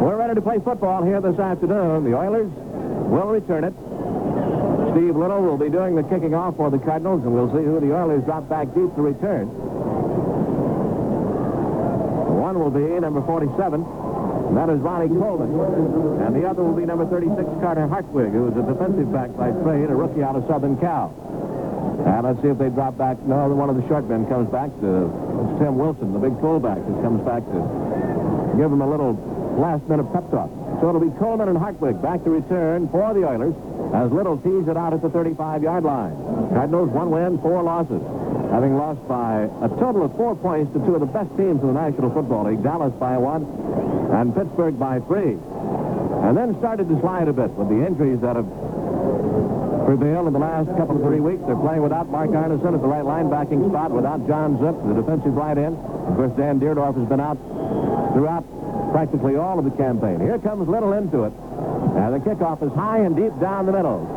We're ready to play football here this afternoon. The Oilers will return it. Steve Little will be doing the kicking off for the Cardinals, and we'll see who the Oilers drop back deep to return. One will be number 47. And that is Ronnie Coleman. And the other will be number 36, Carter Hartwig, who is a defensive back by trade, a rookie out of Southern Cal. And let's see if they drop back. No, one of the short men comes back to Tim Wilson, the big fullback, who comes back to give him a little last-minute pep talk. So it'll be Coleman and Hartwig back to return for the Oilers as Little tees it out at the 35-yard line. Cardinals 1 win, 4 losses. Having lost by a total of 4 points to 2 of the best teams in the National Football League, Dallas by 1 and Pittsburgh by 3. And then started to slide a bit with the injuries that have prevailed in the last couple of 3 weeks. They're playing without Mark Arneson at the right linebacking spot, without John Zipp, the defensive right end. Of course, Dan Deerdorf has been out throughout practically all of the campaign. Here comes Little into it. And the kickoff is high and deep down the middle.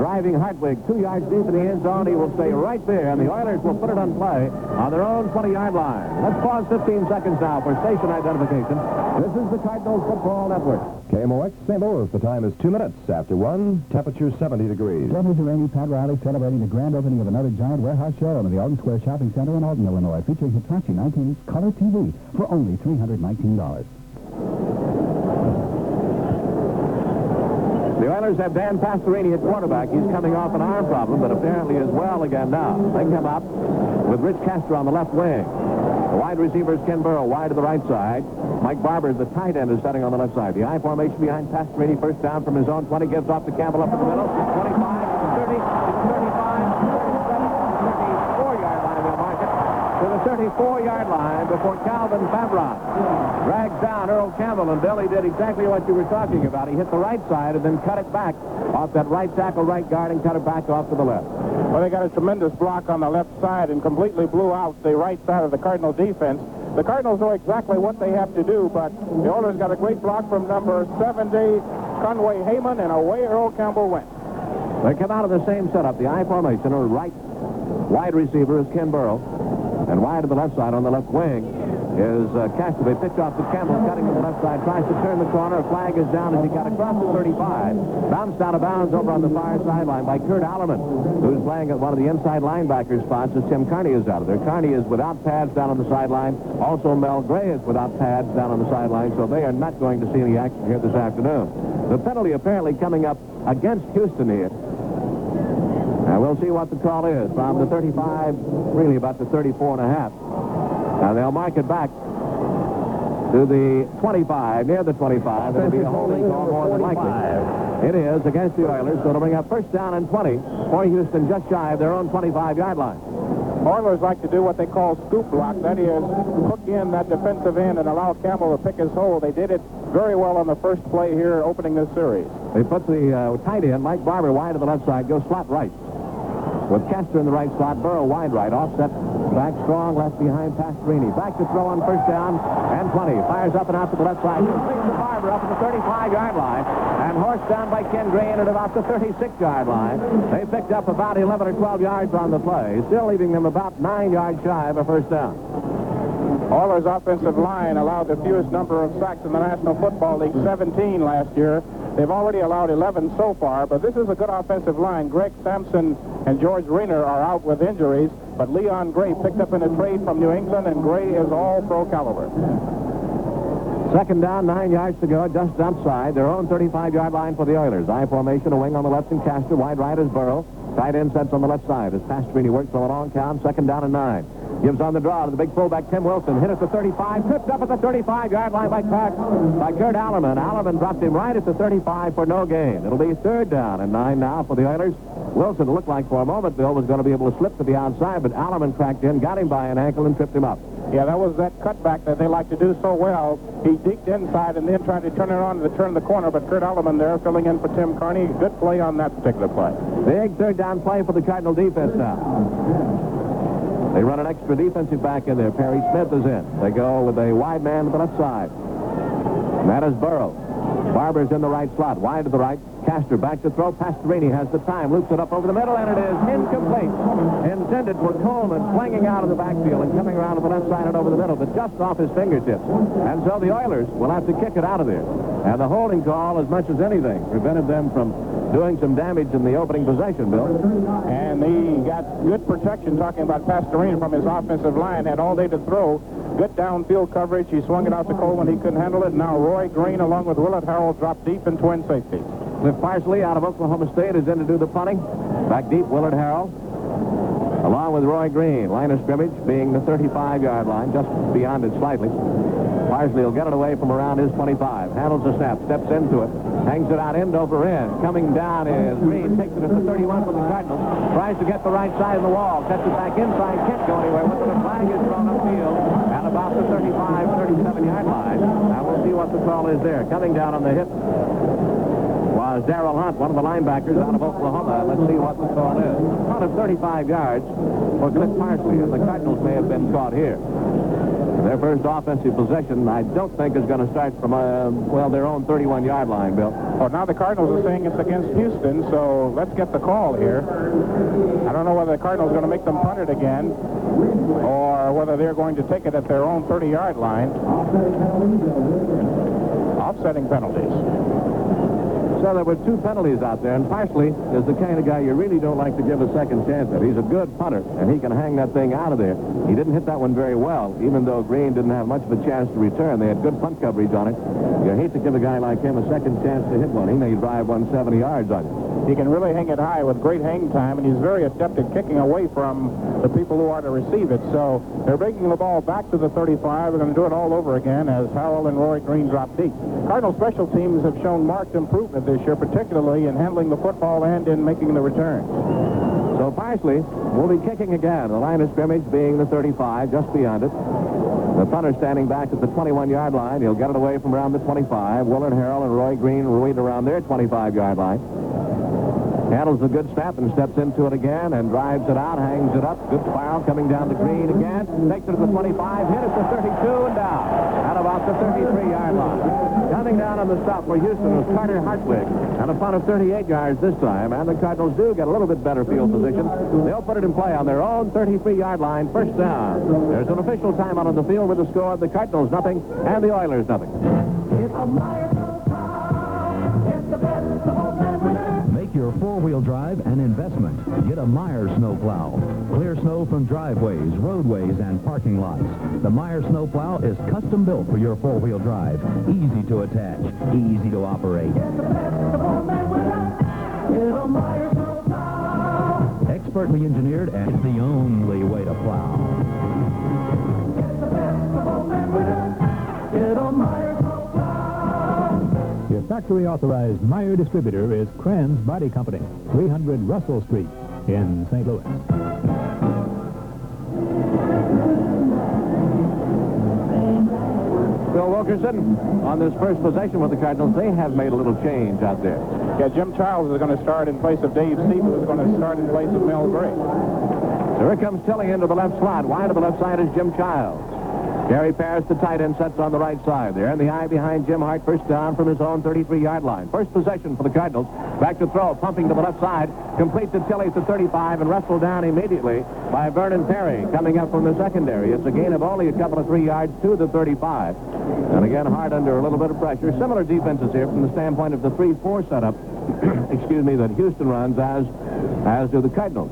Driving Hartwig 2 yards deep in the end zone. He will stay right there, and the Oilers will put it on play on their own 20-yard line. Let's pause 15 seconds now for station identification. This is the Cardinals Football Network. KMOX St. Louis. The time is 2 minutes after 1. Temperature 70 degrees. Dennis and Amy Pat Riley celebrating the grand opening of another giant warehouse showroom in the Alden Square Shopping Center in Alden, Illinois, featuring Hitachi 19-inch color TV for only $319. The Oilers have Dan Pastorini at quarterback. He's coming off an arm problem, but apparently is well again now. They come up with Rich Castor on the left wing. The wide receiver is Ken Burrow, wide to the right side. Mike Barber, the tight end, is setting on the left side. The I formation behind Pastorini, first down from his own 20, gives off to Campbell up in the middle. 25, 30, 35, 37, 34-yard line. They'll mark it to the 34-yard line before Calvin Fabron drags down Earl Campbell, and Billy did exactly what you were talking about. He hit the right side and then cut it back off that right tackle, right guard, and cut it back off to the left. Well, they got a tremendous block on the left side and completely blew out the right side of the Cardinal defense. The Cardinals know exactly what they have to do, but the Oilers got a great block from number 70, Conway Heyman, and away Earl Campbell went. They come out of the same setup. The I formation, a right wide receiver is Ken Burrow, and wide to the left side on the left wing is Castor. They pitch off to Campbell, cutting to the left side, tries to turn the corner. A flag is down as he got across the 35. Bounced out of bounds over on the far sideline by Kurt Allerman, who's playing at one of the inside linebacker spots as Tim Carney is out of there. Carney is without pads down on the sideline. Also, Mel Gray is without pads down on the sideline, so they are not going to see any action here this afternoon. The penalty apparently coming up against Houston here. Now, we'll see what the call is from the 35, really about the 34 and a half. Now, they'll mark it back to the 25, near the 25. It'll be a holding call more than likely. It is against the Oilers, so it'll bring up first down and 20 for Houston, just shy of their own 25-yard line. Oilers like to do what they call scoop block. That is, hook in that defensive end and allow Campbell to pick his hole. They did it very well on the first play here opening this series. They put the tight end, Mike Barber, wide to the left side, goes slot right. With Castor in the right slot, Burrow wide right, offset back strong, left behind Pastorini. Back to throw on first down and 20. Fires up and out to the left side. Brings the Barber up to the 35-yard line. And horsed down by Ken Gray at about the 36-yard line. They picked up about 11 or 12 yards on the play, still leaving them about 9 yards shy of a first down. Oilers' offensive line allowed the fewest number of sacks in the National Football League, 17 last year. They've already allowed 11 so far, but this is a good offensive line. Greg Sampson and George Reiner are out with injuries, but Leon Gray picked up in a trade from New England, and Gray is all pro caliber. Second down, 9 yards to go, just outside their own 35-yard line for the Oilers. I formation, a wing on the left and Castor, wide right is Burrow. Tight end sets on the left side as Pastorini works from a long count, second down and 9. Gives on the draw to the big fullback, Tim Wilson. Hit at the 35. Tripped up at the 35-yard line by Kurt Allerman. Allerman dropped him right at the 35 for no gain. It'll be third down and 9 now for the Oilers. Wilson looked like for a moment Bill was going to be able to slip to the outside, but Allerman cracked in, got him by an ankle, and tripped him up. Yeah, that was that cutback that they like to do so well. He deked inside and then tried to turn it on to turn the corner, but Kurt Allerman there filling in for Tim Carney. Good play on that particular play. Big third down play for the Cardinal defense now. They run an extra defensive back in there. Perry Smith is in. They go with a wide man to the left side. And that is Burrow. Barber's in the right slot. Wide to the right. Castor back to throw. Pastorini has the time. Loops it up over the middle, and it is incomplete. Intended for Coleman, swinging out of the backfield and coming around to the left side and over the middle, but just off his fingertips. And so the Oilers will have to kick it out of there. And the holding call, as much as anything, prevented them from doing some damage in the opening possession, Bill. And he got good protection, talking about Pastorini from his offensive line. Had all day to throw. Good downfield coverage. He swung it out to Coleman. He couldn't handle it. Now Roy Green, along with Willard Harrell, dropped deep in twin safety. Cliff Parsley out of Oklahoma State is in to do the punting. Back deep, Willard Harrell, along with Roy Green. Line of scrimmage being the 35-yard line, just beyond it slightly. Parsley will get it away from around his 25. Handles the snap, steps into it, hangs it out end over end. Coming down is Green, takes it at the 31 for the Cardinals. Tries to get the right side of the wall, sets it back inside, can't go anywhere with it. A flag is thrown upfield at about the 35, 37-yard line. And we'll see what the call is there. Coming down on the hip was Darrell Hunt, one of the linebackers out of Oklahoma. Let's see what the call is. Hunt of 35 yards for Cliff Parsley, and the Cardinals may have been caught here. Their first offensive possession, I don't think, is going to start from, their own 31-yard line, Bill. Well, now the Cardinals are saying it's against Houston, so let's get the call here. I don't know whether the Cardinals are going to make them punt it again or whether they're going to take it at their own 30-yard line. Offsetting penalties. So there were two penalties out there, and Parsley is the kind of guy you really don't like to give a second chance at. He's a good punter, and he can hang that thing out of there. He didn't hit that one very well, even though Green didn't have much of a chance to return. They had good punt coverage on it. You hate to give a guy like him a second chance to hit one. He may drive 170 yards on you. He can really hang it high with great hang time, and he's very adept at kicking away from the people who are to receive it. So they're bringing the ball back to the 35. We're going to do it all over again as Harrell and Roy Green drop deep. Cardinal special teams have shown marked improvement this year, particularly in handling the football and in making the return. So Parsley will be kicking again. The line of scrimmage being the 35, just beyond it. The punter standing back at the 21-yard line. He'll get it away from around the 25. Willard Harrell and Roy Green will wait around their 25-yard line. Handles a good snap and steps into it again and drives it out, hangs it up. Good spiral coming down to Green again. Takes it to the 25, hit it to 32 and down at about the 33-yard line. Coming down on the stop for Houston was Carter Hartwig, and a punt of 38 yards this time. And the Cardinals do get a little bit better field position. They'll put it in play on their own 33-yard line, first down. There's an official timeout on the field with the score of the Cardinals nothing and the Oilers nothing. Make your four-wheel drive an investment. Get a Meyer snowplow. Clear snow from driveways, roadways, and parking lots. The Meyer snowplow is custom built for your four-wheel drive. Easy to attach, easy to operate. Expertly engineered, and it's the only way to plow. Your factory-authorized Meyer distributor is Krenz Body Company, 300 Russell Street in St. Louis. Bill Wilkerson, on this first possession with the Cardinals, they have made a little change out there. Yeah, Jim Childs is going to start in place of Dave Steve, who's going to start in place of Mel Gray. So here comes Tilly into the left slot. Wide of the left side is Jim Childs. Gary Parrish, the tight end, sets on the right side. There in the eye behind Jim Hart, first down from his own 33-yard line. First possession for the Cardinals. Back to throw, pumping to the left side. Complete to Tilly at the 35 and wrestled down immediately by Vernon Perry coming up from the secondary. It's a gain of only a couple of 3 yards to the 35. And again, Hart under a little bit of pressure. Similar defenses here from the standpoint of the 3-4 setup, excuse me, that Houston runs as do the Cardinals.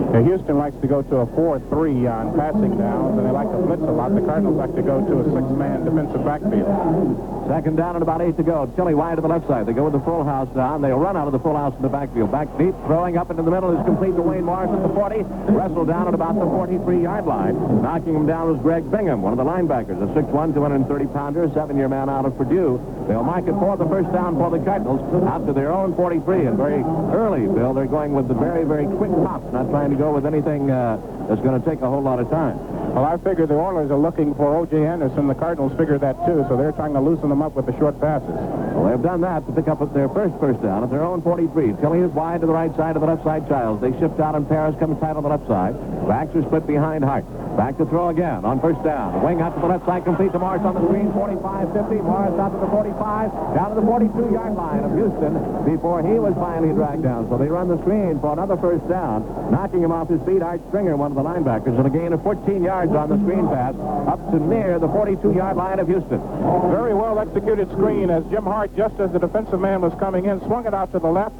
Houston likes to go to a 4-3 on passing downs, and they like to blitz a lot. The Cardinals like to go to a 6-man defensive backfield. Second down and about 8 to go. Tilly wide to the left side. They go with the full house down. They'll run out of the full house in the backfield. Back deep, throwing up into the middle is complete to Wayne Morris at the 40. Wrestled down at about the 43-yard line. Knocking him down was Greg Bingham, one of the linebackers, a 6'1", 230-pounder, 7-year man out of Purdue. They'll mark it for the first down for the Cardinals out to their own 43. And very early, Bill, they're going with the very, very quick pops, not trying to go with anything that's going to take a whole lot of time. Well, I figure the Oilers are looking for O.J. Anderson. The Cardinals figured that, too, so they're trying to loosen them up with the short passes. Well, they've done that to pick up their first down at their own 43. Tilley is wide to the right side of the left side. Childs. They shift out, and Paris comes tight on the left side. Backs are split behind Hart. Back to throw again on first down. Wing out to the left side, complete to Morris on the screen. 45-50. Morris out to the 45, down to the 42-yard line of Houston before he was finally dragged down. So they run the screen for another first down, knocking him off his feet. Art Stringer, one of the linebackers, and a gain of 14 yards on the screen pass up to near the 42-yard line of Houston. Very well executed screen as Jim Hart, just as the defensive man was coming in, swung it out to the left.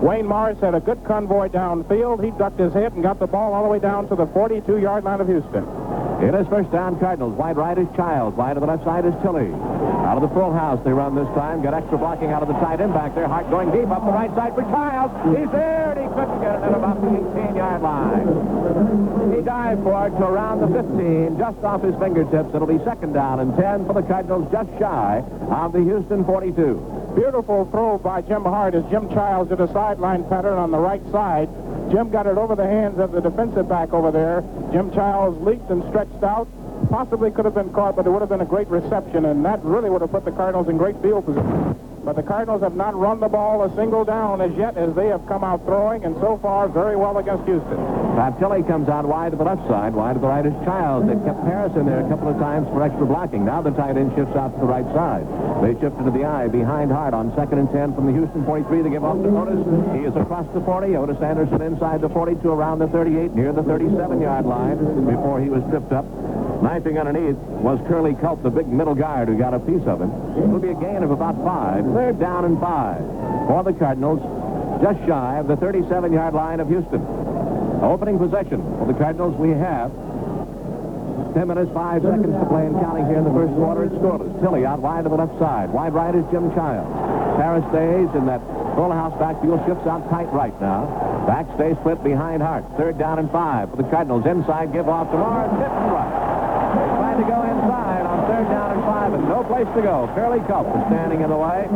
Wayne Morris had a good convoy downfield. He ducked his head and got the ball all the way down to the 42-yard line of Houston. It is first down, Cardinals. Wide right is Childs. Wide to the left side is Tilley. Out of the full house they run this time. Got extra blocking out of the tight end back there. Hart going deep up the right side for Childs. He's there, and he couldn't get it at about the 18-yard line. He dived for it to around the 15, just off his fingertips. It'll be second down and 10 for the Cardinals, just shy of the Houston 42. Beautiful throw by Jim Hart as Jim Childs did a sideline pattern on the right side. Jim got it over the hands of the defensive back over there. Jim Childs leaped and stretched out. Possibly could have been caught, but it would have been a great reception, and that really would have put the Cardinals in great field position. But the Cardinals have not run the ball a single down as yet, as they have come out throwing, and so far very well against Houston. Pat Tilley comes out wide to the left side. Wide to the right is Childs. They kept Paris in there a couple of times for extra blocking. Now the tight end shifts out to the right side. They shift into the eye behind Hart on 2nd and 10 from the Houston 43. They give off to Otis. He is across the 40. Otis Anderson inside the 42 around the 38, near the 37-yard line before he was tripped up. Knifing underneath was Curly Culp, the big middle guard who got a piece of him. It'll be a gain of about 5. Third down and 5 for the Cardinals, just shy of the 37-yard line of Houston. Opening possession for the Cardinals. We have 10 minutes, 5 seconds to play and counting here in the first quarter. It's scoreless. Tilley out wide to the left side. Wide right is Jim Childs. Paris stays in that full house backfield, shifts out tight right now. Back stays split behind Hart. Third down and 5 for the Cardinals. Inside, give off to Morris. Hit and right. They're trying to go inside on third down and 5, and no place to go. Curly Culp is standing in the way.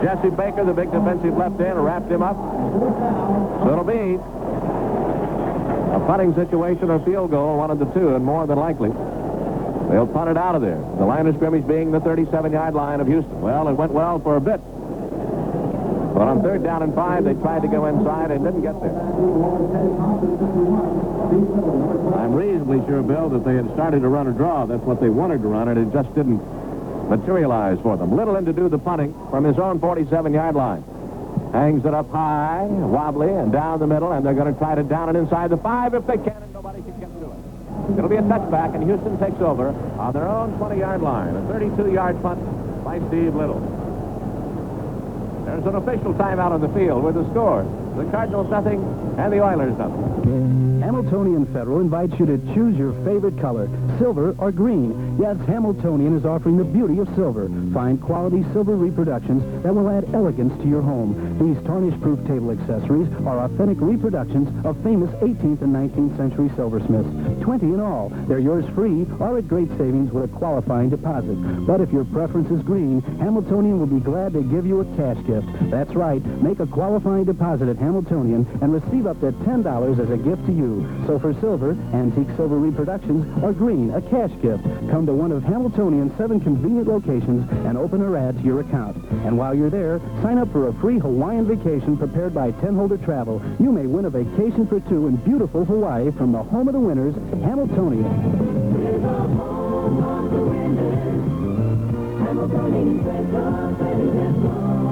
Jesse Baker, the big defensive left end, wrapped him up. So it'll be a punting situation or field goal, one of the two, and more than likely they'll punt it out of there. The line of scrimmage being the 37-yard line of Houston. Well, it went well for a bit. But on third down and 5, they tried to go inside and didn't get there. I'm reasonably sure, Bill, that they had started to run a draw. That's what they wanted to run, and it just didn't materialize for them. Littleton to do the punting from his own 47-yard line. Hangs it up high, wobbly, and down the middle, and they're going to try to down it inside the 5 if they can, and nobody can get to it. It'll be a touchback, and Houston takes over on their own 20-yard line. A 32-yard punt by Steve Little. There's an official timeout on the field with the score. The Cardinals nothing, and the Oilers nothing. Hamiltonian Federal invites you to choose your favorite color, silver or green. Yes, Hamiltonian is offering the beauty of silver. Find quality silver reproductions that will add elegance to your home. These tarnish-proof table accessories are authentic reproductions of famous 18th and 19th century silversmiths. 20 in all. They're yours free or at great savings with a qualifying deposit. But if your preference is green, Hamiltonian will be glad to give you a cash gift. That's right. Make a qualifying deposit at Hamiltonian and receive up to $10 as a gift to you. So for silver, antique silver reproductions, or green, a cash gift, come to one of Hamiltonian's 7 convenient locations and open or add to your account. And while you're there, sign up for a free Hawaiian vacation prepared by Tenholder Travel. You may win a vacation for 2 in beautiful Hawaii from the home of the winners, Hamiltonian.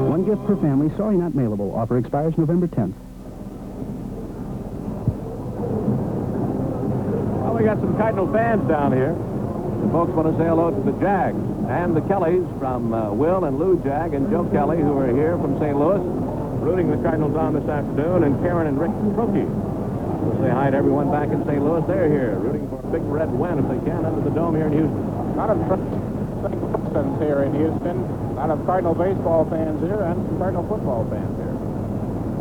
One gift per family. Sorry, not mailable. Offer expires November 10th. Well, we got some Cardinal fans down here. The folks want to say hello to the Jags and the Kellys from Will and Lou Jag and Joe Kelly, who are here from St. Louis, rooting the Cardinals on this afternoon, and Karen and Rick Trokey. We'll say hi to everyone back in St. Louis. They're here, rooting for a big red win if they can under the dome here in Houston. A lot of St. here in Houston. A lot of Cardinal baseball fans here and Cardinal football fans here.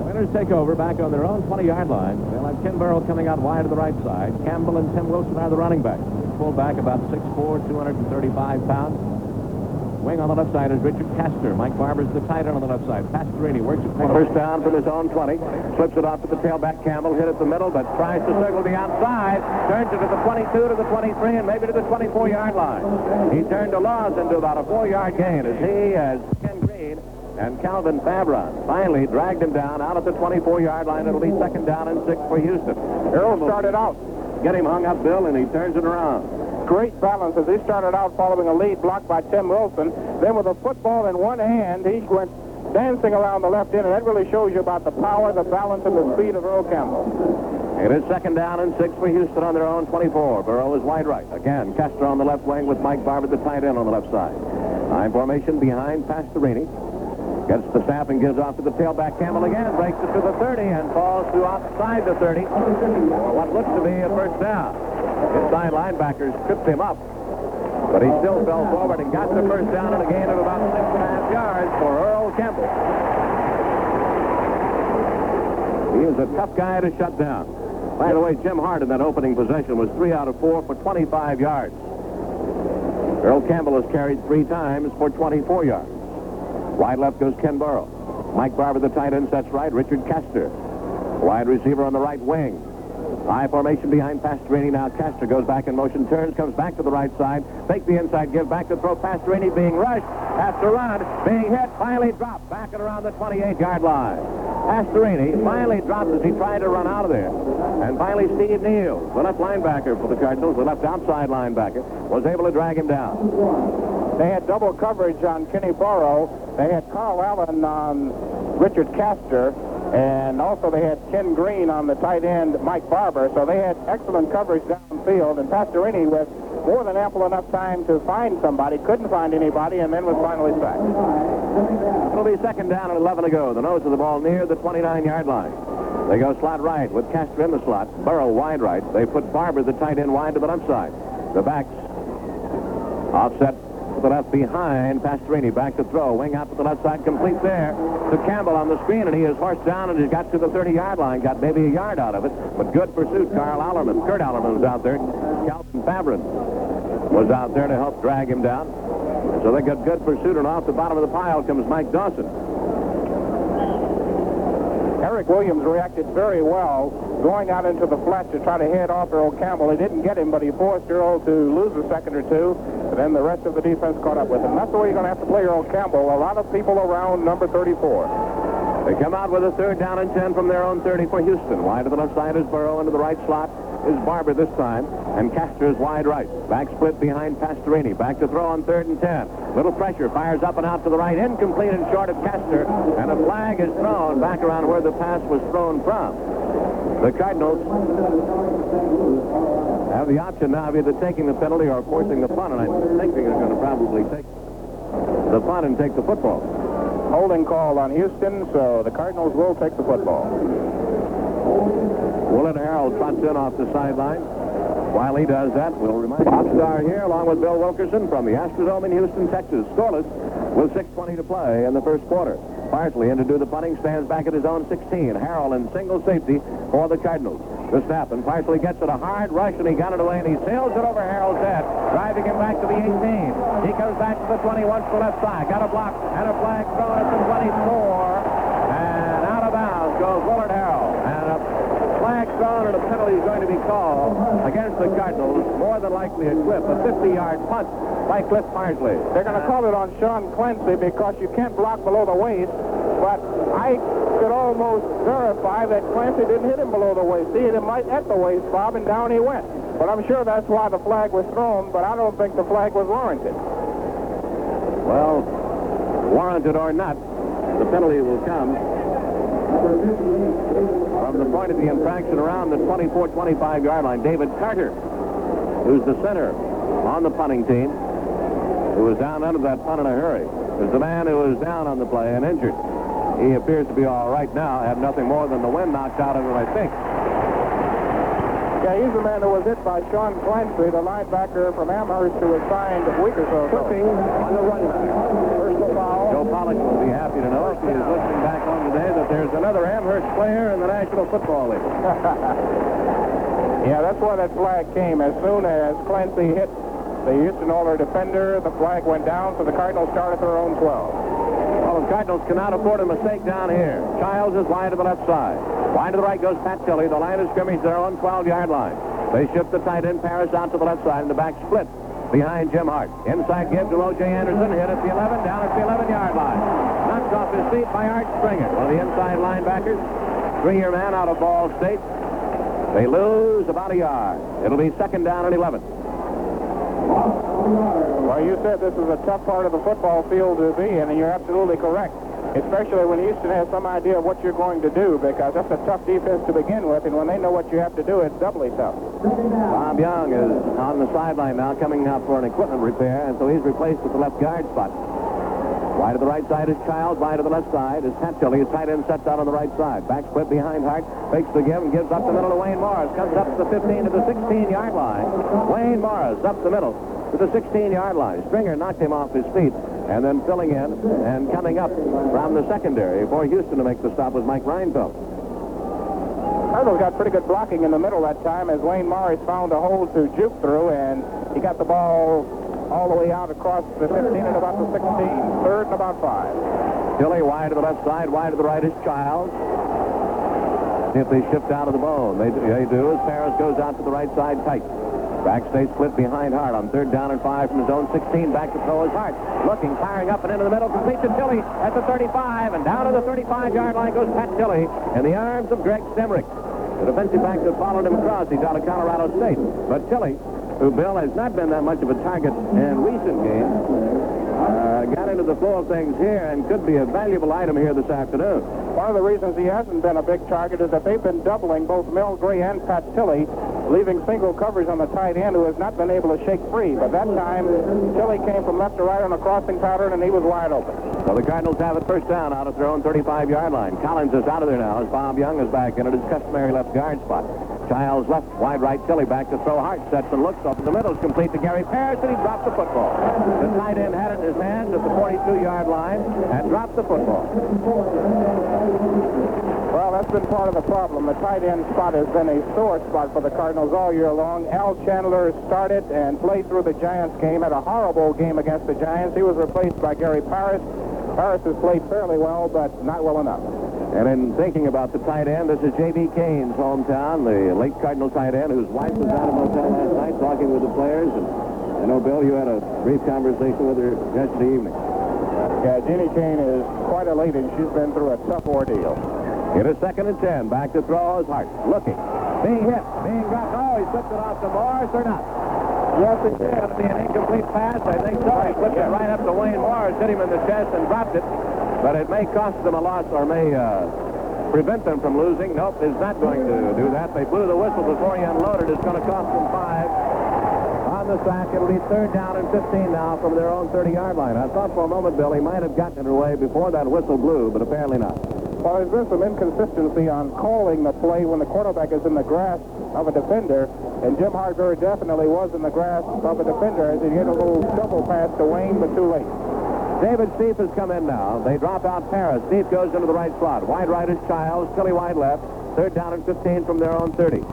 Oilers take over back on their own 20-yard line. They'll have Ken Burrow coming out wide to the right side. Campbell and Tim Wilson are the running backs. Fullback about 6'4", 235 pounds. Wing on the left side is Richard Castor. Mike Barber's the tight end on the left side. Pastorini works it. First down from his own 20. Slips it off to the tailback. Campbell hit at the middle, but tries to circle the outside. Turns it to the 22, to the 23, and maybe to the 24-yard line. He turned to Laws into about a 4-yard gain as he, as Ken Green, and Calvin Fabron finally dragged him down out at the 24-yard line. It'll be second down and 6 for Houston. Earl started out. Get him hung up, Bill, and he turns it around. Great balance as he started out following a lead blocked by Tim Wilson. Then with a football in one hand, he went dancing around the left end, and that really shows you about the power, the balance, and the speed of Earl Campbell. It is second down and 6 for Houston on their own 24. Burrow is wide right. Again, Castro on the left wing with Mike Barber, the tight end, on the left side. High formation behind Pastorini. Gets the snap and gives off to the tailback. Campbell again breaks it to the 30 and falls to outside the 30 for what looks to be a first down. Inside linebackers tripped him up, but he still fell forward and got the first down and a gain of about 6.5 yards for Earl Campbell. He is a tough guy to shut down. By the way, Jim Hart in that opening possession was 3 out of 4 for 25 yards. Earl Campbell has carried 3 times for 24 yards. Wide left goes Ken Burrow. Mike Barber, the tight end, sets right. Richard Castor, wide receiver on the right wing. High formation behind Pastorini. Now Castor goes back in motion, turns, comes back to the right side. Fake the inside, give back to throw. Pastorini being rushed. After run, being hit, finally dropped back and around the 28-yard line. Pastorini finally dropped as he tried to run out of there. And finally Steve Neal, the left linebacker for the Cardinals, the left outside linebacker, was able to drag him down. They had double coverage on Kenny Burrow. They had Carl Allen on Richard Castor, and also they had Ken Green on the tight end, Mike Barber. So they had excellent coverage downfield, and Pastorini with more than ample enough time to find somebody, couldn't find anybody, and then was finally sacked. It'll be second down and 11 to go. The nose of the ball near the 29-yard line. They go slot right with Castor in the slot. Burrow wide right. They put Barber, the tight end, wide to the left side. The backs offset to the left behind Pastorini. Back to throw. Wing out to the left side. Complete there to Campbell on the screen, and he is horsed down and has got to the 30-yard line. Got maybe a yard out of it, but good pursuit. Kurt Allerman was out there. Calvin Fabron was out there to help drag him down. So they got good pursuit, and off the bottom of the pile comes Mike Dawson. Eric Williams reacted very well, going out into the flat to try to head off Earl Campbell. He didn't get him, but he forced Earl to lose a second or two, and then the rest of the defense caught up with him. That's the way you're going to have to play Earl Campbell. A lot of people around number 34. They come out with a third down and 10 from their own 30 for Houston. Wide to the left side is Burrow. Into the right slot is Barber this time, and Castor is wide right. Back split behind Pastorini. Back to throw on 3rd and 10. Little pressure. Fires up and out to the right. Incomplete and short of Castor, and a flag is thrown back around where the pass was thrown from. The Cardinals have the option now of either taking the penalty or forcing the punt, and I think they're going to probably take the punt and take the football. Holding call on Houston, so the Cardinals will take the football. Willard Harrell trots in off the sideline. While he does that, we'll remind you, Starr here along with Bill Wilkerson from the Astrodome in Houston, Texas. Scoreless with 6:20 to play in the first quarter. Parsley in to do the punting, stands back at his own 16. Harrell in single safety for the Cardinals. The snap, and Parsley gets it, a hard rush, and he got it away, and he sails it over Harrell's head, driving him back to the 18. He comes back to the 21 to the left side. Got a block, and a flag thrown at the 24. And out of bounds goes Willard Harrell. And a flag thrown, and a penalty is going to be called against the Cardinals. More than likely a clip, a 50-yard punt by Cliff Parsley. They're going to call it on Sean Clancy because you can't block below the waist, but I could almost verify that Clancy didn't hit him below the waist. He hit him right at the waist, Bob, and down he went. But I'm sure that's why the flag was thrown, but I don't think the flag was warranted. Well, warranted or not, the penalty will come from the point of the infraction around the 24-25-yard line. David Carter, who's the center on the punting team, who was down under that punt in a hurry, is the man who was down on the play and injured. He appears to be all right now. Had nothing more than the wind knocked out of him, I think. Yeah, he's the man who was hit by Sean Clancy, the linebacker from Amherst, who was signed a week or so ago. Tripping on the run back. Personal foul. Joe Pollock will be happy to know, if he is listening back home today, that there's another Amherst player in the National Football League. Yeah, that's why that flag came. As soon as Clancy hit the Houston Oilers defender. The flag went down, so the Cardinals start at their own 12. Well, the Cardinals cannot afford a mistake down here. Childs is wide to the left side. Wide to the right goes Pat Tilley. The line of scrimmage, their own 12-yard line. They shift the tight end Paris out to the left side, and the back split behind Jim Hart. Inside give to O.J. Anderson. Hit at the 11, down at the 11-yard line. Knocked off his feet by Art Springer, one of the inside linebackers. 3-year man out of Ball State. They lose about a yard. It'll be second down and 11. Well, you said this is a tough part of the football field to be in, and you're absolutely correct. Especially when Houston has some idea of what you're going to do, because that's a tough defense to begin with, and when they know what you have to do, it's doubly tough. Bob Young is on the sideline now, coming out for an equipment repair, and so he's replaced at the left guard spot. Wide to the right side is Childs. Wide to the left side is Pat Tilley. His tight end sets out on the right side. Back split behind Hart. Fakes the give and gives up the middle to Wayne Morris. Comes up to the 15 to the 16-yard line. Wayne Morris up the middle to the 16-yard line. Stringer knocked him off his feet, and then filling in and coming up from the secondary for Houston to make the stop was Mike Reinfeldt. Cardinals got pretty good blocking in the middle that time as Wayne Morris found a hole to juke through, and he got the ball all the way out across the 15 and about the 16, third and about 5. Tilley wide to the left side, wide to the right is Childs. See if they shift out of the bone. They do as Paris goes out to the right side tight. Back stays split behind Hart on third down and 5 from his own 16. Back to throw is Hart. Looking, firing up and into the middle. Complete to Tilley at the 35. And down to the 35-yard line goes Pat Tilley in the arms of Greg Stemrick. The defensive back that followed him across. He's out of Colorado State. But Tilley, who, Bill, has not been that much of a target in recent games, got into the flow of things here and could be a valuable item here this afternoon. One of the reasons he hasn't been a big target is that they've been doubling both Mel Gray and Pat Tilley, leaving single coverage on the tight end who has not been able to shake free. But that time, Tilley came from left to right on a crossing pattern, and he was wide open. So the Cardinals have it first down out of their own 35-yard line. Collins is out of there now as Bob Young is back in at his customary left guard spot. Childs left, wide right, Tilley back to throw. Hart sets and looks up in the middle. Is complete to Gary Parrish, and he drops the football. The tight end had it in his hands at the 42-yard line and dropped the football. Well, that's been part of the problem. The tight end spot has been a sore spot for the Cardinals all year long. Al Chandler started and played through the Giants game, had a horrible game against the Giants. He was replaced by Gary Parrish. Parrish has played fairly well, but not well enough. And in thinking about the tight end, this is J.B. Kane's hometown, the late Cardinal tight end, whose wife was out of motel last night talking with the players. And I know, Bill, you had a brief conversation with her yesterday evening. Yeah, Jeannie Kane is quite a lady. She's been through a tough ordeal. It is second and 10. Back to throw is Hart. Looking. Being hit. Being dropped. Oh, he flipped it off to Morris or not? Yes, it did. It'll be an incomplete pass. I think so. He flipped it right up to Wayne Morris, hit him in the chest and dropped it. But it may cost them a loss or may prevent them from losing. Nope, is not going to do that. They blew the whistle before he unloaded. It's going to cost them 5. On the sack, it'll be third down and 15 now from their own 30-yard line. I thought for a moment, Bill, he might have gotten it away before that whistle blew, but apparently not. Well, there's been some inconsistency on calling the play when the quarterback is in the grasp of a defender, and Jim Hart very definitely was in the grasp of a defender as he hit a little double pass to Wayne, but too late. David Stieff has come in now. They drop out Paris. Stieff goes into the right slot. Wide right is Childs. Tilley wide left. Third down and 15 from their own 30.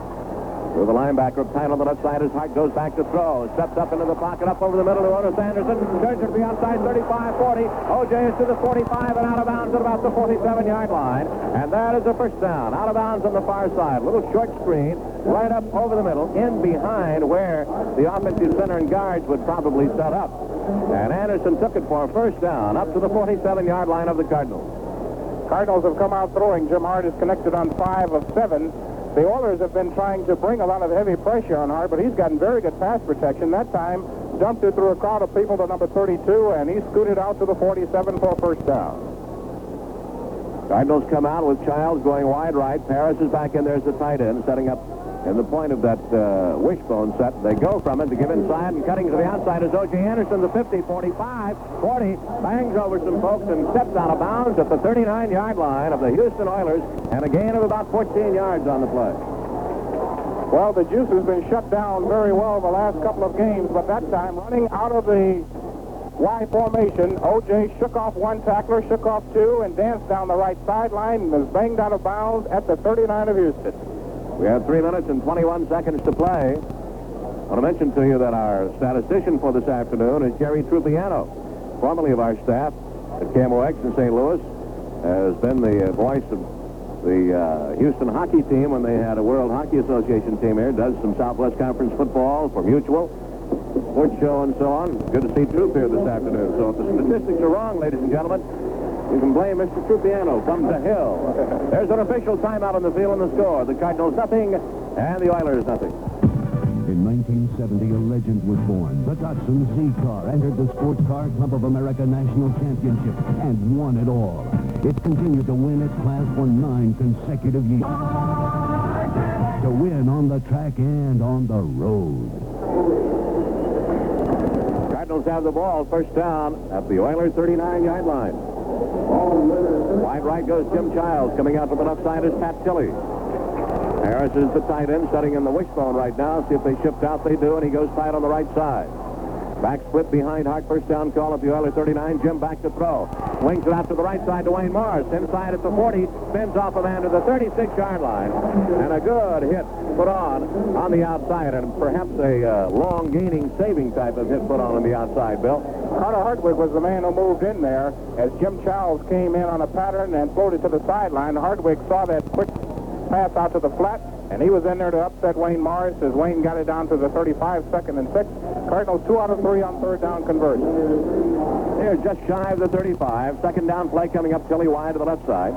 With the linebacker tight on the left side, his Hart goes back to throw. Steps up into the pocket, up over the middle to Otis Anderson. Turns to the outside, 35-40. O.J. is to the 45 and out of bounds at about the 47-yard line. And that is a first down. Out of bounds on the far side. Little short screen right up over the middle, in behind where the offensive center and guards would probably set up. And Anderson took it for a first down up to the 47-yard line of the Cardinals. Cardinals have come out throwing. Jim Hart is connected on 5 of 7. The Oilers have been trying to bring a lot of heavy pressure on Hart, but he's gotten very good pass protection. That time, dumped it through a crowd of people to number 32, and he scooted out to the 47 for a first down. Cardinals come out with Childs going wide right. Paris is back in there as the tight end, setting up in the point of that wishbone set. They go from it to give inside, and cutting to the outside is O.J. Anderson, the 50, 45, 40, bangs over some folks and steps out of bounds at the 39-yard line of the Houston Oilers, and a gain of about 14 yards on the play. Well, the juice has been shut down very well the last couple of games, but that time, running out of the Y formation, O.J. shook off one tackler, shook off two, and danced down the right sideline and was banged out of bounds at the 39 of Houston. We have 3 minutes and 21 seconds to play. I want to mention to you that our statistician for this afternoon is Jerry Trupiano, formerly of our staff at KMOX in St. Louis, has been the voice of the Houston hockey team when they had a World Hockey Association team here, does some Southwest Conference football for Mutual, sports show, and so on. Good to see Troop here this afternoon. So if the statistics are wrong, ladies and gentlemen, you can blame Mr. Trupiano from the hill. There's an official timeout on the field and the score. The Cardinals nothing, and the Oilers nothing. In 1970, a legend was born. The Datsun Z-Car entered the Sports Car Club of America National Championship and won it all. It continued to win its class for 9 consecutive years. To win on the track and on the road. Cardinals have the ball, first down at the Oilers' 39-yard line. Wide right goes Jim Childs. Coming out from the left side is Pat Tilley. Harris is the tight end, studying in the wishbone right now. See if they shift out. They do, and he goes tight on the right side. Back split behind Hart. First down call at the Oilers' 39. Jim back to throw. Wings it out to the right side to Wayne Morris. Inside at the 40. Spins off a man to the 36-yard line. And a good hit put on the outside. And perhaps a long gaining, saving type of hit put on the outside, Bill. Carter Hartwig was the man who moved in there as Jim Childs came in on a pattern and floated to the sideline. Hartwig saw that quick pass out to the flat, and he was in there to upset Wayne Morris as Wayne got it down to the 35, 2nd and 6. Cardinals 2 out of 3 on third down conversion. They're just shy of the 35. Second down play coming up, Tilley wide to the left side.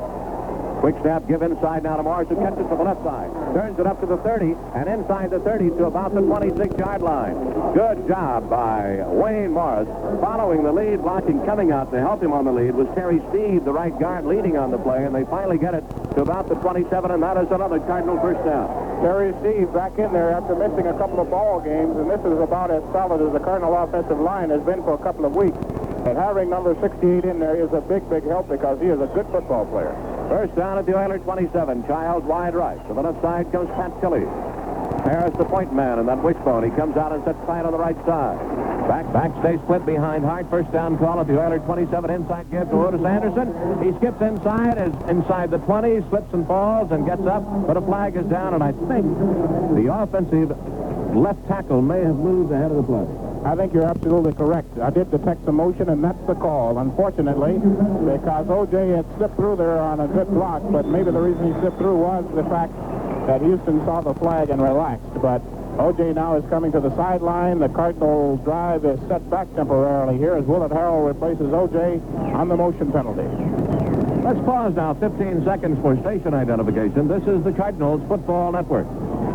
Quick snap, give inside now to Morris, who catches to the left side. Turns it up to the 30, and inside the 30 to about the 26-yard line. Good job by Wayne Morris. Following the lead, blocking, coming out to help him on the lead was Terry Steed, the right guard, leading on the play, and they finally get it to about the 27, and that is another Cardinal first down. Terry Steed back in there after missing a couple of ball games, and this is about as solid as the Cardinal offensive line has been for a couple of weeks. And having number 68 in there is a big, big help because he is a good football player. First down at the Oilers' 27. Childs wide right. To the left side comes Pat Tilley. Harris the point man in that wishbone. He comes out and sets tight on the right side. Back stays split behind Hart. First down call at the Oilers' 27. Inside give to Otis Anderson. He skips inside, is inside the 20, slips and falls and gets up, but a flag is down, and I think the offensive left tackle may have moved ahead of the play. I think you're absolutely correct. I did detect some motion, and that's the call, unfortunately, because O.J. had slipped through there on a good block, but maybe the reason he slipped through was the fact that Houston saw the flag and relaxed. But O.J. now is coming to the sideline. The Cardinals' drive is set back temporarily here as Willard Harrell replaces O.J. on the motion penalty. Let's pause now, 15 seconds for station identification. This is the Cardinals Football Network.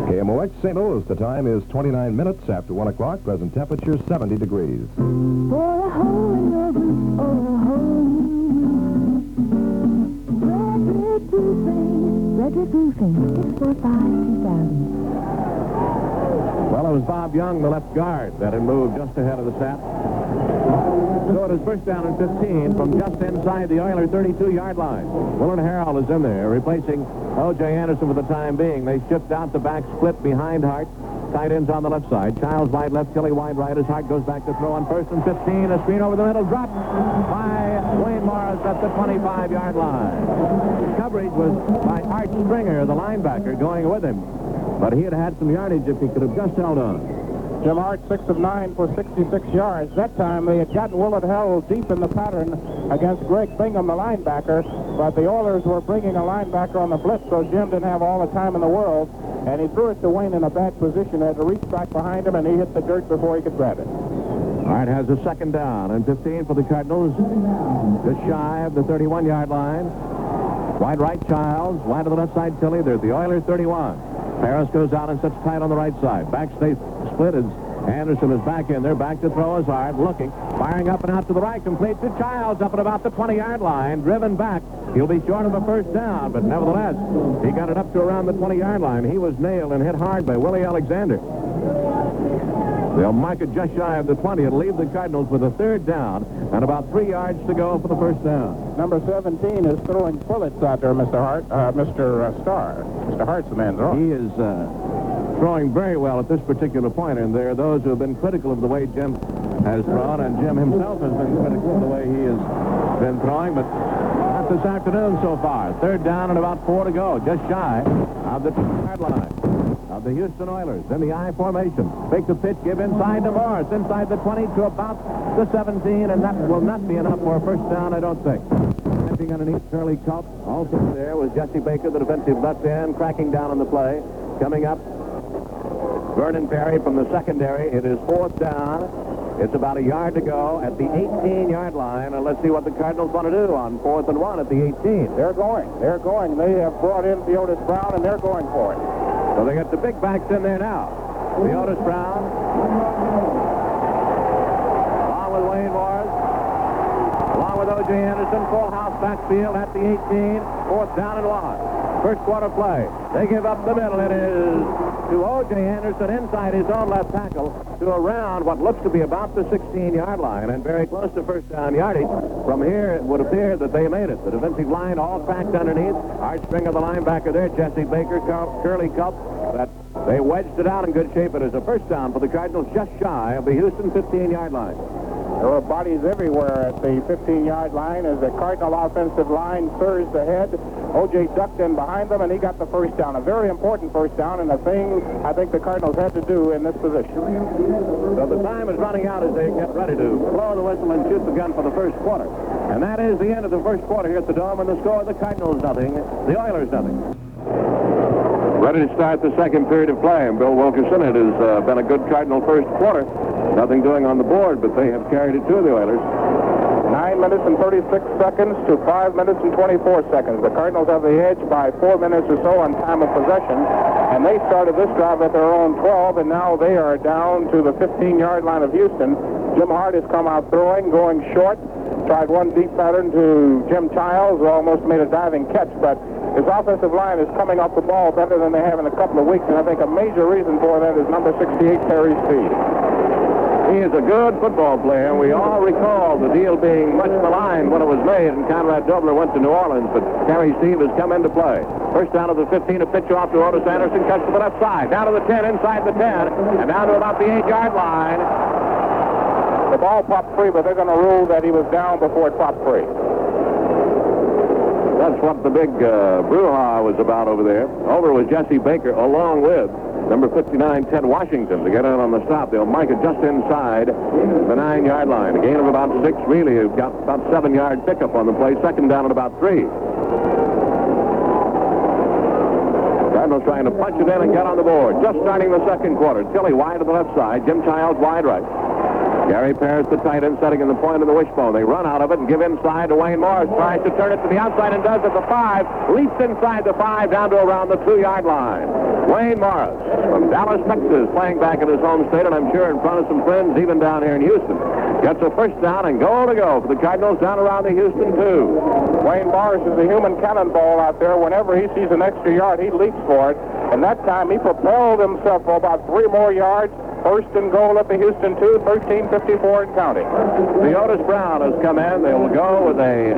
KMOX St. Louis. The time is 29 minutes after 1 o'clock. Present temperature 70 degrees. For a hole in your roof or a hole in your roof. Redwood Roofing, 645-2000. Well, it was Bob Young, the left guard, that had moved just ahead of the snap. So it is first down and 15 from just inside the Oilers' 32-yard line. Willard Harrell is in there, replacing O.J. Anderson for the time being. They shift out the back split behind Hart. Tight ends on the left side. Childs wide left, Tilley wide right as Hart goes back to throw on first and 15. A screen over the middle, dropped by Wayne Morris at the 25-yard line. Coverage was by Art Springer, the linebacker, going with him. But he had had some yardage if he could have just held on. Jim Hart, 6 of 9 for 66 yards. That time they had gotten Willard Harrell deep in the pattern against Greg Bingham, the linebacker, but the Oilers were bringing a linebacker on the blitz, so Jim didn't have all the time in the world, and he threw it to Wayne in a bad position. Had to reach back behind him, and he hit the dirt before he could grab it. Hart has a second down and 15 for the Cardinals, just shy of the 31-yard line. Wide right, Childs. Wide to the left side, Tilley. There's the Oilers' 31. Harris goes out and sets tight on the right side. Back stays split as Anderson is back in there. Back to throw is Hart. Looking. Firing up and out to the right. Complete to Childs up at about the 20-yard line. Driven back. He'll be short of a first down, but nevertheless, he got it up to around the 20-yard line. He was nailed and hit hard by Willie Alexander. They'll mark it just shy of the 20. It'll leave the Cardinals with a third down and about 3 yards to go for the first down. Number 17 is throwing bullets out there, Mr. Starr. Mr. Hart's the man throwing. He is throwing very well at this particular point, and there are those who have been critical of the way Jim has thrown, and Jim himself has been critical of the way he has been throwing, but not this afternoon so far. Third down and about 4 to go, just shy of the 2-yard line. of the Houston Oilers in the I formation. Fake the pitch, give inside to Morris, inside the 20 to about the 17, and that will not be enough for a first down, I don't think. Sitting underneath Curly Culp, also there was Jesse Baker, the defensive left end, cracking down on the play. Coming up, Vernon Perry from the secondary. It is fourth down. It's about a yard to go at the 18-yard line, and let's see what the Cardinals want to do on 4th and 1 at the 18. They're going. They have brought in the Otis Brown, and they're going for it. So they got the big backs in there now. The Otis Brown, along with Wayne Morris, along with O.J. Anderson, full house backfield at the 18, 4th down and 1. First quarter play. They give up the middle. It is to O.J. Anderson inside his own left tackle to around what looks to be about the 16-yard line and very close to first down yardage. From here, it would appear that they made it. The defensive line all packed underneath. Art Springer, the linebacker there, Jesse Baker, Curly Culp. That they wedged it out in good shape. It is a first down for the Cardinals just shy of the Houston 15-yard line. There were bodies everywhere at the 15-yard line as the Cardinal offensive line surged ahead. O.J. ducked in behind them, and he got the first down. A very important first down, and a thing I think the Cardinals had to do in this position. So the time is running out as they get ready to blow the whistle and shoot the gun for the first quarter. And that is the end of the first quarter here at the Dome, and the score, the Cardinals nothing, the Oilers nothing. Ready to start the second period of play, and Bill Wilkerson, it has been a good Cardinal first quarter. Nothing doing on the board, but they have carried it to the Oilers. 9 minutes and 36 seconds to 5 minutes and 24 seconds. The Cardinals have the edge by 4 minutes or so on time of possession, and they started this drive at their own 12, and now they are down to the 15-yard line of Houston. Jim Hart has come out throwing, going short, tried one deep pattern to Jim Childs, who almost made a diving catch, but his offensive line is coming off the ball better than they have in a couple of weeks, and I think a major reason for that is number 68, Terry Speed. He is a good football player. We all recall the deal being much maligned when it was made, and Conrad Dobler went to New Orleans, but Terry Steve has come into play. First down to the 15, a pitch off to Otis Anderson, cuts to the left side, down to the 10, inside the 10, and down to about the 8-yard line. The ball popped free, but they're going to rule that he was down before it popped free. That's what the big brouhaha was about over there. Over was Jesse Baker, along with number 59, Ted Washington, to get in on the stop. They'll mark it just inside the 9-yard line. A gain of about 6, really. You've got about 7-yard pickup on the play. Second down at about 3. Cardinals trying to punch it in and get on the board. Just starting the second quarter. Tilley wide to the left side. Jim Childs wide right. Gary Parrish, the tight end, setting in the point of the wishbone. They run out of it and give inside to Wayne Morris. Tries to turn it to the outside and does at the 5. Leaps inside the 5 down to around the 2-yard line. Wayne Morris from Dallas, Texas, playing back in his home state, and I'm sure in front of some friends even down here in Houston. Gets a first down and goal to go for the Cardinals down around the Houston 2. Wayne Morris is a human cannonball out there. Whenever he sees an extra yard, he leaps for it. And that time he propelled himself for about 3 more yards. First and goal at the Houston 2, 13:54 and counting. The Otis Brown has come in. They will go with a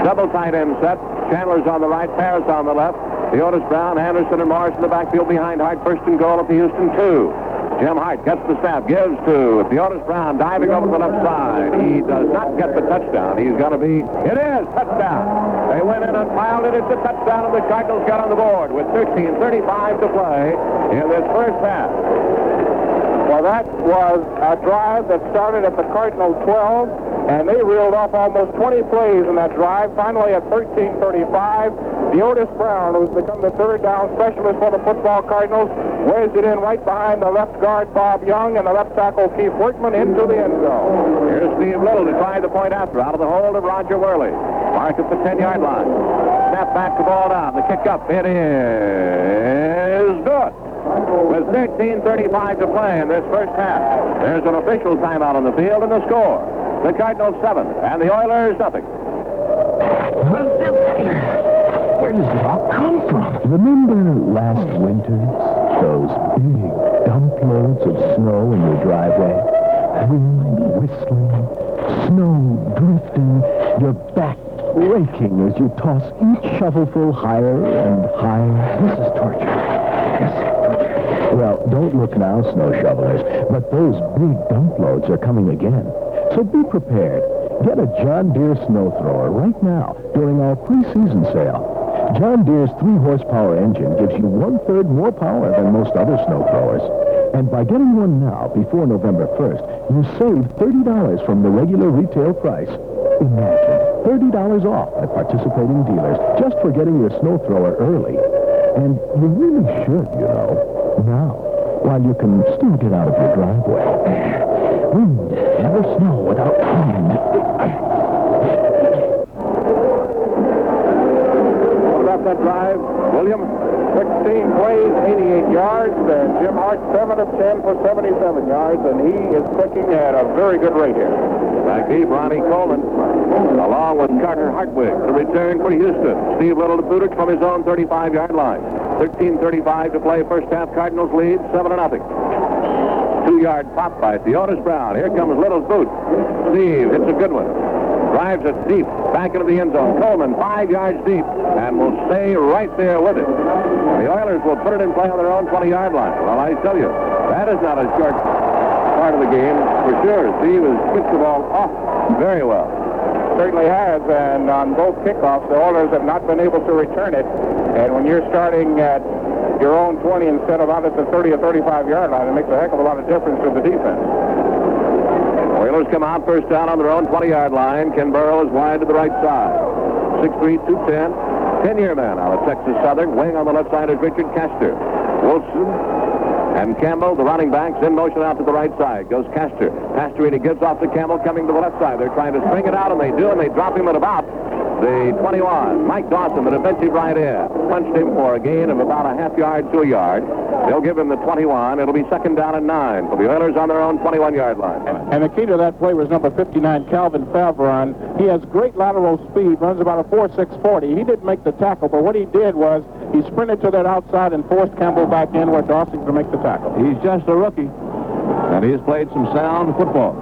double tight end set. Chandler's on the right, Parrish on the left. The Otis Brown, Anderson, and Morris in the backfield behind Hart. First and goal at the Houston 2. Jim Hart gets the snap, gives to the Otis Brown, diving over the left side. He does not get the touchdown. He's going to be, it is, touchdown. They went in and piled it. It's a touchdown, and the Cardinals got on the board with 13:35 to play in this first half. Well, that was a drive that started at the Cardinal 12, and they reeled off almost 20 plays in that drive. Finally, at 13:35, the Otis Brown, who's become the third down specialist for the football Cardinals, wedged it in right behind the left guard, Bob Young, and the left tackle, Keith Workman, into the end zone. Here's Steve Little to try the point after, out of the hold of Roger Worley. Mark at the 10-yard line. Snap back, the ball down. The kick up. It is good. With 13:35 to play in this first half. There's an official timeout on the field and the score. The Cardinals 7 and the Oilers nothing. Where does it all come from? Remember last winter? Those big dump loads of snow in your driveway? Wind whistling, snow drifting, your back breaking as you toss each shovelful higher and higher. This is torture. Yes. Well, don't look now, snow shovelers, but those big dump loads are coming again. So be prepared. Get a John Deere snow thrower right now during our pre-season sale. John Deere's 3-horsepower engine gives you 1/3 more power than most other snow throwers. And by getting one now, before November 1st, you save $30 from the regular retail price. Imagine, $30 off at participating dealers just for getting your snow thrower early. And you really should, you know, now, while you can still get out of your driveway. Wind, never snow without wind. What about that drive, William? 16 plays, 88 yards, and Jim Hart 7 of 10 for 77 yards, and he is clicking at a very good rate here. Back deep, Ronnie Coleman, along with Carter Hartwig. The return for Houston. Steve Little to boot it from his own 35-yard line. 13:35 to play. First half, Cardinals lead 7-0. 2-yard pop by Theodis Brown. Here comes Little's boot. Steve hits a good one. Drives it deep, back into the end zone. Coleman 5 yards deep, and will stay right there with it. The Oilers will put it in play on their own 20-yard line. Well, I tell you, that is not a short part of the game for sure. Steve has kicked the ball off very well. Certainly has, and on both kickoffs, the Oilers have not been able to return it. And when you're starting at your own 20 instead of out at the 30 or 35-yard line, it makes a heck of a lot of difference to the defense. Oilers come out first down on their own 20-yard line. Ken Burrow is wide to the right side. 6'3", 210. 10-year man out of Texas Southern. Wing on the left side is Richard Castor. Wilson and Campbell, the running backs, in motion out to the right side. Goes Castor. Pastorini gives off to Campbell coming to the left side. They're trying to string it out, and they do, and they drop him at about the 21. Mike Dawson, the defensive right end, punched him for a gain of about a half yard to a yard. They'll give him the 21. It'll be 2nd down and 9 for the Oilers on their own 21-yard line. And the key to that play was number 59, Calvin Favron. He has great lateral speed, runs about a 4.6 40. He didn't make the tackle, but what he did was he sprinted to that outside and forced Campbell back in where Dawson could make the tackle. He's just a rookie, and he's played some sound football.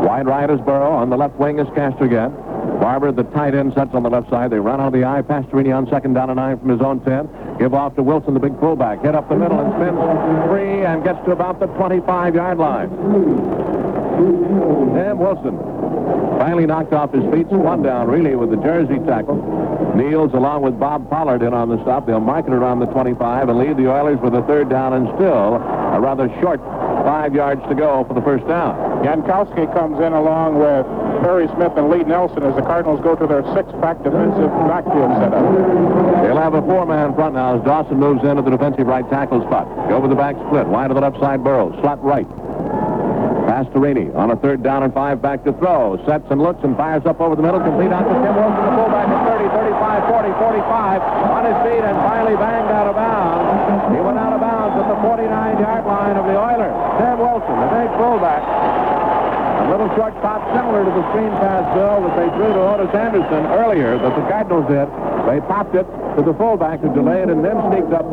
Wide right is Burrow. On the left wing is Castor again. Barber, the tight end, sets on the left side. They run out of the eye. Pastorini on 2nd down and 9 from his own 10. Give off to Wilson, the big fullback. Hit up the middle and spins free and gets to about the 25-yard line. Sam Wilson finally knocked off his feet. One down, really, with the jersey tackle. Kneels along with Bob Pollard in on the stop. They'll mark it around the 25 and lead the Oilers with a 3rd down and still a rather short 5 yards to go for the first down. Jankowski comes in along with Perry Smith and Lee Nelson as the Cardinals go to their 6-pack defensive backfield setup. They'll have a 4-man front now as Dawson moves into the defensive right tackle spot. Go with the back split. Wide to the left side, Burrow. Slot right. Pastorini on a 3rd down and 5 back to throw. Sets and looks and fires up over the middle. Complete out to Tim Wilson, the fullback at 30, 35, 40, 45. On his feet and finally banged out of bounds. He went out of bounds at the 49-yard line of the Oilers. Tim Wilson, the big fullback. A little short pop similar to the screen pass, Bill, that they threw to Otis Anderson earlier that the Cardinals did. They popped it to the fullback who delayed and then sneaked up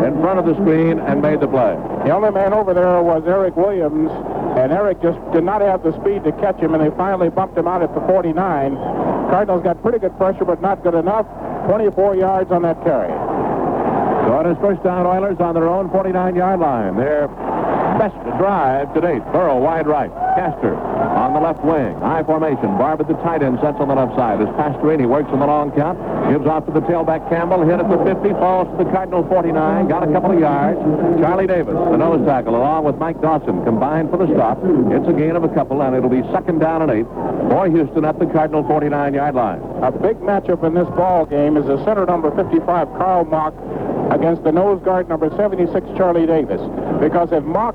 in front of the screen and made the play. The only man over there was Eric Williams, and Eric just did not have the speed to catch him, and they finally bumped him out at the 49. Cardinals got pretty good pressure, but not good enough. 24 yards on that carry. So it is first down, Oilers on their own 49-yard line. Their best drive to date. Burrow wide right. Castor on the left wing. High formation. Barb at the tight end sets on the left side as Pastorini works on the long count. Gives off to the tailback Campbell. Hit at the 50. Falls to the Cardinal 49. Got a couple of yards. Charlie Davis, the nose tackle, along with Mike Dawson, combined for the stop. It's a gain of a couple, and it'll be 2nd down and 8 for Houston at the Cardinal 49-yard line. A big matchup in this ball game is the center number 55, Karl Mock, against the nose guard number 76, Charlie Davis. Because if Mock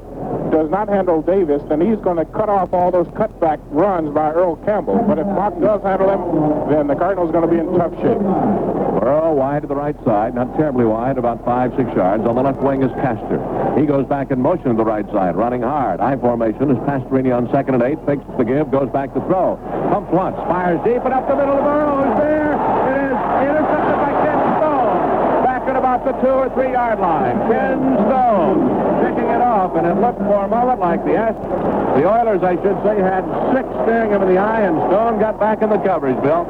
does not handle Davis, then he's going to cut off all those cutback runs by Earl Campbell. But if Mock does handle him, then the Cardinals are going to be in tough shape. Burrow wide to the right side, not terribly wide, about 5-6 yards. On the left wing is Castor. He goes back in motion to the right side, running hard. High formation is Pastorini on 2nd and 8. Fakes the give, goes back to throw. Pumps once, fires deep, and up the middle of Burrow is there. It is intercepted by Ken Stone. Back at about the 2 or 3 yard line. Ken Stone picking it off, and it looked for a moment like the Oilers, I should say, had 6 staring him in the eye, and Stone got back in the coverage, Bill.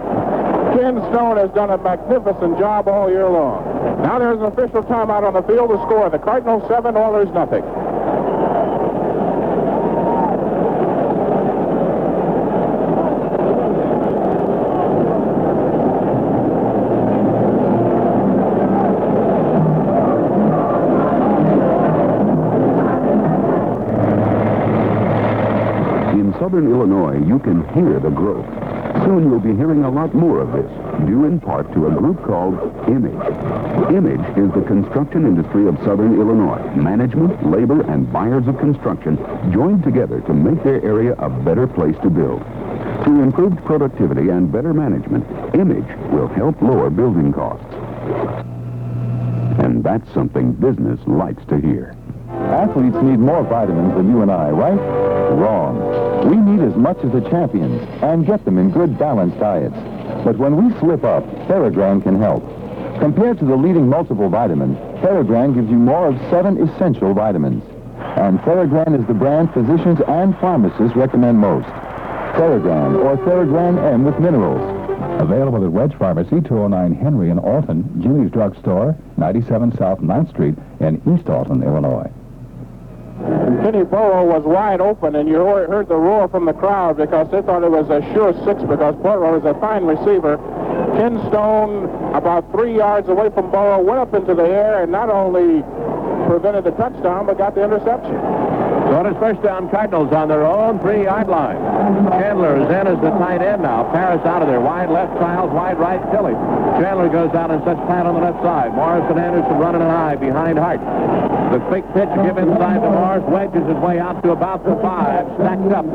Ken Stone has done a magnificent job all year long. Now there's an official timeout on the field to score. The Cardinals 7, Oilers nothing. southern Illinois, you can hear the growth. Soon you'll be hearing a lot more of this, due in part to a group called Image. Image is the construction industry of southern Illinois. Management, labor, and buyers of construction joined together to make their area a better place to build. Through improved productivity and better management, Image will help lower building costs. And that's something business likes to hear. Athletes need more vitamins than you and I, right? Wrong. We need as much as the champions and get them in good, balanced diets. But when we slip up, Theragran can help. Compared to the leading multiple vitamins, Theragran gives you more of 7 essential vitamins. And Theragran is the brand physicians and pharmacists recommend most. Theragran, or Theragran M with minerals. Available at Wedge Pharmacy, 209 Henry in Alton, Jimmy's Drug Store, 97 South 9th Street in East Alton, Illinois. Kenny Burrow was wide open, and you heard the roar from the crowd because they thought it was a sure 6 because Burrow is a fine receiver. Ken Stone, about 3 yards away from Burrow, went up into the air and not only prevented the touchdown, but got the interception. So it is first down, Cardinals on their own 3-yard line. Chandler is in as the tight end now. Paris out of there. Wide left, Childs. Wide right, Tilley. Chandler goes out and sets Pat on the left side. Morris and Anderson running an eye behind Hart. The quick pitch give inside to Morris. Wedges his way out to about the 5. Stacked up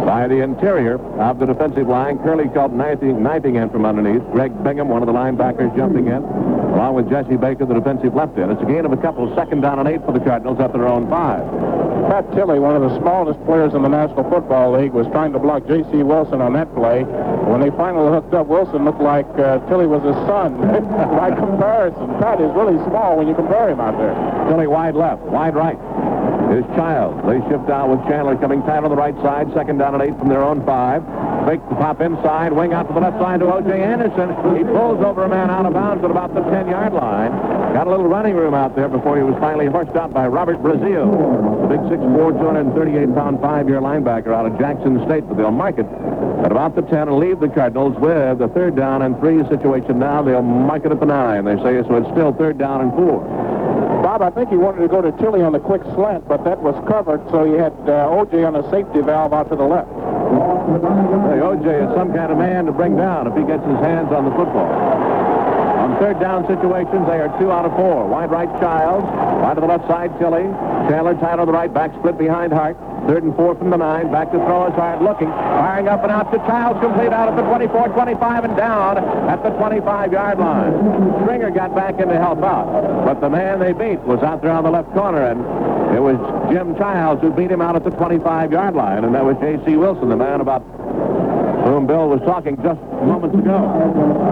by the interior of the defensive line. Curley called knifing in from underneath. Greg Bingham, one of the linebackers, jumping in, along with Jesse Baker, the defensive left end. It's a gain of a couple. 2nd down and 8 for the Cardinals at their own 5. Pat Tilley, one of the smallest players in the National Football League, was trying to block J.C. Wilson on that play. When they finally hooked up, Wilson looked like Tilley was his son. By comparison, Pat is really small when you compare him out there. Tilley wide left, wide right. Here's Childs. They shift out with Chandler coming tight on the right side. 2nd down and 8 from their own 5. Fake the pop inside, wing out to the left side to O.J. Anderson. He pulls over a man out of bounds at about the 10-yard line. Got a little running room out there before he was finally horsed out by Robert Brazil, the big 6'4", 238-pound 5-year linebacker out of Jackson State. But they'll mark it at about the 10 and leave the Cardinals with a 3rd down and 3 situation now. They'll mark it at the 9, they say, so it's still 3rd down and 4. Bob, I think he wanted to go to Tilley on the quick slant, but that was covered, so he had O.J. on a safety valve out to the left. Hey, O.J. is some kind of man to bring down if he gets his hands on the football. On 3rd down situations, they are 2 out of 4. Wide right, Childs. Wide to the left side, Tilley. Chandler tight on the right, back split behind Hart. 3rd and 4 from the 9. Back to throw is Hart looking. Firing up and out to Childs. Complete out at the 24, 25, and down at the 25-yard line. Stringer got back in to help out. But the man they beat was out there on the left corner, and it was Jim Childs who beat him out at the 25-yard line, and that was J.C. Wilson, the man about whom Bill was talking just moments ago.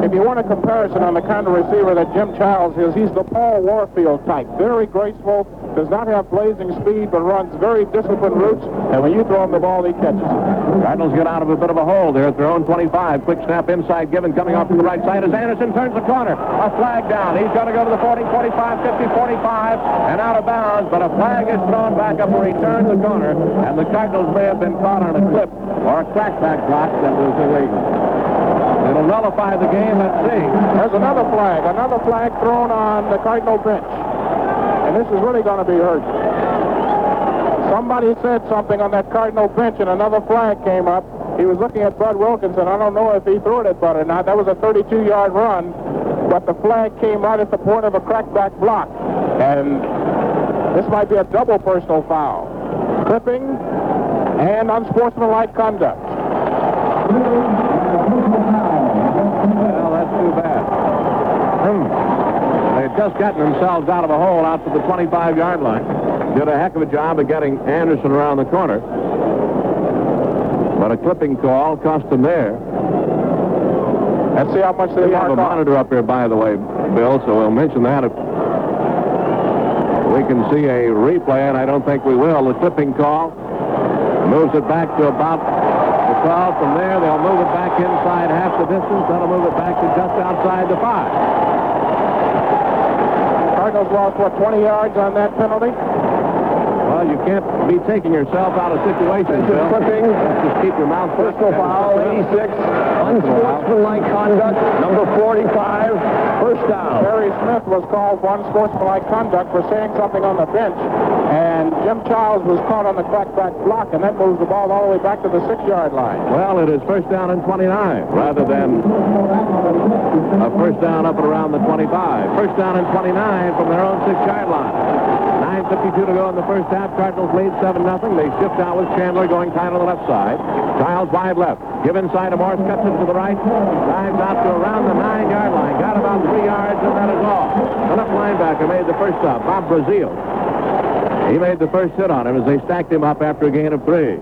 If you want a comparison on the kind of receiver that Jim Childs is, he's the Paul Warfield type. Very graceful, does not have blazing speed, but runs very disciplined routes, and when you throw him the ball, he catches it. Cardinals get out of a bit of a hole there at their own 25. Quick snap inside given, coming off to the right side as Anderson turns the corner. A flag down. He's going to go to the 40, 45, 50, 45, and out of bounds, but a flag is thrown back up where he turned the corner, and the Cardinals may have been caught on a clip or a crackback block that was illegal. It'll nullify the game. Let's see. There's another flag thrown on the Cardinal bench. And this is really going to be hurt. Somebody said something on that Cardinal bench, and another flag came up. He was looking at Bud Wilkinson. I don't know if he threw it at Bud or not. That was a 32-yard run, but the flag came right at the point of a crackback block. And this might be a double personal foul. Clipping and unsportsmanlike conduct. Well, that's too bad. They had just gotten themselves out of a hole out to the 25-yard line. Did a heck of a job of getting Anderson around the corner. But a clipping call cost them there. Let's see how much they have a monitor up here, by the way, Bill, so we'll mention that if we can see a replay, and I don't think we will. The clipping call moves it back to about the 12. From there, they'll move it back inside half the distance. That'll move it back to just outside the 5. Cardinals lost, 20 yards on that penalty? Well, Well, you can't be taking yourself out of situations, Phil. Clipping. Just keep your mouth shut. Personal foul, 86. Unsportsmanlike conduct, number 45. First down. Barry Smith was called for unsportsmanlike conduct for saying something on the bench, and Jim Childs was caught on the crackback block, and that moves the ball all the way back to the 6-yard line. Well, it is first down and 29 rather than a first down up and around the 25. First down and 29 from their own 6-yard line. 9:52 to go in the first half. Cardinals lead 7-0. They shift out with Chandler going tight on the left side. Childs wide left. Give inside to Morse. Cuts it to the right. Dives out to around the 9-yard line. Got about 3 yards, and that is all. The left linebacker made the first stop. Bob Brazil. He made the first hit on him as they stacked him up after a gain of 3.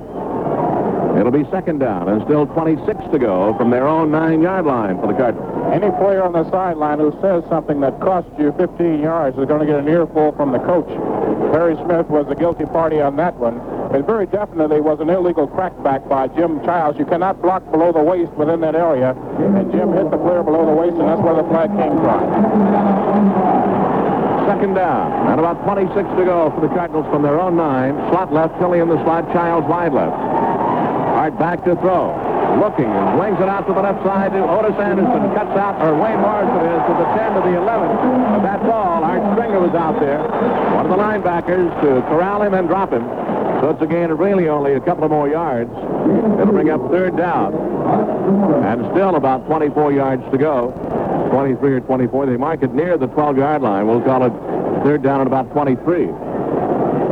It'll be second down and still 26 to go from their own 9-yard line for the Cardinals. Any player on the sideline who says something that costs you 15 yards is going to get an earful from the coach. Barry Smith was the guilty party on that one. It very definitely was an illegal crackback by Jim Childs. You cannot block below the waist within that area, and Jim hit the player below the waist, and that's where the flag came from. Second down, and about 26 to go for the Cardinals from their own 9. Slot left, Tilly in the slot, Childs wide left. Hart back to throw. Looking and wings it out to the left side to Otis Anderson. Cuts out, or Wayne Morris it is, to the 10 to the 11. But that's all. Art Stringer was out there. One of the linebackers to corral him and drop him. So it's a gain of really only a couple of more yards. It'll bring up third down. And still about 24 yards to go. 23 or 24. They mark it near the 12-yard line. We'll call it third down at about 23.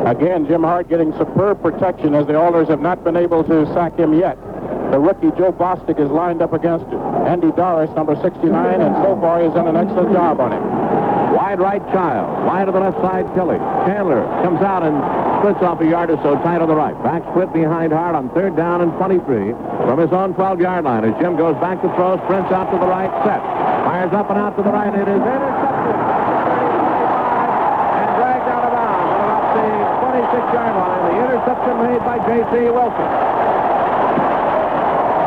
Again, Jim Hart getting superb protection as the Oilers have not been able to sack him yet. The rookie Joe Bostic is lined up against him. Andy Doris, number 69, and so far he's done an excellent job on him. Wide right Child. Wide to the left side, Tilly. Chandler comes out and splits off a yard or so tight on the right. Back split behind Hart on third down and 23 from his own 12-yard line. As Jim goes back to throw, sprints out to the right, set. Fires up and out to the right. It is intercepted. And dragged out of bounds at about the 26-yard line. The interception made by J.C. Wilson.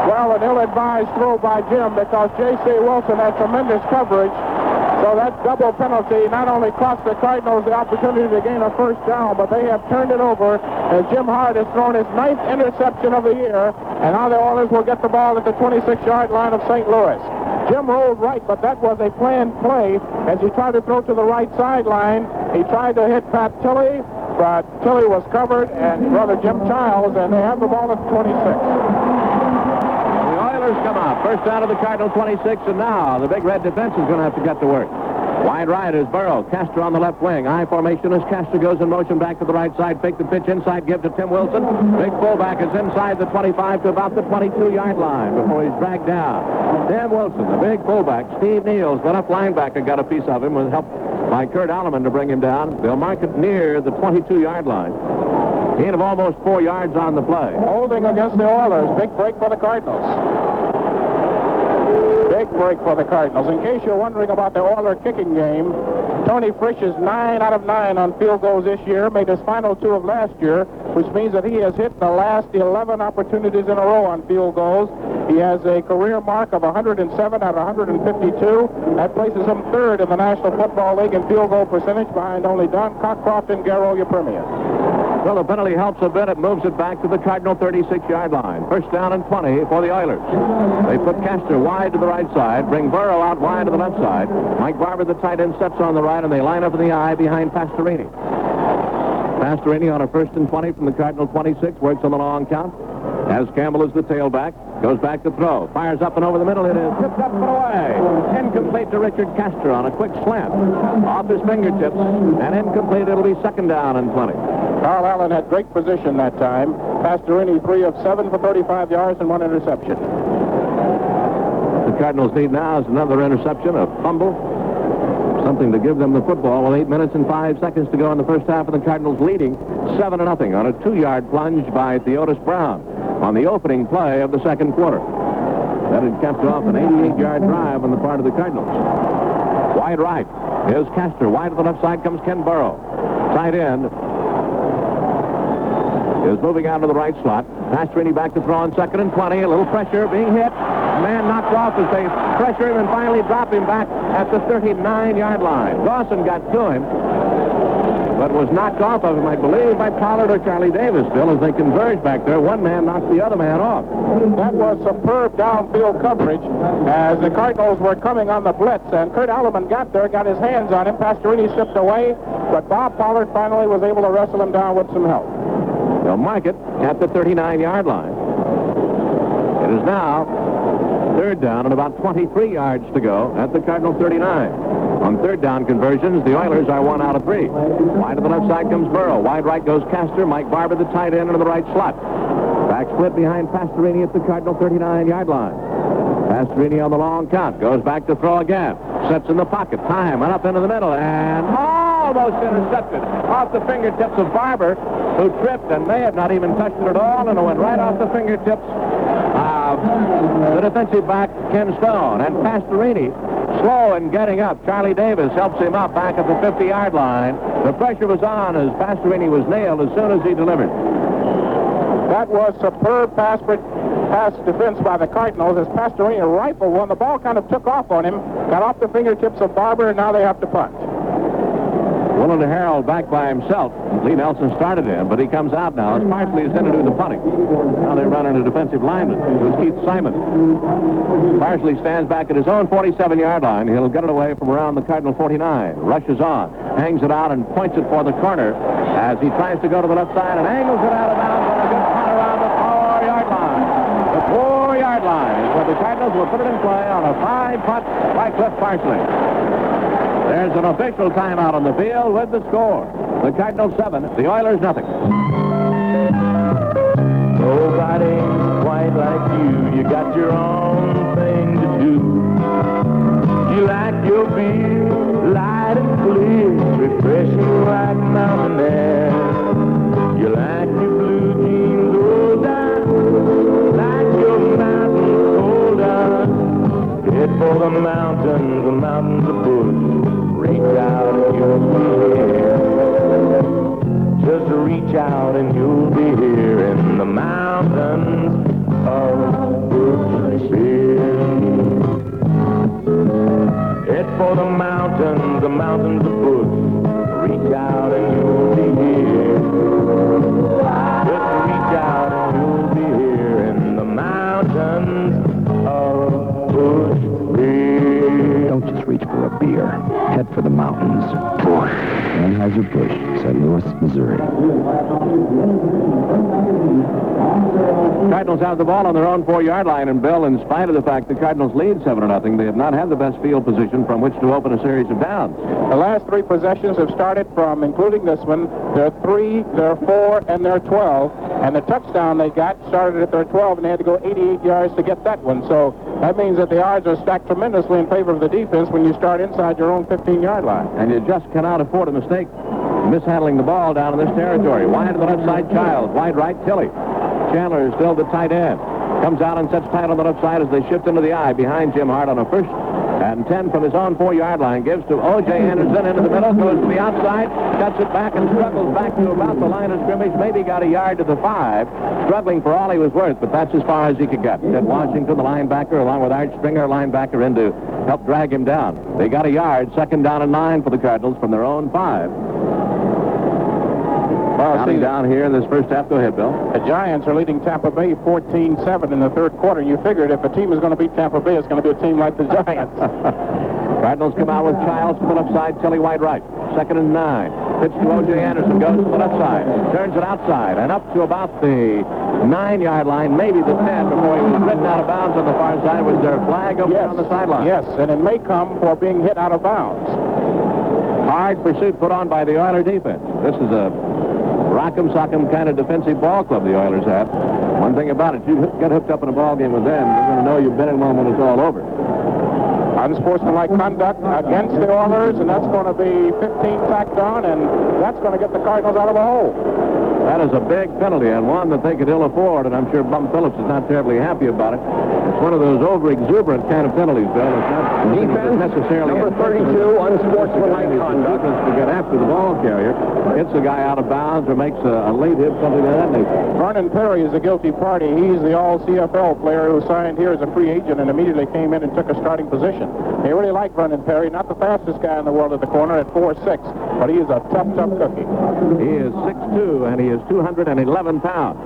Well, an ill-advised throw by Jim because J.C. Wilson had tremendous coverage. So that double penalty not only cost the Cardinals the opportunity to gain a first down, but they have turned it over as Jim Hart has thrown his 9th interception of the year, and now the Oilers will get the ball at the 26-yard line of St. Louis. Jim rolled right, but that was a planned play as he tried to throw to the right sideline. He tried to hit Pat Tilley, but Tilley was covered, and brother Jim Childs, and they have the ball at 26. Come out. First down of the Cardinal 26, and now the big red defense is going to have to get to work. Wide right is Burrow. Castro on the left wing. I formation as Castro goes in motion back to the right side. Fake the pitch inside. Give to Tim Wilson. Big fullback is inside the 25 to about the 22-yard line before he's dragged down. Tim Wilson, the big fullback. Steve Niels, the left linebacker, got a piece of him with help by Kurt Alleman to bring him down. They'll mark it near the 22-yard line. Gain of almost 4 yards on the play. Holding against the Oilers. Big break for the Cardinals. Big break for the Cardinals. In case you're wondering about the Oiler kicking game, Tony Frisch is 9 out of 9 on field goals this year, made his final 2 of last year, which means that he has hit the last 11 opportunities in a row on field goals. He has a career mark of 107 out of 152. That places him 3rd in the National Football League in field goal percentage behind only Don Cockcroft and Garo Yepremian. Well, the penalty helps a bit. It moves it back to the Cardinal 36-yard line. First down and 20 for the Oilers. They put Castor wide to the right side, bring Burrow out wide to the left side. Mike Barber, the tight end, steps on the right, and they line up in the eye behind Pastorini. Pastorini on a first and 20 from the Cardinal 26, works on the long count. As Campbell is the tailback, goes back to throw, fires up and over the middle. It is tipped up and away. Incomplete to Richard Castor on a quick slant. Off his fingertips, and incomplete. It'll be second down and 20. Carl Allen had great position that time. Pastorini 3 of 7 for 35 yards and 1 interception. The Cardinals need now is another interception, a fumble. Something to give them the football with 8 minutes and 5 seconds to go in the first half, of the Cardinals leading 7-0 on a 2-yard plunge by Theodis Brown on the opening play of the second quarter. That had kept off an 88-yard drive on the part of the Cardinals. Wide right is Castor. Wide to the left side comes Ken Burrow. Tight end is moving out to the right slot. Pastorini back to throw on second and 20. A little pressure, being hit. Man knocked off as they pressure him and finally drop him back at the 39-yard line. Dawson got to him. but was knocked off of him, I believe, by Pollard or Charlie Davis, Bill, as they converged back there. One man knocked the other man off. That was superb downfield coverage as the Cardinals were coming on the blitz, and Kurt Alleman got there, got his hands on him. Pastorini slipped away, but Bob Pollard finally was able to wrestle him down with some help. They'll mark it at the 39-yard line. It is now third down and about 23 yards to go at the Cardinal 39. On third down conversions, the Oilers are 1 out of 3. Wide to the left side comes Burrow. Wide right goes Castor. Mike Barber, the tight end, into the right slot. Back split behind Pastorini at the Cardinal 39-yard line. Pastorini on the long count. Goes back to throw again. Sets in the pocket. Time and up into the middle. And almost intercepted off the fingertips of Barber, who tripped and may have not even touched it at all, and it went right off the fingertips of the defensive back, Ken Stone. And Pastorini, slow in getting up. Charlie Davis helps him up back at the 50-yard line. The pressure was on as Pastorini was nailed as soon as he delivered. That was superb pass defense by the Cardinals as Pastorini rifled one. The ball kind of took off on him, got off the fingertips of Barber, and now they have to punt. Willard Harold back by himself. Lee Nelson started him, but he comes out now as Parsley is in to do the punting. Now they run into defensive lineman. It was Keith Simon. Parsley stands back at his own 47-yard line. He'll get it away from around the Cardinal 49. Rushes on, hangs it out, and points it for the corner as he tries to go to the left side and angles it out of bounds on a good punt around the 4-yard line. The 4-yard line is where the Cardinals will put it in play on a 5 putt by Cliff Parsley. There's an official timeout on the field with the score. The Cardinals 7, the Oilers nothing. Nobody quite like you. You got your own thing to do. You like your beer light and clear, refreshing like mountain air. You like your blue jeans rolled down, like your mountains rolled down. Head for the mountains of bush. Reach out and you'll be here. Just reach out and you'll be here in the mountains of Bushville. Head for the mountains of Bush. Reach out and you'll be here. Just reach out and you'll be here in the mountains of Bushville. Don't just reach for a beer. Head for the mountains. Bush. Anheuser-Busch, St. Louis, Missouri. Cardinals have the ball on their own 4-yard line, and Bill, in spite of the fact the Cardinals lead 7-0, they have not had the best field position from which to open a series of downs. The last 3 possessions have started from, including this one, their 3, their 4, and their 12. And the touchdown they got started at their 12, and they had to go 88 yards to get that one. So that means that the odds are stacked tremendously in favor of the defense when you start inside your own 15-yard line. And you just cannot afford a mistake mishandling the ball down in this territory. Wide to the left side, Childs. Wide right, Tilley. Chandler is still the tight end. Comes out and sets tight on the left side as they shift into the eye behind Jim Hart on a 1st and 10 from his own 4-yard line. Gives to O.J. Anderson into the middle. Goes to the outside. Cuts it back and struggles back to about the line of scrimmage. Maybe got a yard to the 5. Struggling for all he was worth, but that's as far as he could get. Ted Washington, the linebacker, along with Art Springer, linebacker, in to help drag him down. They got a yard. 2nd down and 9 for the Cardinals from their own 5. Counting down here in this first half. Go ahead, Bill. The Giants are leading Tampa Bay 14-7 in the 3rd quarter. You figured if a team is going to beat Tampa Bay, it's going to be a team like the Giants. Cardinals come out with Childs to the left side, Tilley wide right. 2nd and 9. Pitch to O.J. Anderson. Goes to the left side. Turns it outside and up to about the 9-yard line, maybe the 10, before he was ridden out of bounds on the far side. Was there a flag over there on the sideline? Yes, and it may come for being hit out of bounds. Hard pursuit put on by the Oiler defense. This is a rock'em sock'em kind of defensive ball club the Oilers have. One thing about it, you get hooked up in a ball game with them, you're going to know you've been in one when it's all over. Unsportsmanlike conduct against the Oilers, and that's going to be 15 tacked on, and that's going to get the Cardinals out of a hole. That is a big penalty, and one that they could ill afford, and I'm sure Bum Phillips is not terribly happy about it. It's one of those over-exuberant kind of penalties, Bill. It's not Defense, necessarily number 32, unsportsmanlike conduct. To get after the ball carrier, hits a guy out of bounds or makes a late hit, something of that nature. Vernon Perry is a guilty party. He's the all-CFL player who signed here as a free agent and immediately came in and took a starting position. They really like Vernon Perry, not the fastest guy in the world at the corner at 4'6", but he is a tough cookie. He is 6'2", and he is 211 pounds.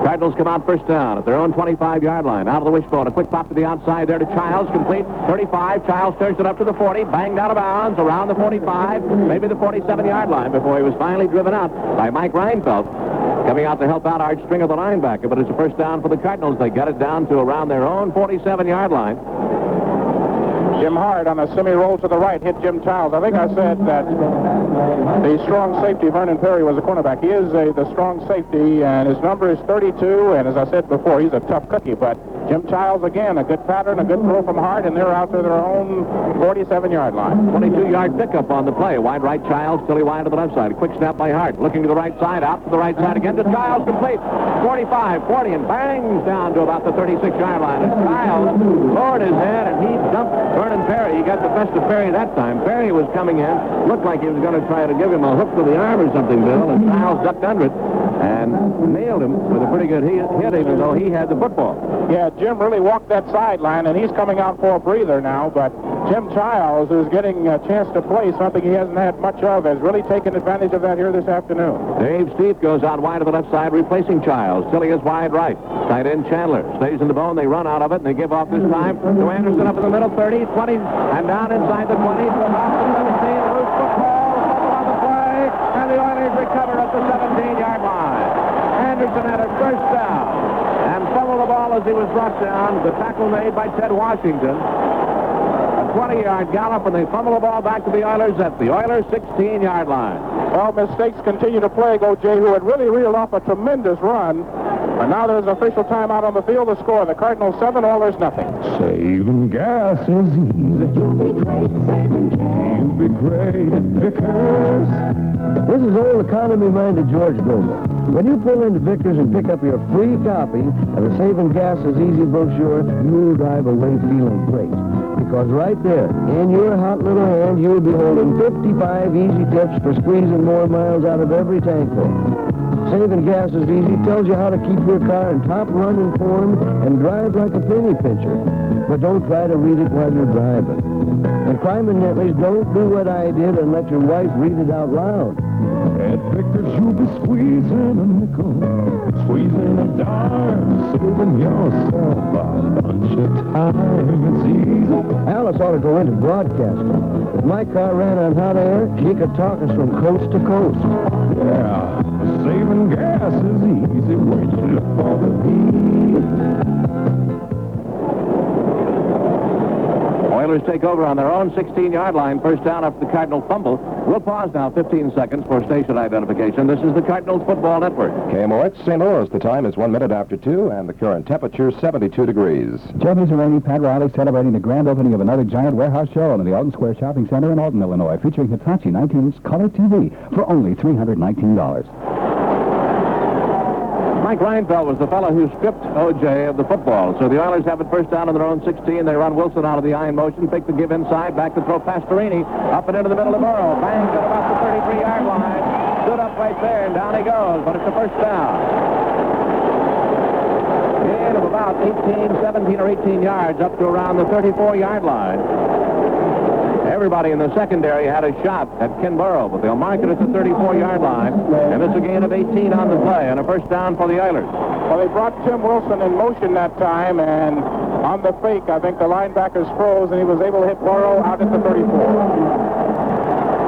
Cardinals come out first down at their own 25-yard line. Out of the wishbone, a quick pop to the outside there to Childs, complete, 35. Childs turns it up to the 40, banged out of bounds, around the 45, maybe the 47-yard line before he was finally driven out by Mike Reinfeldt, coming out to help out Art Stringer, the linebacker. But it's a first down for the Cardinals. They got it down to around their own 47-yard line. Jim Hard on a semi-roll to the right hit Jim Childs. I think I said that the strong safety, Vernon Perry, was a cornerback. He is the strong safety, and his number is 32, and as I said before, he's a tough cookie. But Jim Childs, again, a good pattern, a good throw from Hard, and they're out to their own 47-yard line. 22-yard pickup on the play. Wide right Childs, Tilly wide to the left side. A quick snap by Hart. Looking to the right side, out to the right side again to Childs, complete. 45, 40, and bangs down to about the 36-yard line. And Childs lowered his head, and he dumped Vernon Perry. He got the best of Perry that time. Perry was coming in. Looked like he was going to try to give him a hook to the arm or something, Bill, and Childs ducked under it and nailed him with a pretty good hit, even though he had the football. Yeah, Jim really walked that sideline, and he's coming out for a breather now, but Jim Childs, who's getting a chance to play something he hasn't had much of, has really taken advantage of that here this afternoon. Dave Steve goes out wide to the left side, replacing Childs. Tilly is wide right. Tight end Chandler stays in the bone. They run out of it, and they give off this time to Anderson up in the middle, 30, 20, and down inside the 20, off the 17, loose football, on the play, and the Oilers recover at the 17-yard line. Anderson had a first down and fumbled the ball as he was brought down. The tackle made by Ted Washington. A 20-yard gallop, and they fumble the ball back to the Oilers at the Oilers' 16-yard line. Well, mistakes continue to plague O.J., who had really reeled off a tremendous run. And now there's an official timeout on the field to score. The Cardinals 7, Oilers nothing. Saving gas is easy. You'll be great at Vickers. This is old economy-minded George Goble. When you pull into Vickers and pick up your free copy of the Saving Gas is Easy brochure, you'll drive away feeling great. Because right there, in your hot little hand, you'll be holding 55 easy tips for squeezing more miles out of every tank full. Saving Gas is Easy tells you how to keep your car in top running form and drive like a penny pincher. But don't try to read it while you're driving. And crime and nettles, don't do what I did and let your wife read it out loud. At Vickers, you'll be squeezing a nickel, squeezing a dime, saving yourself a bunch of time. It's easy. Alice ought to go into broadcasting. If my car ran on hot air, she could talk us from coast to coast. Yeah, saving gas is easy when you look for the heat. Oilers take over on their own 16-yard line, first down after the Cardinal fumble. We'll pause now 15 seconds for station identification. This is the Cardinals Football Network. KMOX St. Louis. The time is 1 minute after 2, and the current temperature 72 degrees. Jeffy's arranging Pat Riley celebrating the grand opening of another giant warehouse showroom in the Alton Square Shopping Center in Alton, Illinois, featuring Hitachi 19-inch color TV for only $319. Mike Reinfeldt was the fellow who stripped O.J. of the football. So the Oilers have it first down on their own 16. They run Wilson out of the iron motion, pick the give inside, back to throw Pastorini, up and into the middle of Burrow. Bangs at about the 33-yard line. Stood up right there, and down he goes, but it's a first down. Gain of about 17 or 18 yards up to around the 34-yard line. Everybody in the secondary had a shot at Ken Burrow, but they'll mark it at the 34-yard line, and it's a gain of 18 on the play, and a first down for the Oilers. Well, they brought Tim Wilson in motion that time, and on the fake, I think the linebackers froze, and he was able to hit Burrow out at the 34.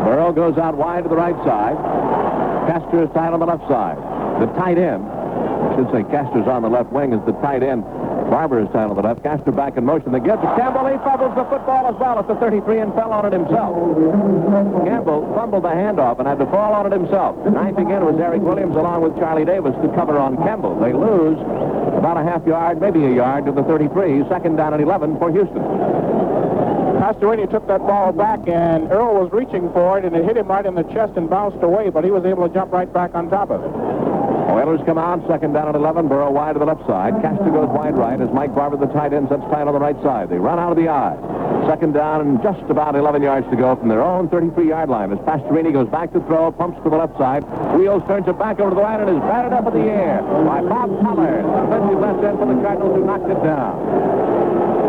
Burrow goes out wide to the right side. Castor is tight on the left side. The tight end, I should say Castor's on the left wing, is the tight end. Barber is down on the left. Castor back in motion. They get to Campbell. He fumbles the football as well at the 33 and fell on it himself. Campbell fumbled the handoff and had to fall on it himself. Ninth again was Eric Williams along with Charlie Davis to cover on Campbell. They lose about a half yard, maybe a yard to the 33. Second down and 11 for Houston. Pastorini took that ball back, and Earl was reaching for it, and it hit him right in the chest and bounced away, but he was able to jump right back on top of it. Oilers come out, second down at 11. Burrow wide to the left side. Castor goes wide right as Mike Barber, the tight end, sets tight on the right side. They run out of the eye. Second down and just about 11 yards to go from their own 33-yard line as Pastorini goes back to throw, pumps to the left side. Wheels, turns it back over to the right and is batted up in the air by Bob Pollard, defensive left end for the Cardinals, who knocked it down.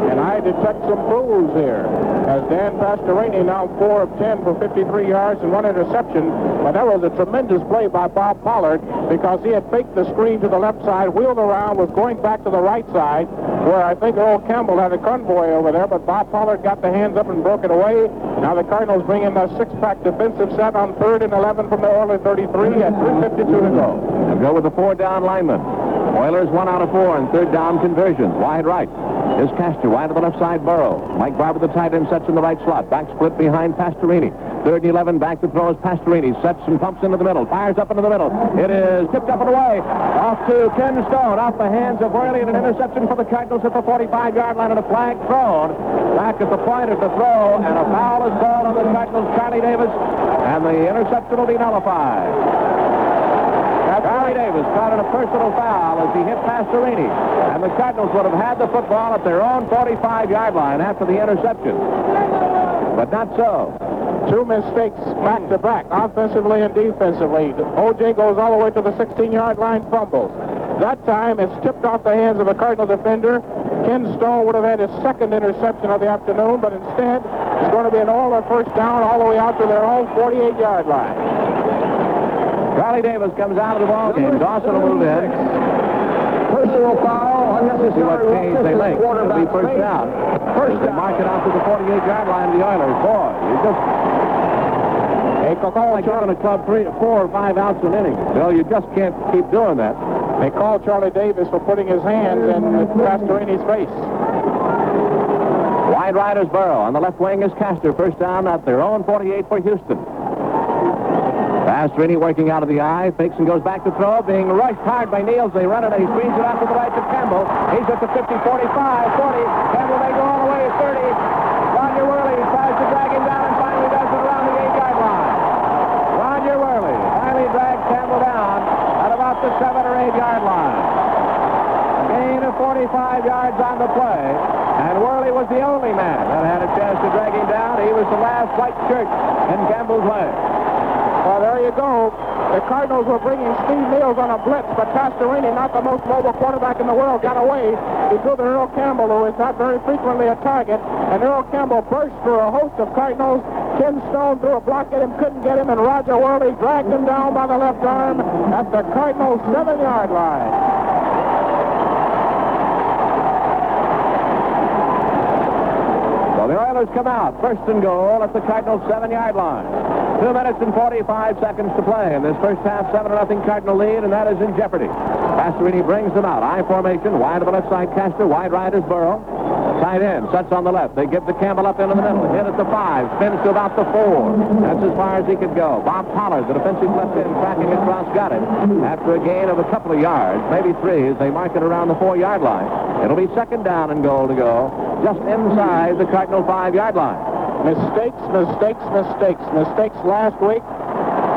And I detect some fools here, as Dan Pastorini now 4 of 10 for 53 yards and 1 interception. But that was a tremendous play by Bob Pollard, because he had faked the screen to the left side, wheeled around, was going back to the right side, where I think Earl Campbell had a convoy over there, but Bob Pollard got the hands up and broke it away. Now the Cardinals bring in a six-pack defensive set on 3rd and 11 from the Oilers 33 at 3:52 to go. They'll go with the 4-down lineman. Oilers 1 out of 4 and 3rd down conversions. Wide right. Here's Castor, wide to the left side, Burrow. Mike Barber, the tight end, sets in the right slot. Back split behind Pastorini. 3rd and 11, back to throw is Pastorini. Sets and pumps into the middle. Fires up into the middle. It is tipped up and away. Off to Ken Stone. Off the hands of Worley, and an interception for the Cardinals at the 45-yard line, and a flag thrown. Back at the point of the throw, and a foul is called on the Cardinals, Charlie Davis, and the interception will be nullified. Charlie Davis caught in a personal foul as he hit Pastorini, and the Cardinals would have had the football at their own 45-yard line after the interception. But not so. 2 mistakes back-to-back, offensively and defensively. O.J. goes all the way to the 16-yard line, fumbles. That time, it's tipped off the hands of a Cardinal defender. Ken Stone would have had his 2nd interception of the afternoon, but instead, it's going to be an all-or first down all the way out to their own 48-yard line. Charlie Davis comes out of the ball game. Dawson will move in. Personal foul, See what change they make. It'll be first down. They mark it out to the 48-yard line of the Oilers. Boy, you just... like you're going to club 4 or 5 outs an inning. Bill, you just can't keep doing that. They call Charlie Davis for putting his hands in Pastorini's face. Wide right is Burrow. On the left wing is Castor. First down at their own 48 for Houston. Pastorini working out of the eye, fakes and goes back to throw, being rushed hard by Niels. They run it, and he screens it out to the right to Campbell. He's at the 50, 45, 40. Campbell may go all the way to 30. Roger Worley tries to drag him down and finally does it around the 8-yard line. Roger Worley finally drags Campbell down at about the 7 or 8-yard line. A gain of 45 yards on the play, and Worley was the only man that had a chance to drag him down. He was the last white shirt in Campbell's leg. Well, there you go. The Cardinals were bringing Steve Niels on a blitz, but Pastorini, not the most mobile quarterback in the world, got away. He threw to Earl Campbell, who is not very frequently a target, and Earl Campbell burst through a host of Cardinals. Ken Stone threw a block at him, couldn't get him, and Roger Worley dragged him down by the left arm at the Cardinals' 7-yard line. So the Oilers come out, first and goal at the Cardinals' 7-yard line. 2 minutes and 45 seconds to play in this first half, 7-0 Cardinal lead, and that is in jeopardy. Pastorini brings them out. I formation, wide to the left side, Castor, wide right is Burrow. Tight end, sets on the left. They give the Campbell up into the middle. Hit at the 5, spins to about the 4. That's as far as he could go. Bob Pollard, the defensive left end, tracking across, got it. After a gain of a couple of yards, maybe 3, as they mark it around the 4-yard line. It'll be second down and goal to go, just inside the Cardinal 5-yard line. Mistakes last week.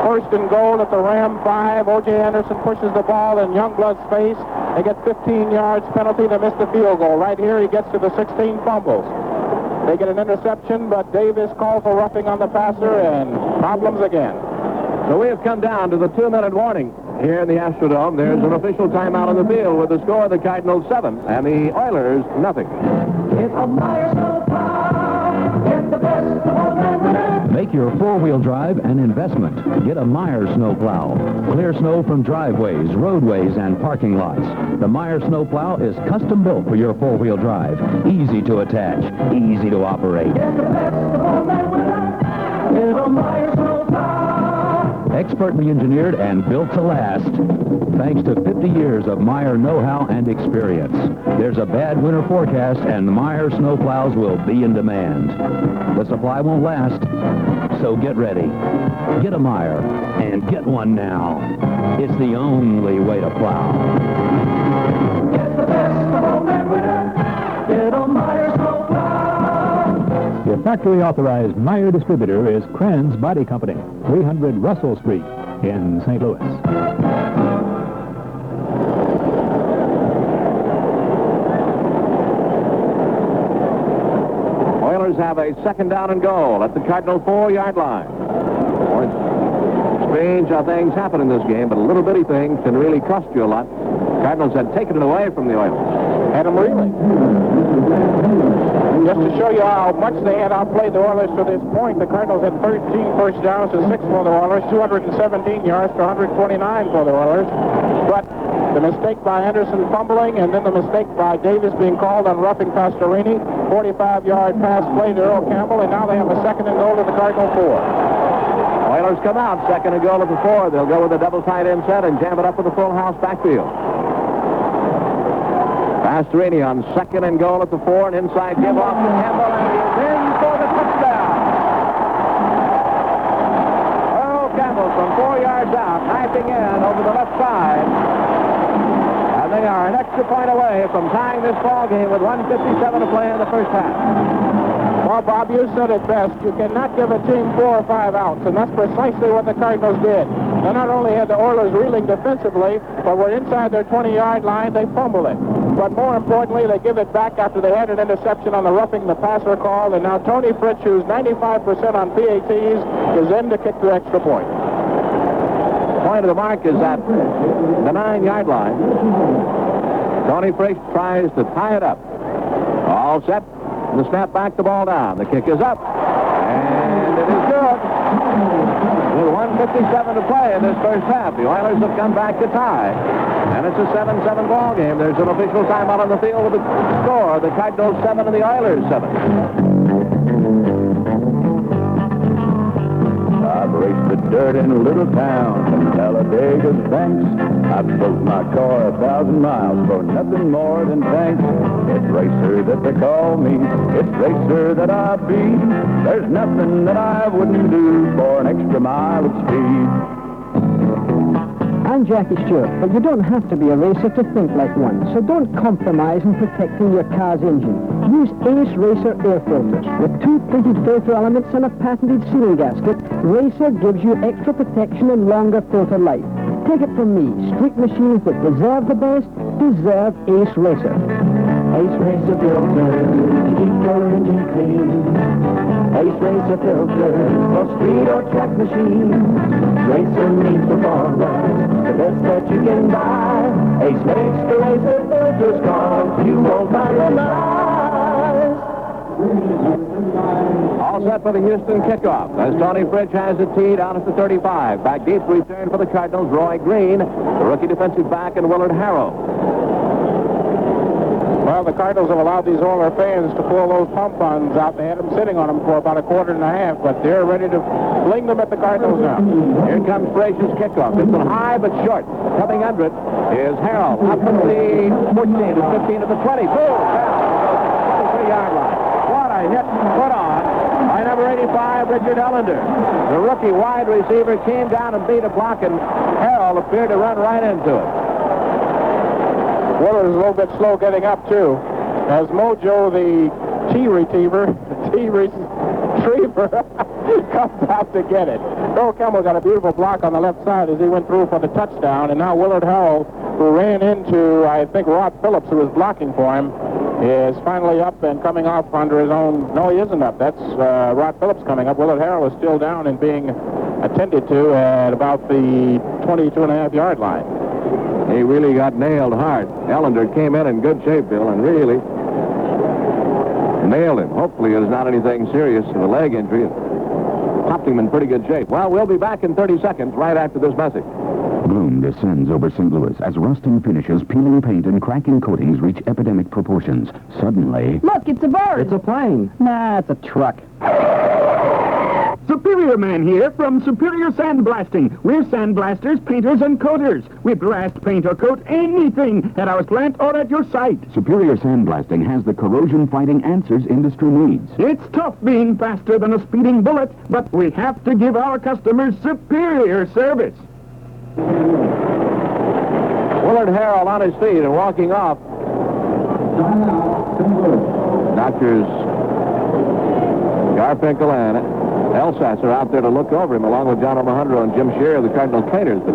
First and goal at the Ram 5. O.J. Anderson pushes the ball in Youngblood's face. They get 15 yards penalty. They miss the field goal. Right here, he gets to the 16 fumbles. They get an interception, but Davis calls for roughing on the passer, and problems again. So we have come down to the 2-minute warning here in the Astrodome. There's an official timeout on the field with the score of the Cardinals 7 and the Oilers nothing. It's a Meyer snowplow. It's the best of all time. Make your four-wheel drive an investment. Get a Meyer snowplow. Clear snow from driveways, roadways, and parking lots. The Meyer snowplow is custom built for your four-wheel drive. Easy to attach, easy to operate. It's the best of all time. It's a Meyer snowplow. Expertly engineered and built to last. Thanks to 50 years of Meyer know-how and experience. There's a bad winter forecast, and the Meyer snowplows will be in demand. The supply won't last, so get ready. Get a Meyer, and get one now. It's the only way to plow. It's the best of all time. Get a Meyer snowplow. Your factory-authorized Meyer distributor is Kranz Body Company, 300 Russell Street in St. Louis. Oilers have a second down and goal at the Cardinal 4-yard line. Strange how things happen in this game, but a little bitty thing can really cost you a lot. Cardinals had taken it away from the Oilers. Had them reeling. Just to show you how much they had outplayed the Oilers to this point, the Cardinals had 13 first downs to 6 for the Oilers, 217 yards to 129 for the Oilers. But the mistake by Henderson fumbling, and then the mistake by Davis being called on roughing Pastorini, 45-yard pass play to Earl Campbell, and now they have a second and goal to the Cardinal 4. Oilers come out, second and goal at the 4. They'll go with a double tight end set and jam it up with a full house backfield. Pastorini on second and goal at the 4, and inside give off to Campbell, and he's in for the touchdown. Earl Campbell from 4 yards out, knifing in over the left side. And they are an extra point away from tying this ball game with 1:57 to play in the first half. Well, Bob, you said it best. You cannot give a team 4 or 5 outs, and that's precisely what the Cardinals did. They not only had the Oilers reeling defensively, but were inside their 20-yard line, they fumbled it. But more importantly, they give it back after they had an interception on the roughing the passer call, and now Tony Fritz, who's 95% on PATs, is in to kick the extra point. Point of the mark is at the 9-yard line. Tony Fritz tries to tie it up. All set. The snap back, the ball down. The kick is up. And it is good. With 1:57 to play in this first half, the Oilers have come back to tie. And it's a 7-7 ball game. There's an official timeout on the field with the score. The Cardinals 7 and the Oilers 7. I've raced the dirt in a little town in Talladega's banks. I've float my car 1,000 miles for nothing more than thanks. It's racer that they call me. It's racer that I be. There's nothing that I wouldn't do for an extra mile of speed. I'm Jackie Stewart, but you don't have to be a racer to think like one, so don't compromise in protecting your car's engine. Use Ace Racer air filters. With 2 printed filter elements and a patented sealing gasket, Racer gives you extra protection and longer filter life. Take it from me, street machines that deserve the best deserve Ace Racer. Ace Racer filters to keep your engine clean. Ace Racer filters for street or track machines. Racer means performance, the best that you can buy. Ace makes the Racer filters cause you won't compromise. All set for the Houston kickoff as Tony Fritz has it teed out at the 35. Back deep return for the Cardinals, Roy Green, the rookie defensive back, and Willard Harrow. Well, the Cardinals have allowed these Oiler fans to pull those pom-poms out. They had them sitting on them for about a quarter and a half, but they're ready to fling them at the Cardinals now. Here comes Frazier's kickoff. It's high but short. Coming under it is Harrell. Up to the 14 to 15 to the 20. Boom! Down to the 23-yard line. What a hit put on by number 85, Richard Ellender. The rookie wide receiver came down and beat a block, and Harrell appeared to run right into it. Willard is a little bit slow getting up, too, as Mojo, the retriever, comes out to get it. Earl Campbell got a beautiful block on the left side as he went through for the touchdown, and now Willard Harrell, who ran into, I think, Rod Phillips, who was blocking for him, is finally up and coming off under his own. No, he isn't up. That's Rod Phillips coming up. Willard Harrell is still down and being attended to at about the 22.5-yard line. He really got nailed hard. Ellender came in good shape, Bill, and really nailed him. Hopefully it is not anything serious of a leg injury. It popped him in pretty good shape. Well, we'll be back in 30 seconds right after this message. Gloom descends over St. Louis as rusting finishes, peeling paint, and cracking coatings reach epidemic proportions. Suddenly... Look, it's a bird! It's a plane. Nah, it's a truck. Superior Man here from Superior Sandblasting. We're sandblasters, painters, and coaters. We blast, paint, or coat anything at our plant or at your site. Superior Sandblasting has the corrosion-fighting answers industry needs. It's tough being faster than a speeding bullet, but we have to give our customers superior service. Willard Harrell on his feet and walking off. Doctors Garfinkel and Elsasser out there to look over him, along with John Alejandro and Jim Shearer, the Cardinal cleaners. But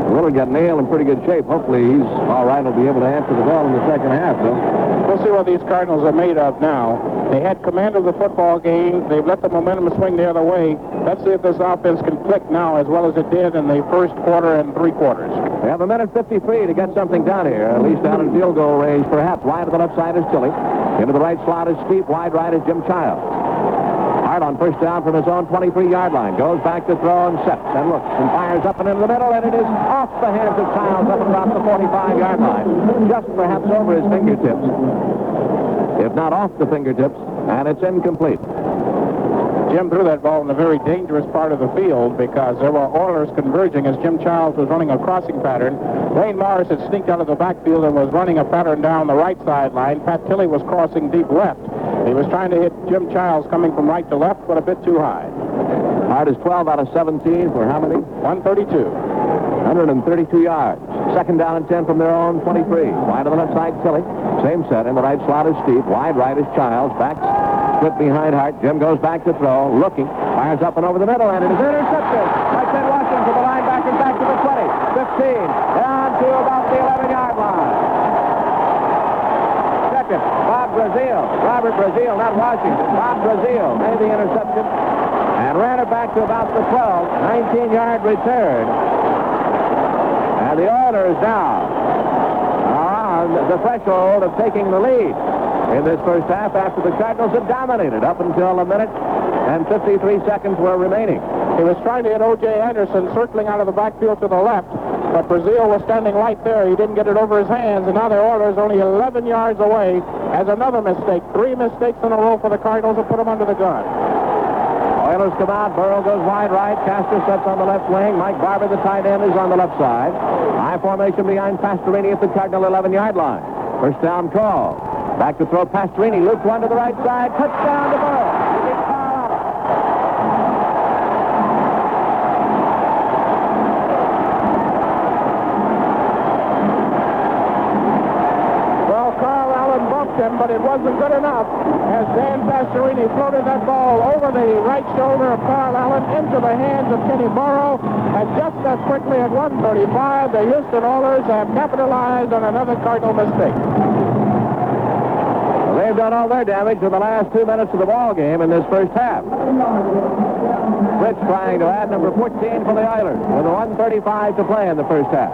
Willard got nailed in pretty good shape. Hopefully he's all right. He'll be able to answer the bell in the second half, though. Well, see what these Cardinals are made of now. They had command of the football game. They've let the momentum swing the other way. Let's see if this offense can click now as well as it did in the first quarter and three quarters. We have a minute 53 to get something done here. At least out in field goal range, perhaps. Wide to the left side is Tilly. Into the right slot is Steep. Wide right is Jim Childs. Hart on first down from his own 23-yard line. Goes back to throw and sets. Then looks and fires up and into the middle, and it is off the hands of Childs up and about the 45-yard line. Just perhaps over his fingertips. If not off the fingertips, and it's incomplete. Jim threw that ball in a very dangerous part of the field because there were Oilers converging as Jim Childs was running a crossing pattern. Wayne Morris had sneaked out of the backfield and was running a pattern down the right sideline. Pat Tilley was crossing deep left. He was trying to hit Jim Childs coming from right to left, but a bit too high. Hart is 12 out of 17 for how many? 132. 132 yards. Second down and 10 from their own 23. Wide to the left side, Tilly. Same set. In the right slot is Steep. Wide right is Childs. Back split behind Hart. Jim goes back to throw. Looking. Fires up and over the middle, and it is intercepted by Ted Washington to the linebacker back to the 20. 15. Down to about the 11-yard line. Second, Bob Brazil. Robert Brazil, not Washington. Bob Brazil made the interception and ran it back to about the 12. 19-yard return. And the Oilers now are on the threshold of taking the lead in this first half after the Cardinals had dominated up until a minute and 53 seconds were remaining. He was trying to hit O.J. Anderson circling out of the backfield to the left, but Brazil was standing right there. He didn't get it over his hands, and now the Oilers only 11 yards away as another mistake. 3 mistakes in a row for the Cardinals to put them under the gun. Oilers come out. Burrow goes wide right. Castor sets on the left wing. Mike Barber, the tight end, is on the left side. High formation behind Pastorini at the Cardinal 11-yard line. First down call. Back to throw Pastorini. Loop one to the right side. Touchdown to Burrow. But it wasn't good enough as Dan Pastorini floated that ball over the right shoulder of Carl Allen into the hands of Kenny Burrow, and just as quickly at 1:35, the Houston Oilers have capitalized on another Cardinal mistake. Well, they've done all their damage in the last 2 minutes of the ball game in this first half. Fritz trying to add number 14 for the Oilers with 1:35 to play in the first half.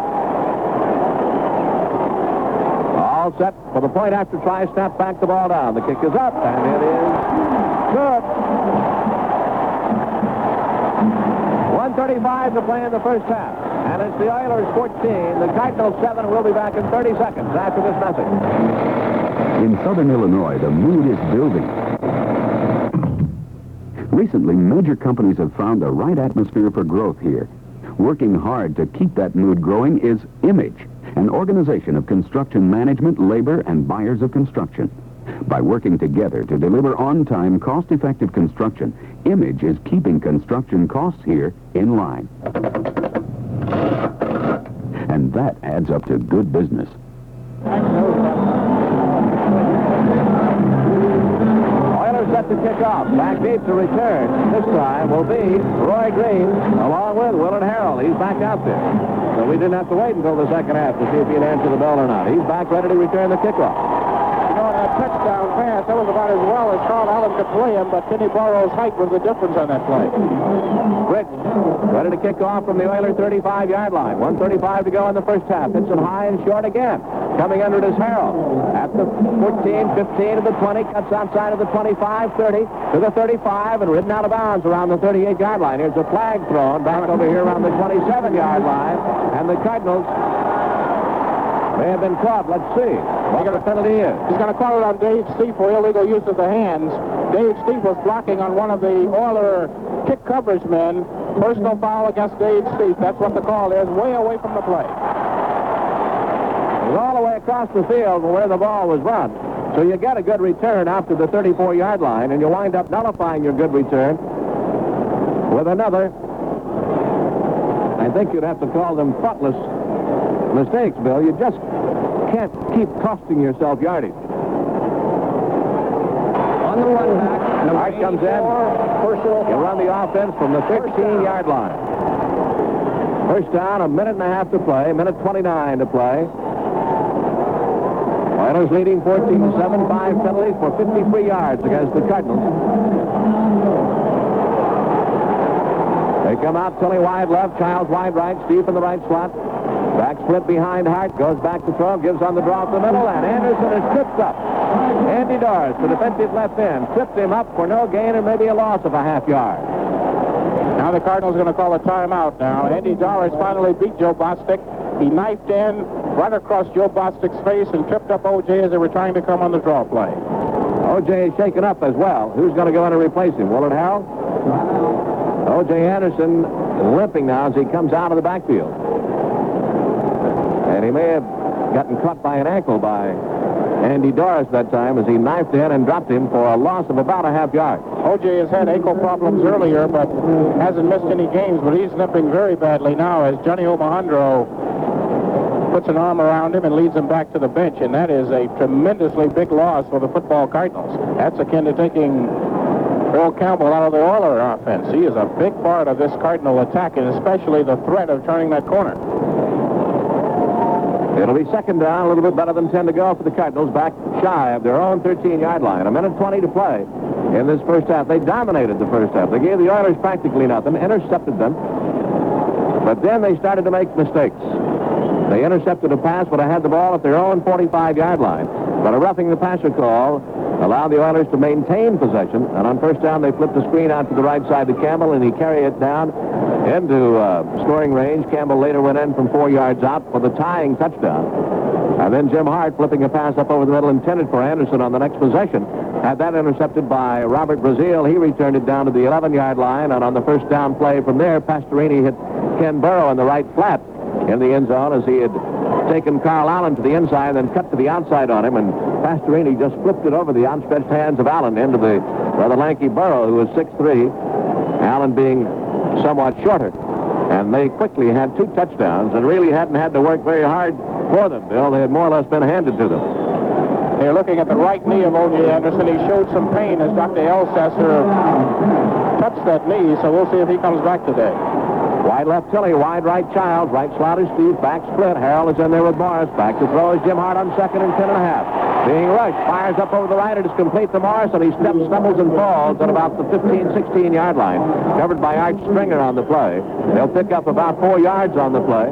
All set for the point after try, snap back the ball down. The kick is up, and it is good. 1:35 to play in the first half. And it's the Oilers 14, the Cardinals 7. We'll be back in 30 seconds after this message. In southern Illinois, the mood is building. Recently, major companies have found the right atmosphere for growth here. Working hard to keep that mood growing is Image, an organization of construction management, labor, and buyers of construction. By working together to deliver on-time, cost-effective construction, Image is keeping construction costs here in line. And that adds up to good business. Oilers set to kick off. Back deep to return. This time will be Roy Green along with Willard Harrell. He's back out there. So we didn't have to wait until the second half to see if he'd answer the bell or not. He's back ready to return the kickoff. You know, that touchdown pass, that was about as well as Carl Allen could play him, but Kenny Burrow's height was the difference on that play. Fritz ready to kick off from the Oilers 35-yard line. 1:35 to go in the first half. Hits it high and short again. Coming under it is Harrell. At the 14, 15 to the 20, cuts outside of the 25, 30 to the 35, and ridden out of bounds around the 38-yard line. Here's a flag thrown back over here around the 27-yard line, and the Cardinals may have been caught. Let's see what the penalty is. He's going to call it on Dave Steep for illegal use of the hands. Dave Steep was blocking on one of the Oiler kick coverage men. Personal foul against Dave Steep. That's what the call is, way away from the play. It was all the way across the field where the ball was run. So you get a good return after the 34-yard line, and you wind up nullifying your good return with another. I think you'd have to call them thoughtless mistakes, Bill. You just can't keep costing yourself yardage. On the run back. Hart comes in. You run the offense from the 16-yard line. First down, a minute and a half to play, minute 29 to play. Oilers leading 14-7, 5 penalties for 53 yards against the Cardinals. They come out, Tilly wide left, Childs wide right, Steve in the right slot. Back split behind Hart, goes back to throw, gives on the draw up the middle, and Anderson is tripped up. Andy Doris, the defensive left end, tripped him up for no gain and maybe a loss of a half yard. Now the Cardinals are going to call a timeout now. Andy Doris finally beat Joe Bostic. He knifed in right across Joe Bostic's face and tripped up O.J. as they were trying to come on the draw play. O.J. is shaken up as well. Who's going to go in and replace him? Willard Harrell? O.J. Anderson limping now as he comes out of the backfield. And he may have gotten caught by an ankle by Andy Doris that time as he knifed in and dropped him for a loss of about a half yard. O.J. has had ankle problems earlier, but hasn't missed any games, but he's limping very badly now as Johnny Omohundro puts an arm around him and leads him back to the bench, and that is a tremendously big loss for the football Cardinals. That's akin to taking Earl Campbell out of the Oiler offense. He is a big part of this Cardinal attack, and especially the threat of turning that corner. It'll be second down, a little bit better than 10 to go for the Cardinals, back shy of their own 13-yard line. 1:20 to play in this first half. They dominated the first half. They gave the Oilers practically nothing, intercepted them, but then they started to make mistakes. They intercepted a pass, but I had the ball at their own 45-yard line. But a roughing the passer call allowed the Oilers to maintain possession, and on first down they flipped the screen out to the right side to Campbell, and he carried it down into scoring range. Campbell later went in from 4 yards out for the tying touchdown. And then Jim Hart flipping a pass up over the middle intended for Anderson on the next possession. Had that intercepted by Robert Brazil. He returned it down to the 11-yard line, and on the first down play from there, Pastorini hit Ken Burrow in the right flat in the end zone as he had taken Carl Allen to the inside, then cut to the outside on him, and Pastorini just flipped it over the outstretched hands of Allen into the rather lanky Burrow, who was 6'3", Allen being somewhat shorter. And they quickly had 2 touchdowns and really hadn't had to work very hard for them, Bill. They had more or less been handed to them. They're looking at the right knee of O.J. Anderson. He showed some pain as Dr. Elsesser touched that knee, so we'll see if he comes back today. Wide left Tilly, wide right Childs, right slot is Steve, back split. Harrell is in there with Morris. Back to throw is Jim Hart on 2nd and 10 and a half. Being rushed, fires up over the right. It is complete to Morris, and he stumbles and falls at about the 15, 16-yard line. Covered by Art Stringer on the play. They'll pick up about 4 yards on the play.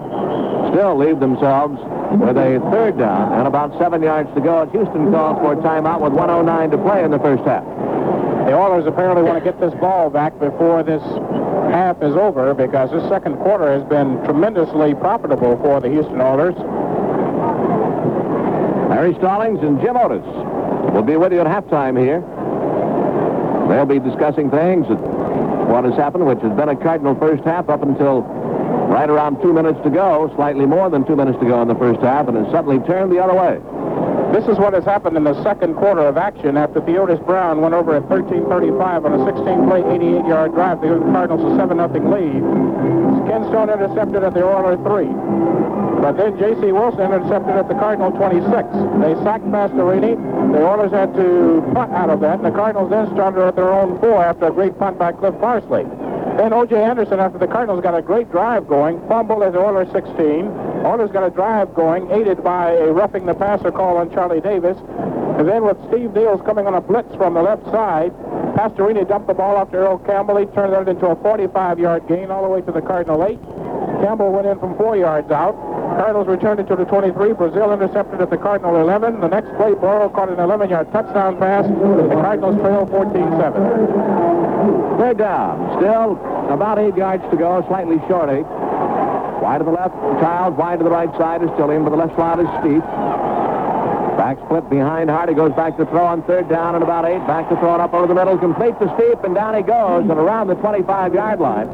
Still leave themselves with a third down and about 7 yards to go. Houston calls for a timeout with 1:09 to play in the first half. The Oilers apparently want to get this ball back before this half is over because this second quarter has been tremendously profitable for the Houston Oilers. Harry Stallings and Jim Otis will be with you at halftime here. They'll be discussing things, what has happened, which has been a Cardinal first half up until right around 2 minutes to go, slightly more than 2 minutes to go in the first half, and has suddenly turned the other way. This is what has happened in the second quarter of action after Theodis Brown went over at 13:35 on a 16-play, 88-yard drive to give the Cardinals a 7-0 lead. Ken Stone intercepted at the Oiler 3. But then J.C. Wilson intercepted at the Cardinal 26. They sacked Pastorini. The Oilers had to punt out of that, and the Cardinals then started at their own 4 after a great punt by Cliff Parsley. Then O.J. Anderson, after the Cardinals got a great drive going, fumbled at the Oilers 16. Oilers got a drive going, aided by a roughing the passer call on Charlie Davis. And then with Steve Deals coming on a blitz from the left side, Pastorini dumped the ball off to Earl Campbell. He turned it into a 45-yard gain all the way to the Cardinal 8. Campbell went in from 4 yards out. Cardinals returned it to the 23. Brazil intercepted at the Cardinal 11. The next play, Burrow caught an 11-yard touchdown pass. The Cardinals trail 14-7. They're down. Still about 8 yards to go, slightly short 8. Wide to the left, Childs. Wide to the right side is Tillian, but the left slot is Steep. Back split behind Hart. He goes back to throw on 3rd down and about 8. Back to throw it up over the middle. Complete to Steep, and down he goes and around the 25-yard line.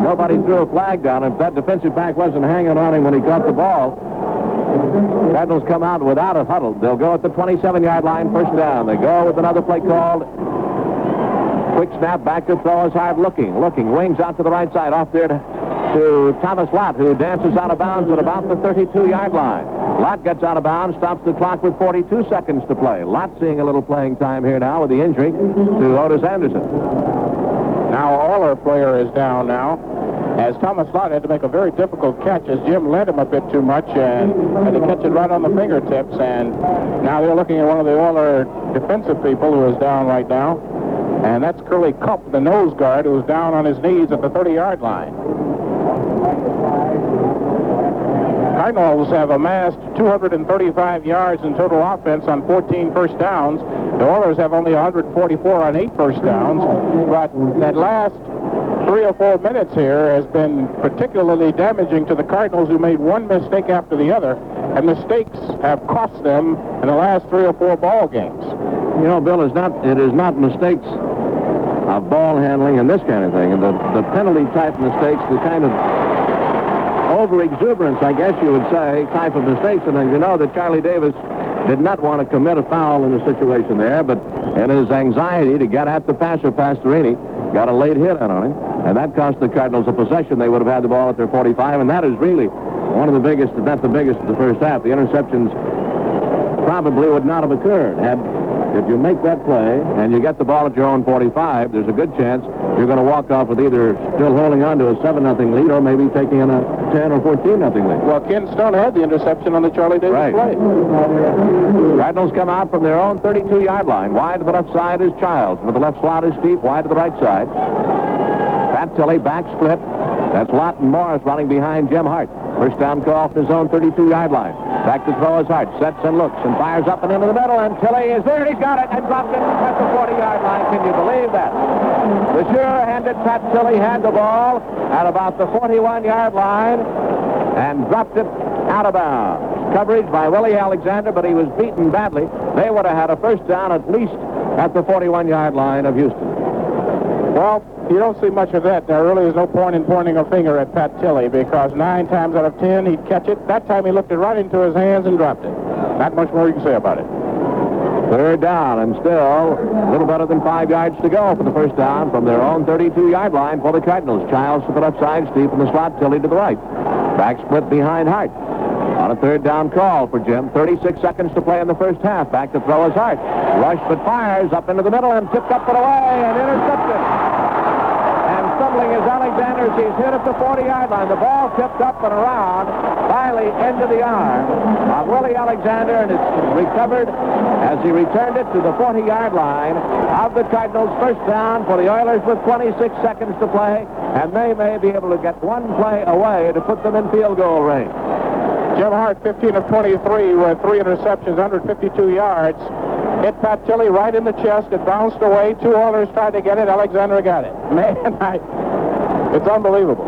Nobody threw a flag down. If that defensive back wasn't hanging on him when he caught the ball, Cardinals come out without a huddle. They'll go at the 27-yard line, first down. They go with another play called. Quick snap, back to throw is Hart looking. Wings out to the right side, off there to Thomas Lott, who dances out of bounds at about the 32-yard line. Lott gets out of bounds, stops the clock with 42 seconds to play. Lott seeing a little playing time here now with the injury to Otis Anderson. Now Oiler player is down now. as Thomas Slott had to make a very difficult catch as Jim led him a bit too much and had to catch it right on the fingertips. And now they're looking at one of the Oiler defensive people who is down right now. And that's Curly Cup, the nose guard, who's down on his knees at the 30-yard line. Cardinals have amassed 235 yards in total offense on 14 first downs. The Oilers have only 144 on 8 first downs. But that last 3 or 4 minutes here has been particularly damaging to the Cardinals, who made one mistake after the other, and mistakes have cost them in the last 3 or 4 ball games. You know, Bill, it is not mistakes of ball handling and this kind of thing, and the penalty-type mistakes, the kind of over-exuberance, I guess you would say, type of mistakes. And you know that Charlie Davis did not want to commit a foul in the situation there, but in his anxiety to get at the passer, Pastorini, got a late hit on him, and that cost the Cardinals a possession. They would have had the ball at their 45, and that is really one of the biggest, if not the biggest, of the first half. The interceptions probably would not have occurred if you make that play and you get the ball at your own 45, there's a good chance you're going to walk off with either still holding on to a 7-0 lead or maybe taking in a 10 or 14-0 lead. Well, Ken Stone had the interception on the Charlie Davis play. Cardinals come out from their own 32-yard line. Wide to the left side is Childs. With the left slot is Steve. Wide to the right side. Pat Tilley, back split. That's Lawton Morris running behind Jim Hart. First down call from his own 32-yard line. Back to throw is Hart. Sets and looks and fires up and into the middle. And Tilley is there. He's got it and dropped it at the 40-yard line. Can you believe that? The sure-handed Pat Tilley had the ball at about the 41-yard line and dropped it out of bounds. Coverage by Willie Alexander, but he was beaten badly. They would have had a first down at least at the 41-yard line of Houston. Well, you don't see much of that. There really is no point in pointing a finger at Pat Tilley, because 9 times out of 10 he'd catch it. That time he looked it right into his hands and dropped it. Not much more you can say about it. Third down, and still a little better than 5 yards to go for the first down from their own 32-yard line for the Cardinals. Childs to the left side, Steve in the slot, Tilley to the right. Back split behind Hart. On a third down call for Jim. 36 seconds to play in the first half. Back to throw is Hart. Rush but fires up into the middle and tipped up and away and intercepted. And stumbling is Alexander. She's hit at the 40-yard line. The ball tipped up and around, finally into the arm of Willie Alexander, and it's recovered as he returned it to the 40-yard line of the Cardinals. First down for the Oilers with 26 seconds to play, and they may be able to get one play away to put them in field goal range. Jim Hart, 15 of 23 with 3 interceptions, 152 yards. Hit Pat Tilley right in the chest. It bounced away. 2 Oilers tried to get it. Alexander got it. Man, it's unbelievable.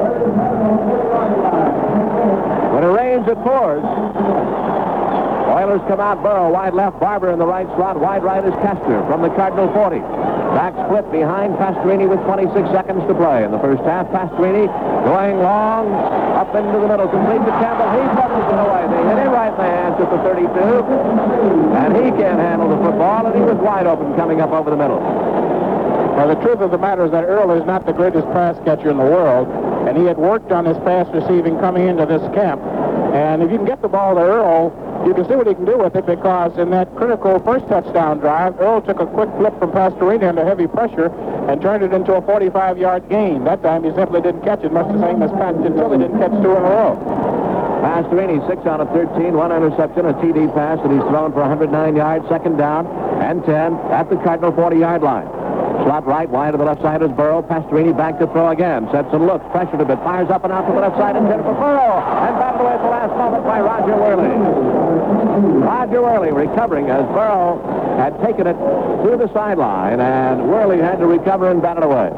When it rains, it pours. Oilers come out. Burrow wide left. Barber in the right slot. Wide right is Kester from the Cardinal 40. Back split behind Pastorini with 26 seconds to play. In the first half, Pastorini going long up into the middle. Complete to Campbell. He buttons it away. They hit him right in the hands at the 32. And he can't handle the football, and he was wide open coming up over the middle. Well, the truth of the matter is that Earl is not the greatest pass catcher in the world, and he had worked on his pass receiving coming into this camp. And if you can get the ball to Earl, you can see what he can do with it, because in that critical first touchdown drive, Earl took a quick flip from Pastorini under heavy pressure and turned it into a 45-yard gain. That time he simply didn't catch it, much the same as Pat Tilley didn't catch 2 in a row. Pastorini 6 out of 13, 1 interception, a TD pass that he's thrown for 109 yards, second down and 10 at the Cardinal 40-yard line. Slot right, wide to the left side is Burrow. Pastorini back to throw again. Sets and looks, pressured a bit, fires up and out to the left side, intended for Burrow, and batted away at the last moment by Roger Worley. Roger Worley recovering as Burrow had taken it to the sideline, and Worley had to recover and bat it away.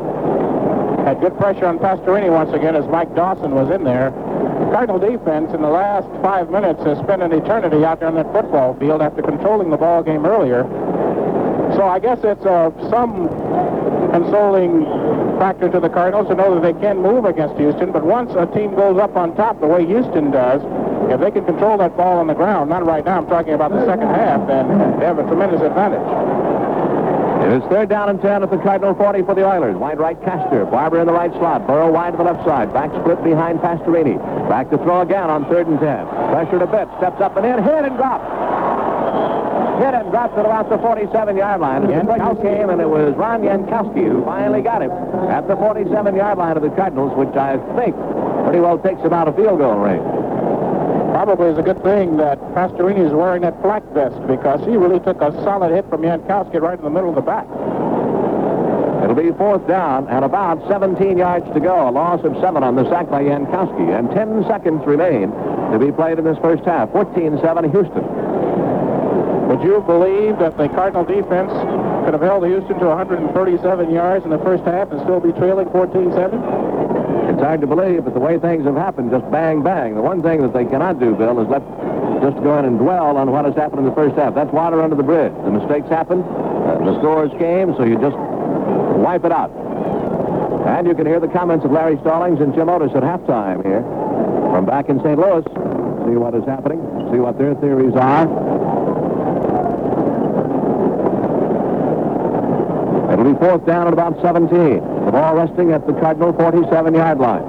Had good pressure on Pastorini once again as Mike Dawson was in there. The Cardinal defense in the last 5 minutes has spent an eternity out there on that football field after controlling the ball game earlier. So I guess it's some consoling factor to the Cardinals to know that they can move against Houston, but once a team goes up on top the way Houston does, if they can control that ball on the ground, not right now, I'm talking about the second half, then they have a tremendous advantage. It is third down and 10 at the Cardinal 40 for the Oilers. Wide right, Kester. Barber in the right slot. Burrow wide to the left side. Back split behind Pastorini. Back to throw again on 3rd and 10. Pressured a bit. Steps up and in. Hit and dropped. hit and dropped at about the 47-yard line. Yankowski came, and it was Ron Yankowski who finally got him at the 47-yard line of the Cardinals, which I think pretty well takes him out of field goal range. Probably is a good thing that Pastorini is wearing that black vest, because he really took a solid hit from Yankowski right in the middle of the back. It'll be 4th down and about 17 yards to go. A loss of 7 on the sack by Yankowski, and 10 seconds remain to be played in this first half. 14-7 Houston. Would you believe that the Cardinal defense could have held Houston to 137 yards in the first half and still be trailing 14-7? It's hard to believe, but the way things have happened, just bang, bang. The one thing that they cannot do, Bill, is just go in and dwell on what has happened in the first half. That's water under the bridge. The mistakes happened, the scores came, so you just wipe it out. And you can hear the comments of Larry Stallings and Jim Otis at halftime here from back in St. Louis. See what is happening, see what their theories are. It'll be 4th down at about 17. The ball resting at the Cardinal 47-yard line.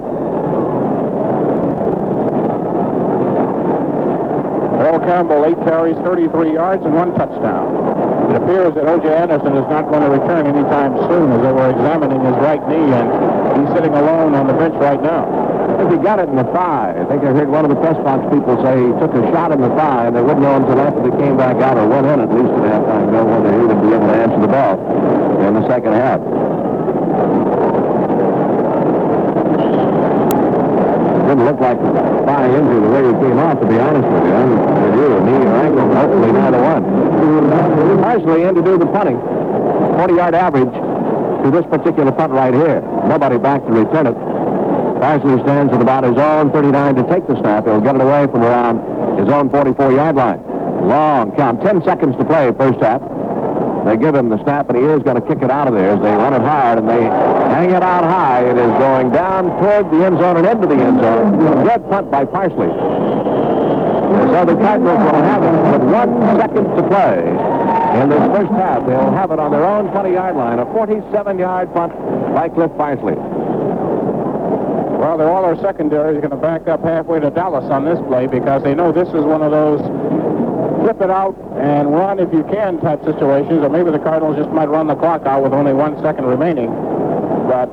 Earl Campbell, 8 carries, 33 yards, and 1 touchdown. It appears that O.J. Anderson is not going to return anytime soon, as they were examining his right knee, and he's sitting alone on the bench right now. I think he got it in the thigh. I think I heard one of the press box people say he took a shot in the thigh, and they wouldn't know until after they came back out or went in, at least at halftime, know whether he would be able to answer the ball in the second half. Didn't look like a thigh injury the way he came out, to be honest with you. With you, a knee or ankle, hopefully neither one. Partially in to do the punting. 40-yard average to this particular punt right here. Nobody back to return it. Parsley stands at about his own 39 to take the snap. He'll get it away from around his own 44-yard line. Long count. 10 seconds to play first half. They give him the snap, and he is going to kick it out of there as they run it hard, and they hang it out high. It is going down toward the end zone and into the end zone. Good punt by Parsley. So the Cardinals will have it with 1 second to play in this first half. They'll have it on their own 20-yard line. A 47-yard punt by Cliff Parsley. Well, all their secondary is going to back up halfway to Dallas on this play, because they know this is one of those flip it out and run if you can type situations, or maybe the Cardinals just might run the clock out with only 1 second remaining. But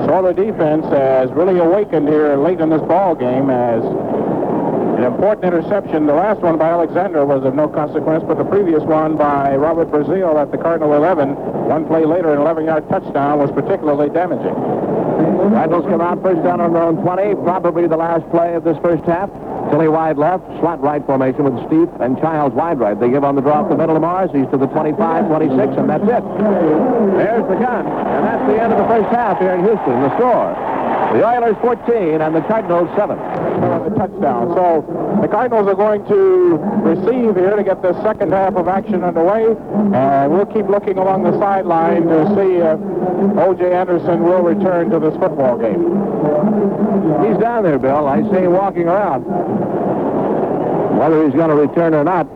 so the defense has really awakened here late in this ball game, as an important interception. The last one by Alexander was of no consequence, but the previous one by Robert Brazil at the Cardinal 11, 1 play later, an 11-yard touchdown, was particularly damaging. Cardinals come out first down on their own 20, probably the last play of this first half. Tilly wide left, slot right formation with Steve and Childs wide right. They give on the draw up the middle to Morris. He's to the 25, 26, and that's it. There's the gun, and that's the end of the first half here in Houston. The score, the Oilers 14 and the Cardinals 7. The touchdown. So the Cardinals are going to receive here to get the second half of action underway, and we'll keep looking along the sideline to see if O.J. Anderson will return to this football game. He's down there, Bill. I see him walking around. Whether he's going to return or not,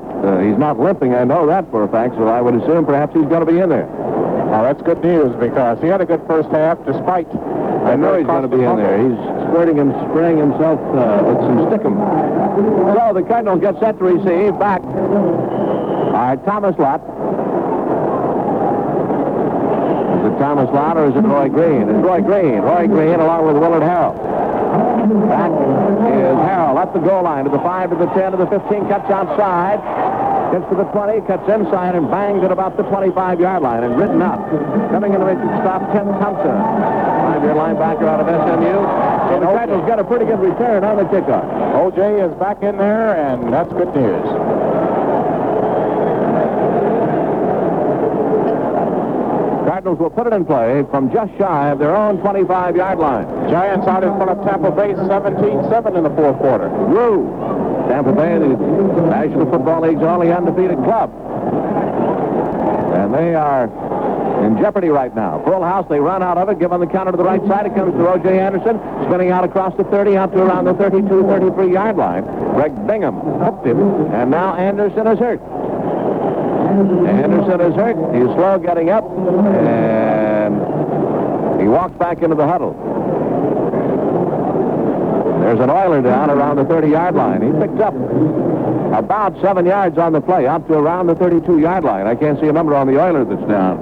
he's not limping. I know that for a fact, so I would assume perhaps he's going to be in there. Oh, that's good news, because he had a good first half despite... I know he's going to be in there. He's spraying himself with some stickum. So the Cardinals get set to receive. Back are Thomas Lott. Is it Thomas Lott or is it Roy Green? It's Roy Green. Roy Green along with Willard Harrell. Back is Harrell at the goal line to the 5, to the 10, to the 15, cuts outside. Gets to the 20, cuts inside, and bangs at about the 25-yard line and written up. Coming in to make the stop, Ken Thompson. 5-year linebacker out of SMU. So the Cardinals got a pretty good return on the kickoff. O.J. is back in there, and that's good news. Cardinals will put it in play from just shy of their own 25-yard line. Giants out in front of Tampa Bay 17-7 in the fourth quarter. Woo! Tampa Bay, the National Football League's only undefeated club. And they are in jeopardy right now. Full house, they run out of it, give on the counter to the right side. It comes to O.J. Anderson, spinning out across the 30, out to around the 32, 33-yard line. Greg Bingham hooked him, and now Anderson is hurt. Anderson is hurt. He's slow getting up, and he walks back into the huddle. There's an Oiler down around the 30-yard line. He picked up About 7 yards on the play, up to around the 32-yard line. I can't see a number on the Oilers that's down.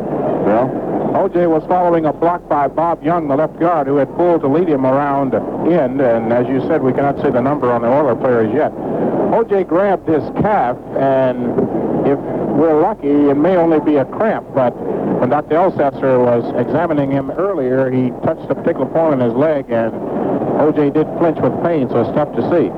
Bill? O.J. was following a block by Bob Young, the left guard, who had pulled to lead him around end. And as you said, we cannot see the number on the Oiler players yet. O.J. grabbed his calf, and if we're lucky, it may only be a cramp. But when Dr. Elsesser was examining him earlier, he touched a particular point in his leg, and O.J. did flinch with pain, so it's tough to see.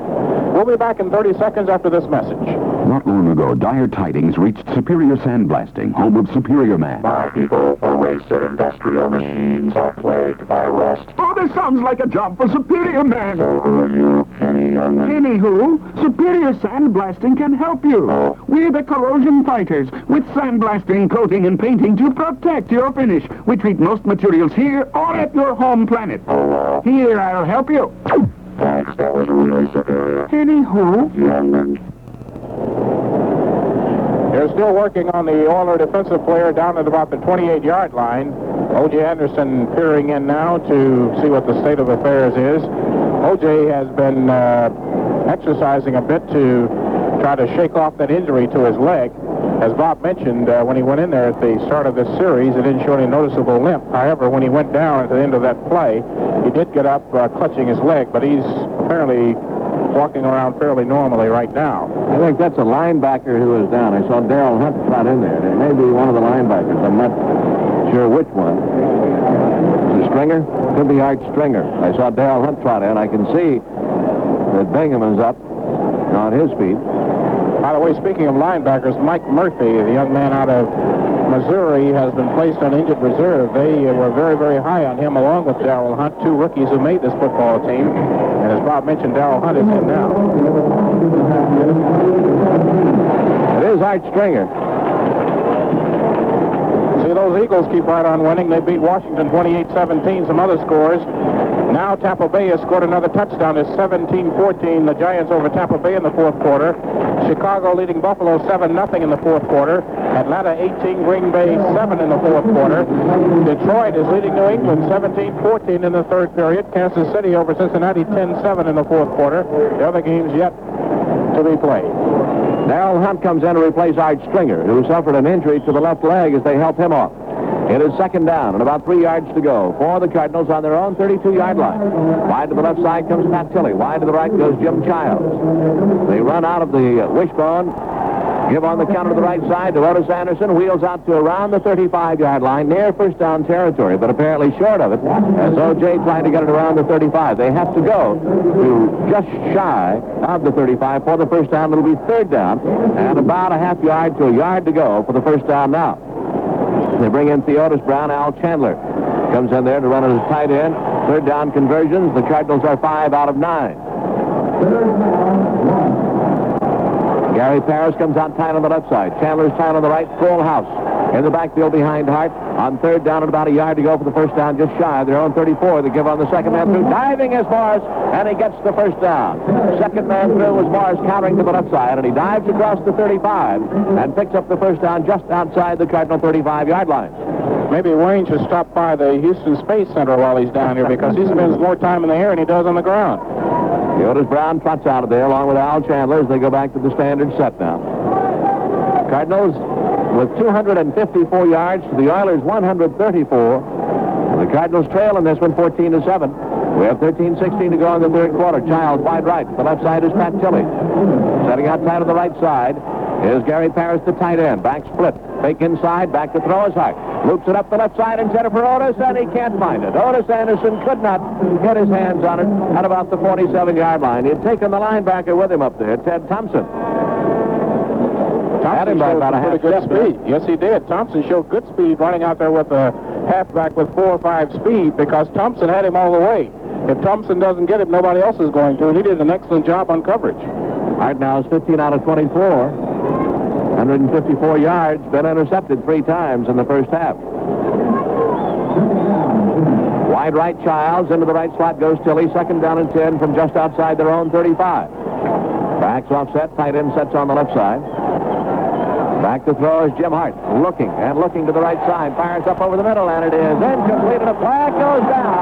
We'll be back in 30 seconds after this message. Not long ago, dire tidings reached Superior Sandblasting, home of Superior Man. My people for wasted industrial machines are plagued by rust. Oh, this sounds like a job for Superior Man. So who are you, Kenny Youngman? Kenny who? Superior Sandblasting can help you. Oh. We're the corrosion fighters, with sandblasting, coating, and painting to protect your finish. We treat most materials here or at your home planet. Oh, Here, I'll help you. thanks, that was really superior. Kenny who? Youngman. They're still working on the Oiler defensive player down at about the 28-yard line. O.J. Anderson peering in now to see what the state of affairs is. O.J. has been exercising a bit to try to shake off that injury to his leg. As Bob mentioned, when he went in there at the start of this series, it didn't show any noticeable limp. However, when he went down at the end of that play, he did get up clutching his leg, but he's apparently walking around fairly normally right now. I think that's a linebacker who is down. I saw Darrell Hunt trot in there. It may be one of the linebackers. I'm not sure which one. Is it Stringer? Could be Art Stringer. I saw Darrell Hunt trot in. I can see that Bingham's up on his feet. By the way, speaking of linebackers, Mike Murphy, the young man out of Missouri, has been placed on injured reserve. They were very, very high on him, along with Darrell Hunt, two rookies who made this football team. And as Bob mentioned, Darrell Hunt is in now. It is Art Stringer. See, those Eagles keep right on winning. They beat Washington 28-17, some other scores. Now Tampa Bay has scored another touchdown. It's 17-14, the Giants over Tampa Bay in the fourth quarter. Chicago leading Buffalo 7-0 in the fourth quarter. Atlanta 18, Green Bay 7 in the fourth quarter. Detroit is leading New England 17-14 in the third period. Kansas City over Cincinnati 10-7 in the fourth quarter. The other games yet to be played. Darrell Hunt comes in to replace Art Stringer, who suffered an injury to the left leg as they help him off. It is second down and about 3 yards to go for the Cardinals on their own 32-yard line. Wide to the left side comes Pat Tilley. Wide to the right goes Jim Childs. They run out of the wishbone, give on the counter to the right side to Otis Anderson, wheels out to around the 35-yard line, near first down territory, but apparently short of it, as O.J. trying to get it around the 35. They have to go to just shy of the 35 for the first down. It'll be third down, and about a half yard to a yard to go for the first down now. They bring in Theodis Brown. Al Chandler comes in there to run as a tight end. Third down conversions. The Cardinals are 5 out of 9. Gary Parrish comes out tight on the left side. Chandler's tight on the right. Full house in the backfield behind Hart. On third down and about a yard to go for the first down, just shy of their own 34. They give on the second man through. Diving is Morris, and he gets the first down. Second man through was Morris countering to the left side, and he dives across the 35 and picks up the first down just outside the Cardinal 35-yard line. Maybe Wayne should stop by the Houston Space Center while he's down here, because he spends more time in the air than he does on the ground. Theodis Brown trots out of there along with Al Chandler as they go back to the standard set now. Cardinals with 254 yards to the Oilers 134. The Cardinals trail in this one 14-7. We have 13-16 to go in the third quarter. Childs wide right. The left side is Pat Tilley. Setting out tight on the right side is Gary Parrish, the tight end. Back split. Fake inside. Back to throw is Hart. Loops it up the left side intended for Otis, and he can't find it. Otis Anderson could not get his hands on it at about the 47-yard line. He had taken the linebacker with him up there, Ted Thompson. Had him by about a half good step. speed. Yes, he did. Thompson showed good speed running out there with a halfback with 4 or 5 speed, because Thompson had him all the way. If Thompson doesn't get him, nobody else is going to, and he did an excellent job on coverage. Hart now is 15 out of 24. 154 yards, been intercepted 3 times in the first half. Wide right Childs, into the right slot goes Tilley. Second down and 10 from just outside their own 35. Backs offset, tight end sets on the left side. Back to throw is Jim Hart, looking to the right side. Fires up over the middle, and it is incomplete, and a flag goes down.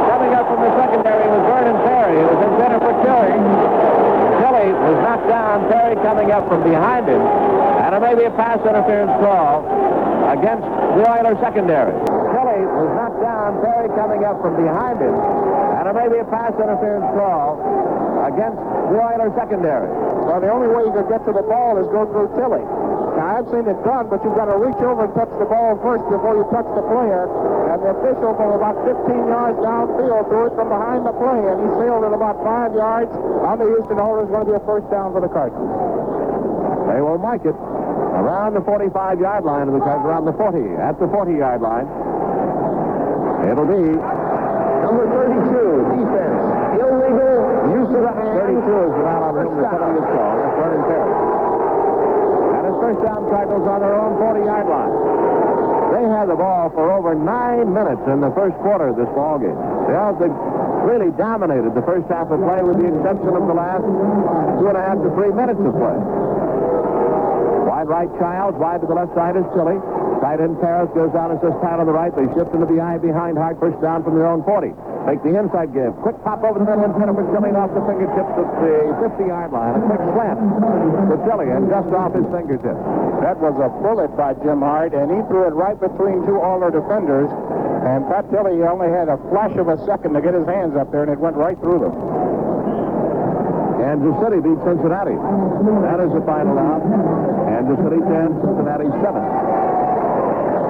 Coming up from the secondary was Vernon Terry. It was intended for Tilley. Tilley Tilly was knocked down. Perry coming up from behind him. And it may be a pass interference call against the Oilers secondary. Tilly was knocked down. Perry coming up from behind him. And it may be a pass interference call against the Oilers secondary. Well, the only way you could get to the ball is go through Tilly. Now, I've seen it done, but you've got to reach over and touch the ball first before you touch the player. And the official from about 15 yards downfield threw it from behind the play, and he sailed it about 5 yards on the Houston Oilers. Going to be a first down for the Cardinals. They will mark it around the 45-yard line of the Cardinals, around the 40, at the 40-yard line. It'll be Number 32, defense. Illegal use of the hands. 32 is the man on whom the penalty is called. That's Vernon Perry. And it's first down Cardinals on their own 40-yard line. They had the ball for over 9 minutes in the first quarter of this ball game. They really dominated the first half of play with the exception of the last 2.5 to 3 minutes of play. Wide right Childs, wide to the left side is Tilly. Tight end Paris goes down and says Pat on the right. They shift into the eye behind Hart. First down from their own 40. Make the inside give. Quick pop over the middle and for Tilly off the fingertips at the 50-yard line. A quick slant to Tilly and just off his fingertips. That was a bullet by Jim Hart, and he threw it right between two Oiler defenders. And Pat Tilly only had a flash of a second to get his hands up there, and it went right through them. Kansas City beat Cincinnati. That is the final out. Kansas City 10, Cincinnati 7.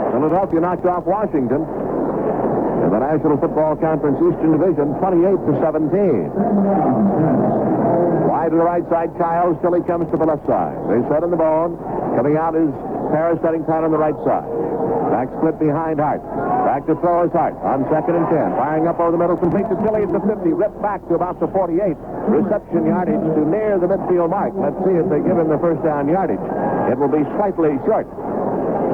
Philadelphia knocked off Washington in the National Football Conference Eastern Division 28-17. Wide to the right side, Childs. Tilly comes to the left side. They set in the bone. Coming out is Paris setting Pat on the right side. Back split behind Hart. Back to throw is Hart on 2nd and 10. Firing up over the middle, complete to Tilly at the 50. Ripped back to about the 48. Reception yardage to near the midfield mark. Let's see if they give him the first down yardage. It will be slightly short.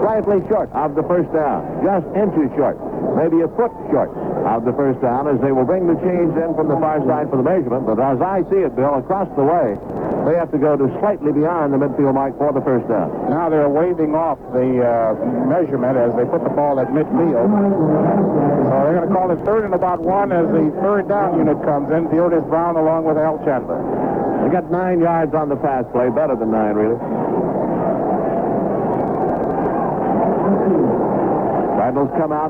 Slightly short of the first down. Just inches short. Maybe a foot short of the first down as they will bring the change in from the far side for the measurement. But as I see it, Bill, across the way, they have to go to slightly beyond the midfield mark for the first down. Now they're waving off the measurement as they put the ball at midfield. So they're going to call it 3rd and about 1 as the 3rd down unit comes in. Field is Brown along with Al Chandler. They got 9 yards on the pass play. Better than 9, really. Cardinals come out.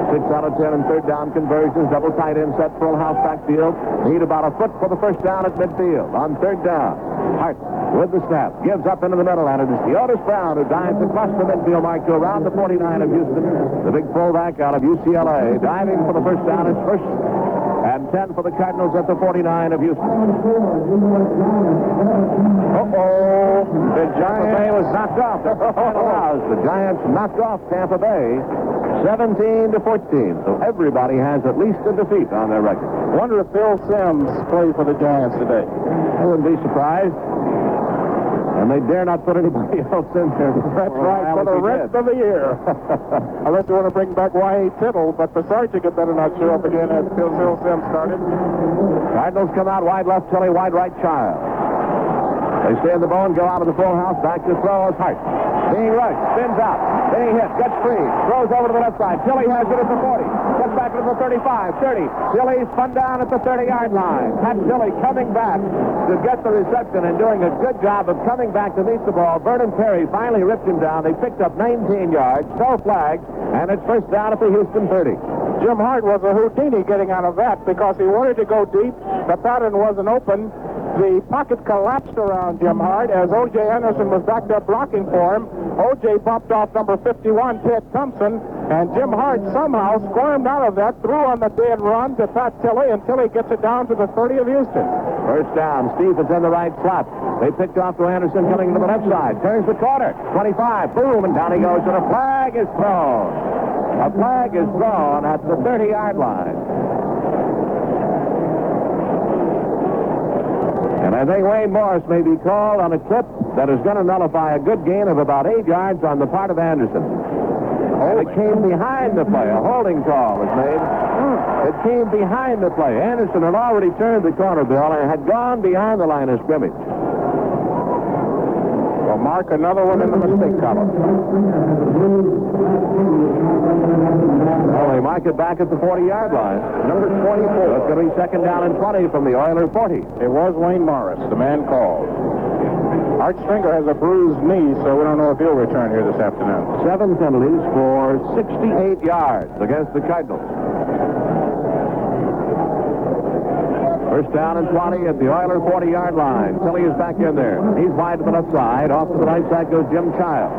6 out of 10 and 3rd down conversions. Double tight end set, full house backfield. Need about a foot for the first down at midfield. On 3rd down, Hart with the snap. Gives up into the middle, and it is Otis Brown who dives across the midfield mark to around the 49 of Houston. The big fullback out of UCLA. Diving for the first down. It's 1st and 10 for the Cardinals at the 49 of Houston. Uh-oh. The Tampa Bay was knocked off. The Giants knocked off Tampa Bay 17-14. So everybody has at least a defeat on their record. Wonder if Phil Simms played for the Giants today. I wouldn't be surprised. And they dare not put anybody else in there. That's right, for the rest of the year. Unless they want to bring back Y.A. Tittle, but Pisarcik had better not show up again as Phil Simms started. Cardinals come out wide left, Tilly, wide right, Child. They stay in the bone, go out of the full house, back to throw is Hart. Being rushed, spins out, being hit, gets free, throws over to the left side. Tilly has it at the 40, gets back to the 35, 30. Tilly spun down at the 30-yard line. Pat Tilly coming back to get the reception and doing a good job of coming back to meet the ball. Vernon Perry finally ripped him down. They picked up 19 yards, no flags, and it's first down at the Houston 30. Jim Hart was a Houdini getting out of that because he wanted to go deep. The pattern wasn't open. The pocket collapsed around Jim Hart as O.J. Anderson was back there blocking for him. O.J. bumped off number 51, Ted Thompson, and Jim Hart somehow squirmed out of that, threw on the dead run to Pat Tilly, and Tilly gets it down to the 30 of Houston. First down. Steve is in the right slot. They picked off to Anderson coming to the left side. Turns the corner. 25. Boom, and down he goes, and a flag is thrown. A flag is thrown at the 30-yard line. And I think Wayne Morris may be called on a clip that is going to nullify a good gain of about 8 yards on the part of Anderson. And it came behind the play. A holding call was made. It came behind the play. Anderson had already turned the corner, Bill, and had gone behind the line of scrimmage. Well, mark another one in the mistake column. Well, they they mark it back at the 40-yard line. Number 24. So it's going to be second down and 20 from the Oiler 40. It was Wayne Morris, the man called. Art Stringer has a bruised knee, so we don't know if he'll return here this afternoon. 7 penalties for 68 yards against the Cardinals. First down and 20 at the Oiler 40-yard line. Tilly is back in there. He's wide to the left side. Off to the right side goes Jim Child.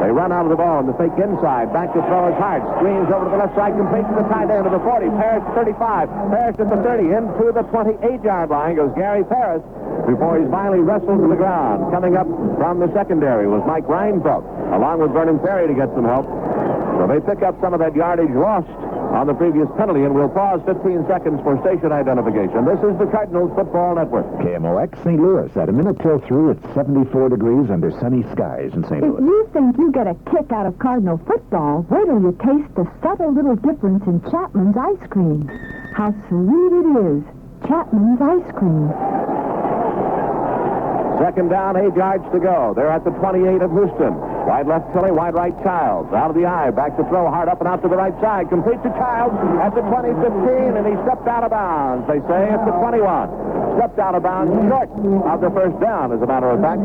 They run out of the ball, and the fake inside. Back to throw is Hart. Screens over to the left side, complete to the tight end of the 40. Parrish 35. Parrish at the 30. Into the 28-yard line goes Gary Parrish before he's finally wrestled to the ground. Coming up from the secondary was Mike Reinfeldt, along with Vernon Perry to get some help. So they pick up some of that yardage lost on the previous penalty, and we'll pause 15 seconds for station identification. This is the Cardinals Football Network. KMOX St. Louis. At a minute till 3, it's 74 degrees under sunny skies in St. Louis. If you think you get a kick out of Cardinal football, wait till you taste the subtle little difference in Chapman's ice cream. How sweet it is. Chapman's ice cream. Second down, 8 yards to go. They're at the 28 of Houston. Wide left Tilly, wide right Childs. Out of the eye, back to throw, hard up and out to the right side. Complete to Childs at the 20-15, and he stepped out of bounds. They say at the 21. Stepped out of bounds short of the first down, as a matter of fact.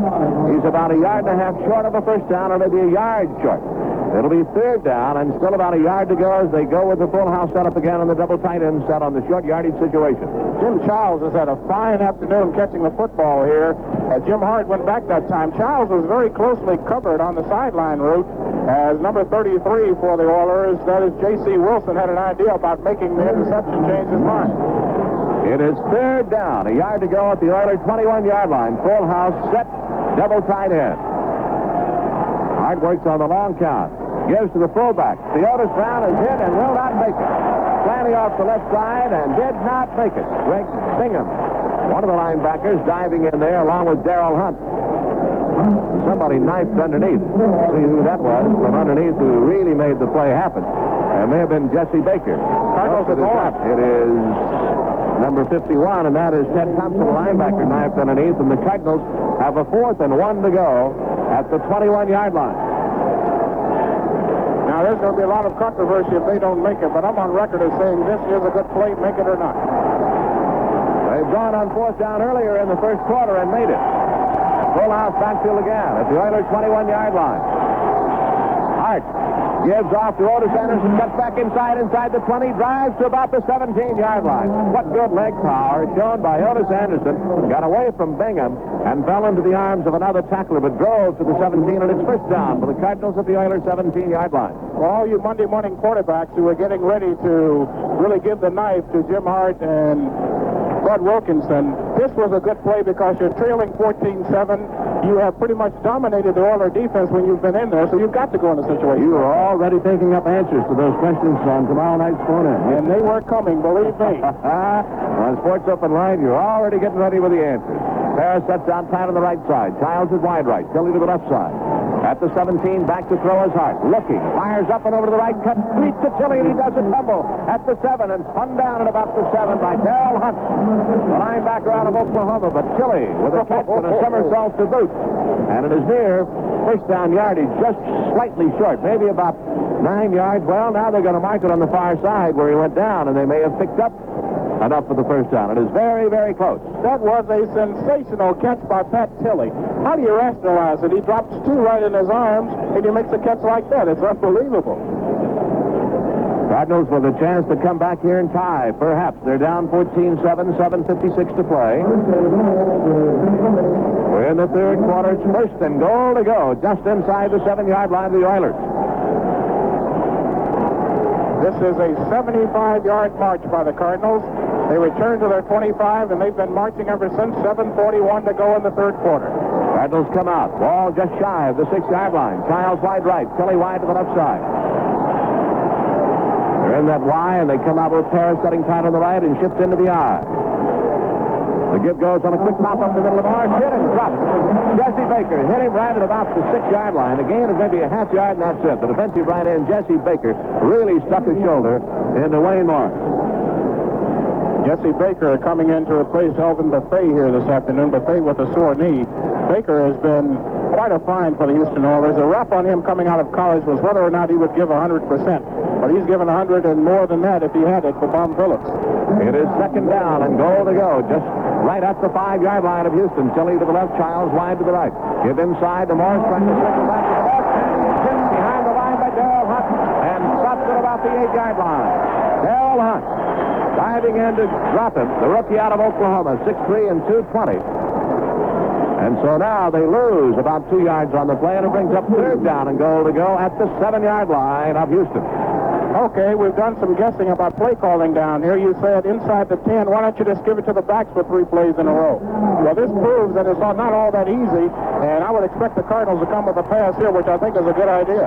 He's about a yard and a half short of the first down, or maybe a yard short. It'll be third down, and still about a yard to go as they go with the full house setup again on the double tight end set on the short yardage situation. Jim Childs has had a fine afternoon catching the football here. Jim Hart went back that time. Childs was very closely covered on the sideline route as number 33 for the Oilers. That is J.C. Wilson had an idea about making the interception change his mind. It is third down, a yard to go at the Oilers' 21-yard line. Full house set, double tight end. Hart works on the long count. Gives to the fullback. Theodis Brown is hit and will not make it. Slanty off the left side and did not make it. Greg Bingham, one of the linebackers, diving in there along with Darrell Hunt. Somebody knifed underneath. See who that was from underneath who really made the play happen. It may have been Jesse Baker. It is number 51, and that is Ted Thompson, the linebacker, knifed underneath, and the Cardinals have a 4th and 1 to go at the 21-yard line. Now, there's going to be a lot of controversy if they don't make it, but I'm on record as saying this is a good play, make it or not. They've gone on 4th down earlier in the first quarter and made it. Full house backfield again at the Oilers' 21-yard line. Hart gives off to Otis Anderson, cuts back inside the 20, drives to about the 17-yard line. What good leg power shown by Otis Anderson. Got away from Bingham and fell into the arms of another tackler, but drove to the 17, and it's first down for the Cardinals at the Oilers' 17-yard line. For all you Monday morning quarterbacks who are getting ready to really give the knife to Jim Hart and Bud Wilkinson, this was a good play because you're trailing 14-7. You have pretty much dominated the Oiler defense when you've been in there, so you've got to go in a situation. You are already thinking up answers to those questions on tomorrow night's phone-in. And they were coming, believe me. On Sports Open Line, you're already getting ready with the answers. Parrish sets down tight on the right side. Childs is wide right. Tilly to the left side. At the 17, back to throw his Hart. Looking, fires up and over to the right, cut complete to Tilly, and he doesn't fumble. At the 7, and spun down at about the 7 by Darrell Hunt, the linebacker out of Oklahoma. But Tilly with a catch and a somersault to boot. And it is near first down yardage, just slightly short, maybe about 9 yards. Well, now they're going to mark it on the far side where he went down, and they may have picked up enough for the first down. It is very, very close. That was a sensational catch by Pat Tilly. How do you rationalize it? He drops 2 right in his arms, and he makes a catch like that. It's unbelievable. Cardinals with a chance to come back here and tie. Perhaps they're down 14-7, 7:56 to play. We're in the third quarter. It's first and goal to go, just inside the 7-yard line of the Oilers. This is a 75-yard march by the Cardinals. They return to their 25, and they've been marching ever since. 7:41 to go in the third quarter. Cardinals come out. Ball just shy of the 6-yard line. Childs wide right. Tilly wide to the left side. They're in that Y, and they come out with Parrish setting tight on the right and shift into the I. The give goes on a quick pop up the middle of the march. Hit and drop. Jesse Baker hit him right at about the 6-yard line. A gain of maybe a half yard, and that's it. The defensive right end, Jesse Baker, really stuck his shoulder into Wayne Morris. Jesse Baker coming in to replace Elvin Buffet here this afternoon. Buffet with a sore knee. Baker has been quite a find for the Houston Oilers. The rep on him coming out of college was whether or not he would give 100%. But he's given 100 and more than that if he had it for Bob Phillips. It is second down and goal to go. Just right at the 5-yard line of Houston. Tilly to the left, Childs wide to the right. Give inside to Morris, trying to circle back to the left. And behind the line by Darrell Hunt. And stops at about the 8-yard line. Darrell Hunt diving in to drop him. The rookie out of Oklahoma, 6'3" and 220. And so now they lose about 2 yards on the play, and it brings up third down and goal to go at the 7-yard line of Houston. Okay, we've done some guessing about play calling down here. You said inside the 10. Why don't you just give it to the backs for 3 plays in a row? Well, this proves that it's not all that easy, and I would expect the Cardinals to come with a pass here, which I think is a good idea.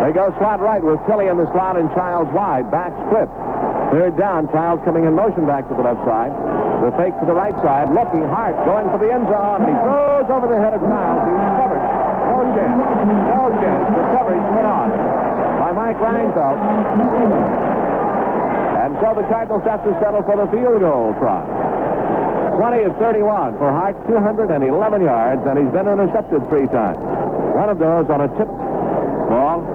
They go slot right with Tilly in the slot and Childs wide. Back split. Third down, Childs coming in motion back to the left side. The fake to the right side, looking hard, going for the end zone, and he throws over the head of Childs. He's covered. No chance. No chance. The coverage put on by Mike Reinfeldt. And so the Cardinals have to settle for the field goal try. 20 of 31 for Hart, 211 yards, and he's been intercepted 3 times. One of those on a tip ball.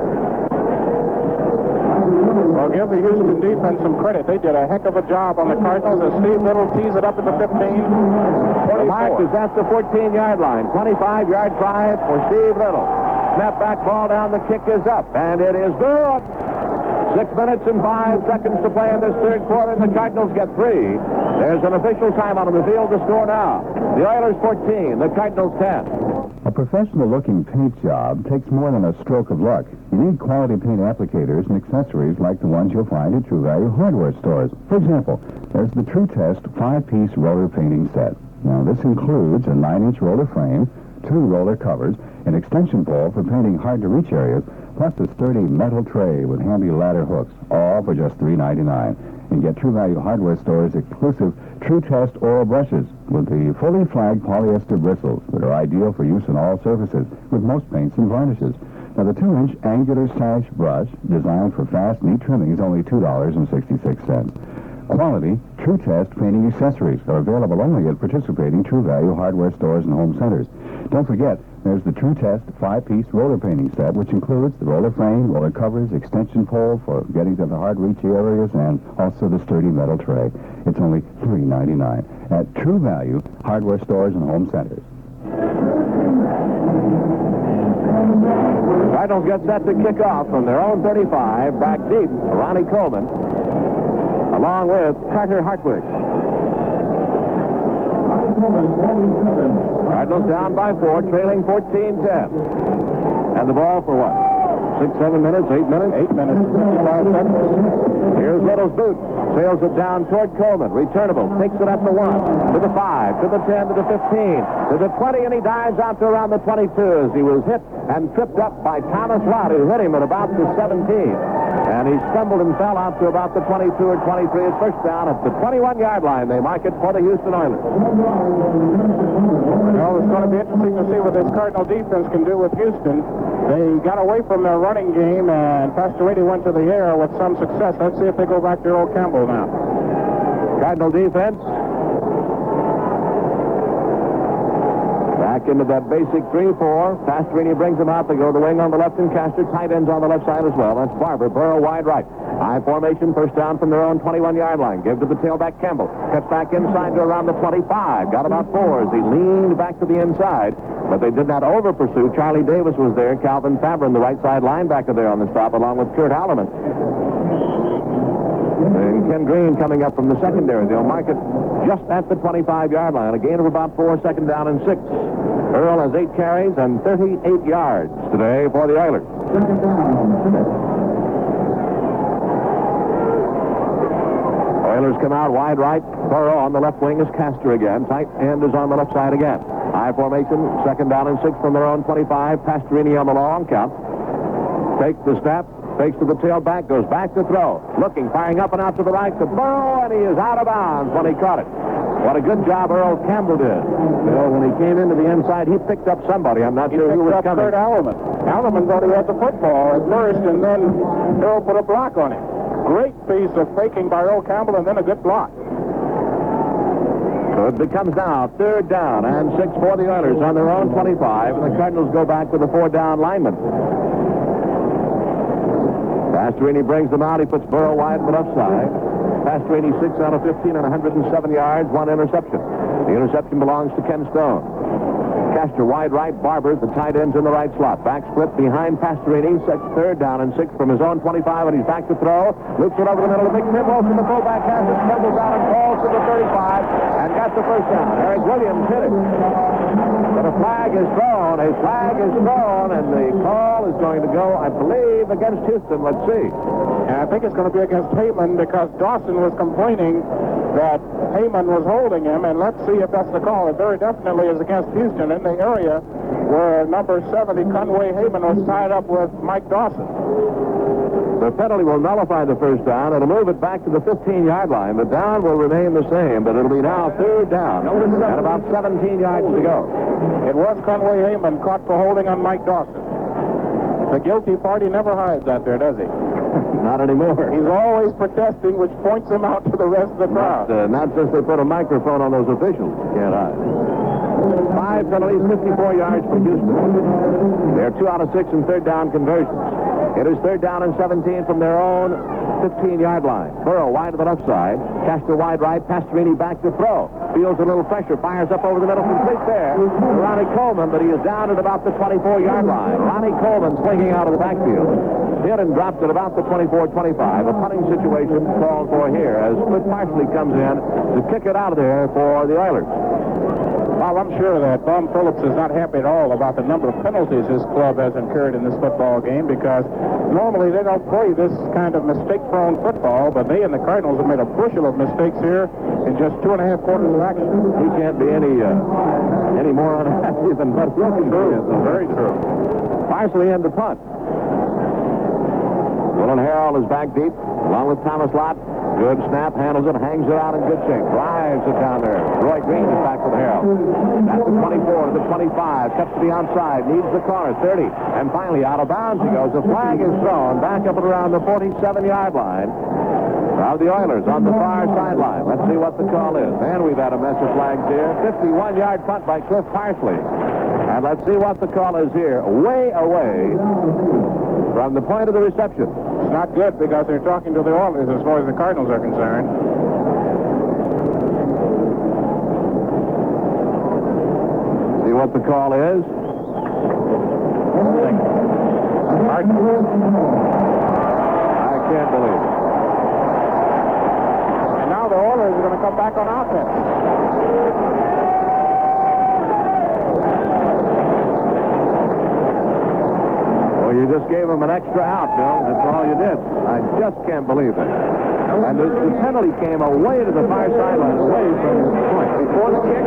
Well, give the Houston defense some credit. They did a heck of a job on the Cardinals as Steve Little tees it up at the 15. The mark is at the 14-yard line. 25-yard try for Steve Little. Snap back ball down. The kick is up, and it is good. 6 minutes and 5 seconds to play in this third quarter, and the Cardinals get 3. There's an official timeout on the field to score now. The Oilers 14, the Cardinals 10. A professional-looking paint job takes more than a stroke of luck. You need quality paint applicators and accessories like the ones you'll find at True Value hardware stores. For example, there's the True Test 5-piece roller painting set. Now, this includes a 9-inch roller frame, 2 roller covers, an extension pole for painting hard-to-reach areas, plus a sturdy metal tray with handy ladder hooks, all for just $3.99. And get True Value hardware stores' exclusive True Test oil brushes with the fully flagged polyester bristles that are ideal for use on all surfaces with most paints and varnishes. Now, the 2-inch angular sash brush, designed for fast, neat trimming, is only $2.66. Quality True Test painting accessories are available only at participating True Value hardware stores and home centers. Don't forget, there's the True Test 5-piece roller painting set, which includes the roller frame, roller covers, extension pole for getting to the hard-reach areas, and also the sturdy metal tray. It's only $3.99 at True Value hardware stores and home centers. Cardinals get set to kick off from their own 35, back deep, Ronnie Coleman, along with Carter Hartwig. Cardinals down by 4, trailing 14-10. And the ball for what? 6, 7 minutes, 8 minutes? 8 minutes, 55 seconds. Here's Little's boot. Sails it down toward Coleman. Returnable. Takes it up to 1, to the 5, to the 10, to the 15, to the 20, and he dives out to around the 22 as he was hit and tripped up by Thomas Lott, who hit him at about the 17. And he stumbled and fell out to about the 22 or 23. His first down at the 21-yard line. They mark it for the Houston Oilers. Well, it's going to be interesting to see what this Cardinal defense can do with Houston. They got away from their running game, and Pastorati went to the air with some success. Let's see if they go back to Earl Campbell now. Cardinal defense. Back into that basic 3-4. Pastorini brings them out. They go to the wing on the left and Castor. Tight ends on the left side as well. That's Barber. Burrow wide right. High formation. First down from their own 21-yard line. Give to the tailback Campbell. Cuts back inside to around the 25. Got about 4 as he leaned back to the inside. But they did not over-pursue. Charlie Davis was there. Calvin Fabrin, the right side linebacker there on the stop, along with Kurt Hallerman. And Ken Green coming up from the secondary. They'll mark it just at the 25-yard line. A gain of about 4, second down and 6. Earl has 8 carries and 38 yards today for the Oilers. Oilers come out wide right. Burrow on the left wing is Castor again. Tight end is on the left side again. High formation, second down and 6 from their own 25. Pastorini on the long count. Takes the snap. Fakes to the tailback, goes back to throw. Looking, firing up and out to the right to Burrow, and he is out of bounds when he caught it. What a good job Earl Campbell did. Bill, when he came into the inside, he picked up somebody. I'm not sure who was coming. Kurt Hallerman. Hallerman thought he had the football at first, and then Earl put a block on him. Great piece of faking by Earl Campbell, and then a good block. So it becomes now 3rd down and 6 for the Oilers on their own 25, and the Cardinals go back with a 4-down lineman. Pastorini brings them out. He puts Burrow wide to the left side. Pastorini 6 out of 15 and 107 yards, 1 interception. The interception belongs to Ken Stone. Castor wide right, Barber, the tight ends in the right slot. Back split behind Pastorini, 3rd down and 6 from his own 25, and he's back to throw. Loops it over the middle. The big Tim Wilson, the fullback, has it, stumbles out and falls to the 35, and got the first down. Eric Williams hit it. But a flag is thrown. A flag is thrown, and the call is going to go, I believe, against Houston. Let's see. And I think it's going to be against Heyman because Dawson was complaining that Heyman was holding him, and let's see if that's the call. It very definitely is against Houston in the area where number 70, Conway Heyman, was tied up with Mike Dawson. The penalty will nullify the first down. It'll move it back to the 15-yard line. The down will remain the same, but it'll be now 3rd down and about 17 yards to go. It was Conway Heyman caught for holding on Mike Dawson. The guilty party never hides out there, does he? Not anymore. He's always protesting, which points him out to the rest of the crowd. Not since they put a microphone on those officials. Can't hide. 5 penalties, 54 yards for Houston. They're 2 out of 6 in 3rd down conversions. It is 3rd down and 17 from their own 15-yard line. Burrow wide to the left side. Castor wide right. Pastorini back to throw. Feels a little pressure. Fires up over the middle. Complete there. Ronnie Coleman, but he is down at about the 24-yard line. Ronnie Coleman swinging out of the backfield. Hit and dropped at about the 24-25. A punting situation called for here as Cliff Parsley comes in to kick it out of there for the Oilers. Well, I'm sure that Bum Phillips is not happy at all about the number of penalties his club has incurred in this football game because normally they don't play this kind of mistake-prone football, but they and the Cardinals have made a bushel of mistakes here in just 2.5 quarters of action. He can't be any more unhappy than Bud Wilkins is. Very true. Parsley in the punt. Willen Harrell is back deep, along with Thomas Lott. Good snap, handles it, hangs it out in good shape, drives it down there. Roy Green is back with Harrell. That's the 24 to the 25, cuts to the outside, needs the corner, 30, and finally out of bounds he goes. The flag is thrown back up and around the 47-yard line of the Oilers on the far sideline. Let's see what the call is. And we've had a mess of flags here. 51-yard punt by Cliff Parsley. And let's see what the call is here. Way away from the point of the reception. It's not good because they're talking to the Oilers as far as the Cardinals are concerned. See what the call is. I can't believe it. And now the Oilers are going to come back on offense. You just gave him an extra out, Bill. That's all you did. I just can't believe it. And the penalty came away to the far sideline, away from the point. Before the kick,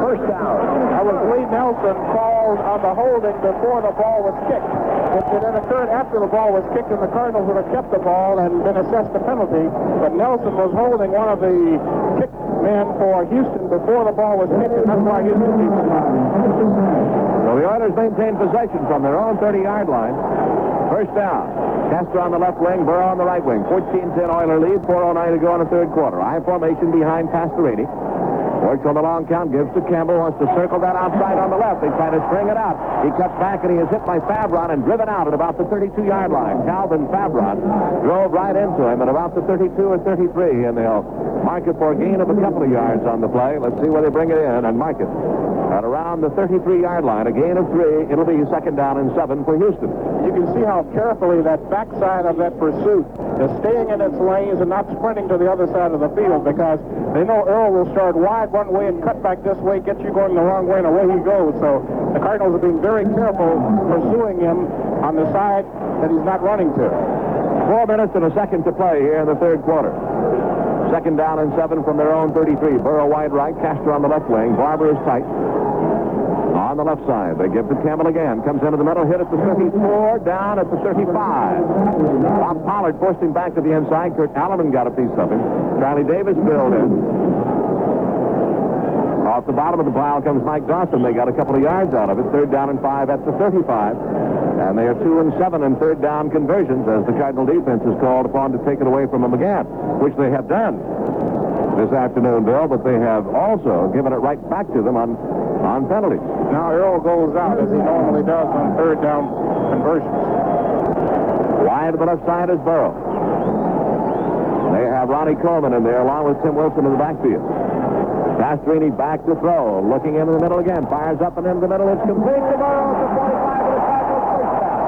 first down. That was Lee Nelson called on the holding before the ball was kicked. If it had occurred after the ball was kicked, then the Cardinals would have kept the ball and been assessed the penalty. But Nelson was holding one of the kick men for Houston before the ball was kicked, and that's why Houston keeps it. So the Oilers maintain possession from their own 30-yard line. First down. Castor on the left wing, Burrow on the right wing. 14-10 Oiler lead, 4:09 to go in the 3rd quarter. I formation behind Pastorini. Works on the long count, gives to Campbell, wants to circle that outside on the left. They try to string it out. He cuts back and he is hit by Fabron and driven out at about the 32-yard line. Calvin Fabron drove right into him at about the 32 or 33, and they'll mark it for a gain of a couple of yards on the play. Let's see where they bring it in and mark it. At around the 33-yard line, a gain of 3. It'll be 2nd down and 7 for Houston. You can see how carefully that backside of that pursuit is staying in its lanes and not sprinting to the other side of the field because they know Earl will start wide one way and cut back this way, get you going the wrong way, and away he goes. So the Cardinals are being very careful pursuing him on the side that he's not running to. 4 minutes and a second to play here in the 3rd quarter. 2nd down and 7 from their own 33. Burrow wide right, Castor on the left wing. Barber is tight. On the left side, they give to Campbell again. Comes into the middle, hit at the 34, down at the 35. Bob Pollard forced him back to the inside. Kurt Alleman got a piece of him. Charlie Davis filled in. Off the bottom of the pile comes Mike Dawson. They got a couple of yards out of it. 3rd down and 5 at the 35. And they are 2 and 7 in 3rd down conversions as the Cardinal defense is called upon to take it away from them again, which they have done. this afternoon, Bill, but they have also given it right back to them on penalties. Now Earl goes out as he normally does on third down conversions. Wide to the left side is Burrow. They have Ronnie Coleman in there along with Tim Wilson in the backfield. Pastorini back to throw, looking into the middle again, fires up and into the middle. It's complete to Burrow at the 45 of the Cardinals first down.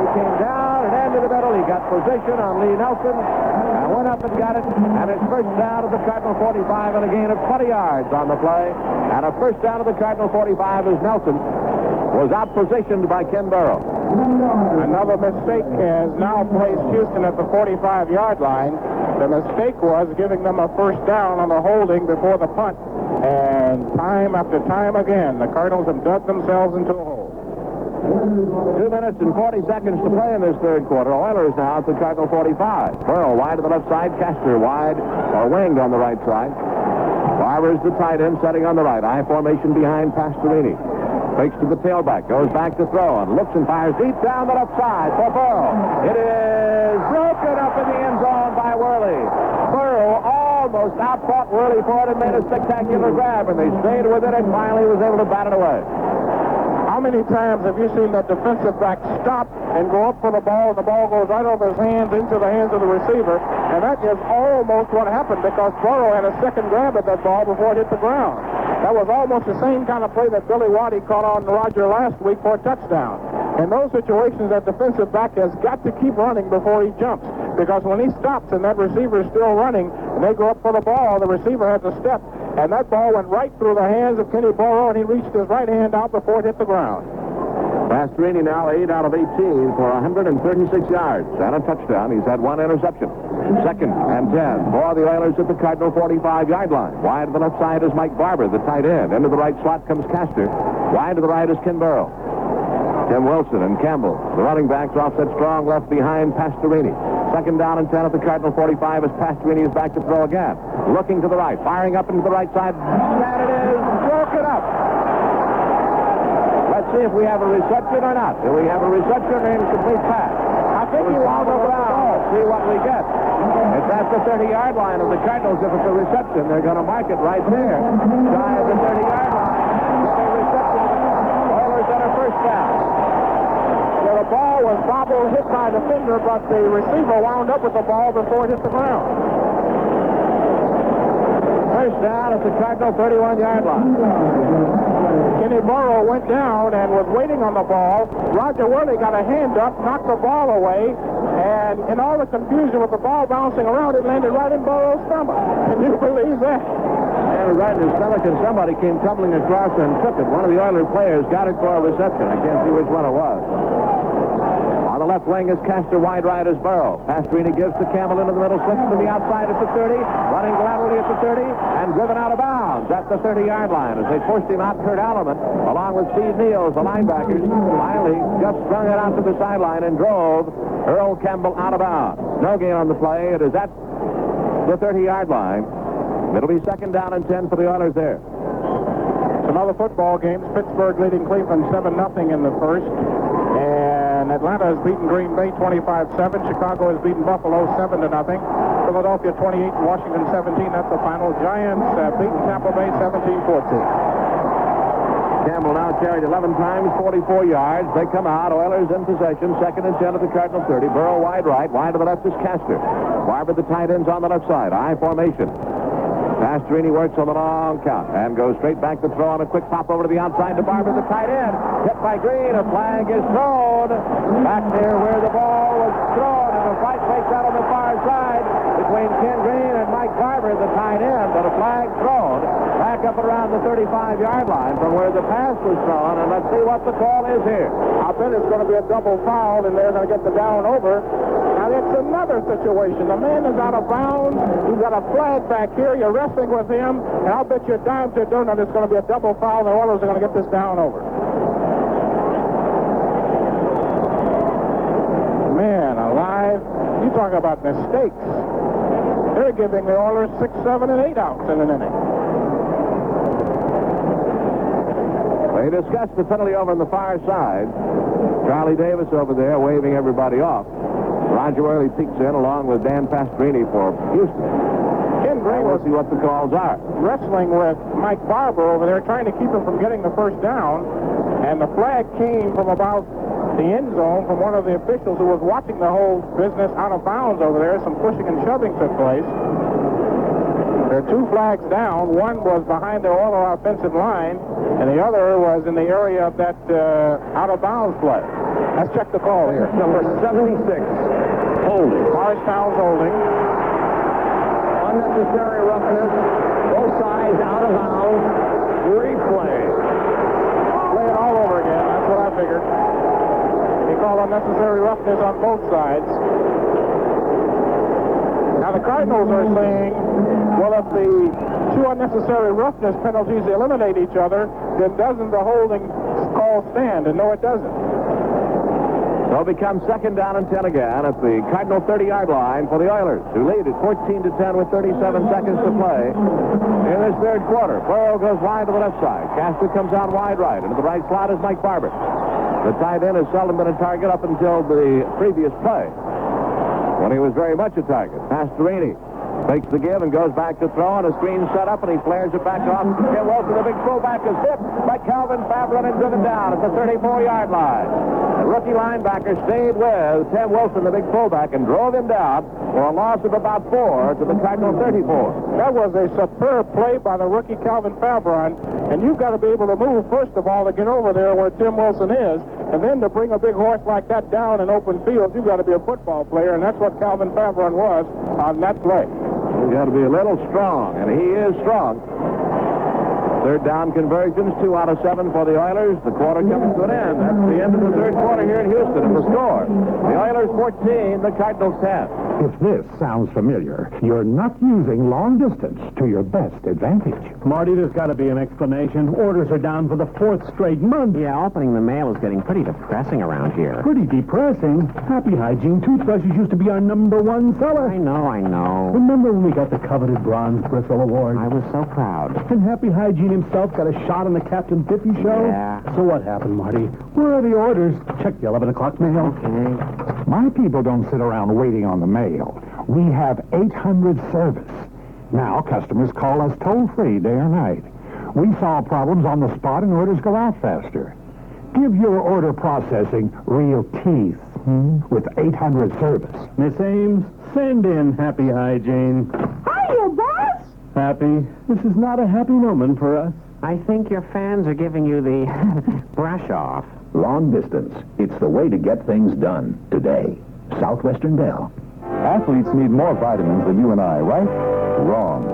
He came down and into the middle. He got position on Lee Nelson and went up and got it. And it's first down at the Cardinal 45 and a gain of 20 yards on the play. And a first down at the Cardinal 45 as Nelson was out-positioned by Ken Burrow. Another mistake has now placed Houston at the 45-yard line. The mistake was giving them a first down on the holding before the punt. And time after time again, the Cardinals have dug themselves into a hole. 2 minutes and 40 seconds to play in this third quarter. Oilers now at the Cardinal 45. Burrow wide to the left side. Castor wide or winged on the right side. Barber's the tight end setting on the right. I formation behind Pastorini. Fakes to the tailback, goes back to throw, and looks and fires deep down the left side for Burrow. It is broken up in the end zone by Worley. Burrow almost outfought Worley for it and made a spectacular grab, and they stayed with it and finally was able to bat it away. How many times have you seen the defensive back stop and go up for the ball, and the ball goes right over his hands into the hands of the receiver? And that is almost what happened because Burrow had a second grab at that ball before it hit the ground. That was almost the same kind of play that Billy Waddy caught on Roger last week for a touchdown. In those situations, that defensive back has got to keep running before he jumps, because when he stops and that receiver is still running and they go up for the ball, the receiver has to step, and that ball went right through the hands of Kenny Burrow, and he reached his right hand out before it hit the ground. Pastorini now 8 out of 18 for 136 yards and a touchdown. He's had one interception. Second and 10 for the Oilers at the Cardinal 45-yard line. Wide to the left side is Mike Barber, the tight end. Into the right slot comes Castor. Wide to the right is Ken Burrow. Tim Wilson and Campbell, the running backs, offset strong left behind Pastorini. Second down and 10 at the Cardinal 45 as Pastorini is back to throw again. Looking to the right, firing up into the right side. And it is broken up. Let's see if we have a reception or not. Do we have a reception or incomplete pass? I think he wound up around. Let's see what we get. It's at the 30-yard line of the Cardinals. If it's a reception, they're going to mark it right there. Shy of the 30-yard line. It's a reception. Oilers at a first down. So the ball was bobbled, hit by the defender, but the receiver wound up with the ball before it hit the ground. First down at the Cardinal 31-yard line. Kenny Burrow went down and was waiting on the ball. Roger Worley got a hand up, knocked the ball away, and in all the confusion with the ball bouncing around, it landed right in Burrow's stomach. Can you believe that? And right in his stomach, and somebody came tumbling across and took it. One of the Oilers players got it for a reception. I can't see which one it was. On the left wing is Castor, wide right is Burrow. Pastorini gives to Campbell into the middle, slips to the outside at the 30, running laterally at the 30, and driven out of bounds at the 30-yard line. As they pushed him out, Kurt Alleman, along with Steve Niels, the linebackers, finally just sprung it out to the sideline and drove Earl Campbell out of bounds. No gain on the play. It is at the 30-yard line. It'll be second down and 10 for the Oilers there. It's another football game. Pittsburgh leading Cleveland 7-0 in the first. And Atlanta has beaten Green Bay 25-7. Chicago has beaten Buffalo 7-0. Philadelphia 28, Washington 17. That's the final. Giants have beaten Tampa Bay 17-14. Campbell now carried 11 times, 44 yards. They come out. Oilers in possession. Second and 10 at the Cardinal 30. Burrow wide right. Wide to the left is Castor. Barber, the tight ends on the left side. I formation. Pastorini works on the long count and goes straight back to throw on a quick pop over to the outside to Barber, the tight end. Hit by Green. A flag is thrown. Back there where the ball was thrown, and a fight breaks out on the far side between Ken Green and Mike Barber, the tight end. But a flag thrown back up around the 35-yard line from where the pass was thrown. And let's see what the call is here. I bet it's going to be a double foul, and they're going to get the down over. Now, it's another situation. The man is out of bounds. He's got a flag back here. You're wrestling with him, and I'll bet you a dime to a donut it's going to be a double foul, and the Oilers are going to get this down over. Man alive. You talk about mistakes. They're giving the Oilers 6, 7, and 8 outs in an inning. They discussed the penalty over on the far side. Charlie Davis over there waving everybody off. Roger Worley peeks in along with Dan Pastorini for Houston. Ken Gray We'll was see what the calls are. wrestling with Mike Barber over there, trying to keep him from getting the first down. And the flag came from about the end zone from one of the officials who was watching the whole business out of bounds over there. Some pushing and shoving took place. There are 2 flags down. One was behind the Oiler offensive line, and the other was in the area of that out-of-bounds play. Let's check the call here. Number 76, holding. Morristown's holding. Unnecessary roughness. Both sides out of bounds. Replay. Play it all over again. That's what I figured. He called unnecessary roughness on both sides. Now the Cardinals are saying, well, if the 2 unnecessary roughness penalties eliminate each other, then doesn't the holding call stand? And no, it doesn't. So it becomes 2nd down and 10 again at the Cardinal 30-yard line for the Oilers, who lead at 14-10 with 37 seconds to play in this 3rd quarter. Burrow goes wide to the left side. Casper comes out wide right. Into the right slot is Mike Barber. The tight end has seldom been a target up until the previous play, when he was very much a target. Pastorini takes the give and goes back to throw, and a screen set up, and he flares it back off. Tim Wilson, the big fullback, is hit by Calvin Fabron and driven down at the 34-yard line. The rookie linebacker stayed with Tim Wilson, the big fullback, and drove him down for a loss of about 4 to the Cardinal 34. That was a superb play by the rookie Calvin Fabron, and you've got to be able to move, first of all, to get over there where Tim Wilson is, and then to bring a big horse like that down in open field, you've got to be a football player, and that's what Calvin Fabron was on that play. You got to be a little strong, and he is strong. 3rd down conversions, 2 out of 7 for the Oilers. The quarter comes to an end. That's the end of the 3rd quarter here in Houston. And the score, the Oilers 14, the Cardinals 10. If this sounds familiar, you're not using long distance to your best advantage. Marty, there's got to be an explanation. Orders are down for the 4th straight month. Yeah, opening the mail is getting pretty depressing around here. Pretty depressing. Happy Hygiene toothbrushes used to be our #1 seller. I know. Remember when we got the coveted Bronze Bristle Award? I was so proud. And Happy Hygiene himself got a shot on the Captain Biffy show? Yeah. So what happened, Marty? Where are the orders? Check the 11 o'clock mail. Okay. My people don't sit around waiting on the mail. We have 800 service. Now, customers call us toll-free day or night. We solve problems on the spot and orders go out faster. Give your order processing real teeth with 800 service. Miss Ames, send in Happy Hygiene. Hiya, boss! Happy, this is not a happy moment for us. I think your fans are giving you the brush off. Long distance. It's the way to get things done today. Southwestern Bell. Athletes need more vitamins than you and I, right? Wrong.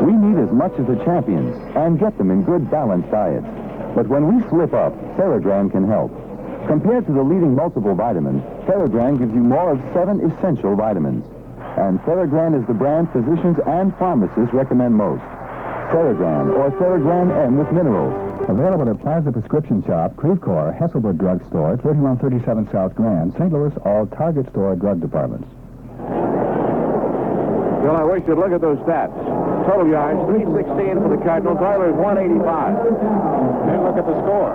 We need as much as the champions and get them in good balanced diets. But when we slip up, Ferragran can help. Compared to the leading multiple vitamins, Ferragran gives you more of 7 essential vitamins. And Ferragran is the brand physicians and pharmacists recommend most. Ferragran, or Ferragran M with minerals. Available at Plaza Prescription Shop, Creve Coeur, Hesselberg Drug Store, 3137 South Grand, St. Louis, all Target Store drug departments. Well, I wish you'd look at those stats. Total yards, 316 for the Cardinals. Oilers, 185. And look at the score.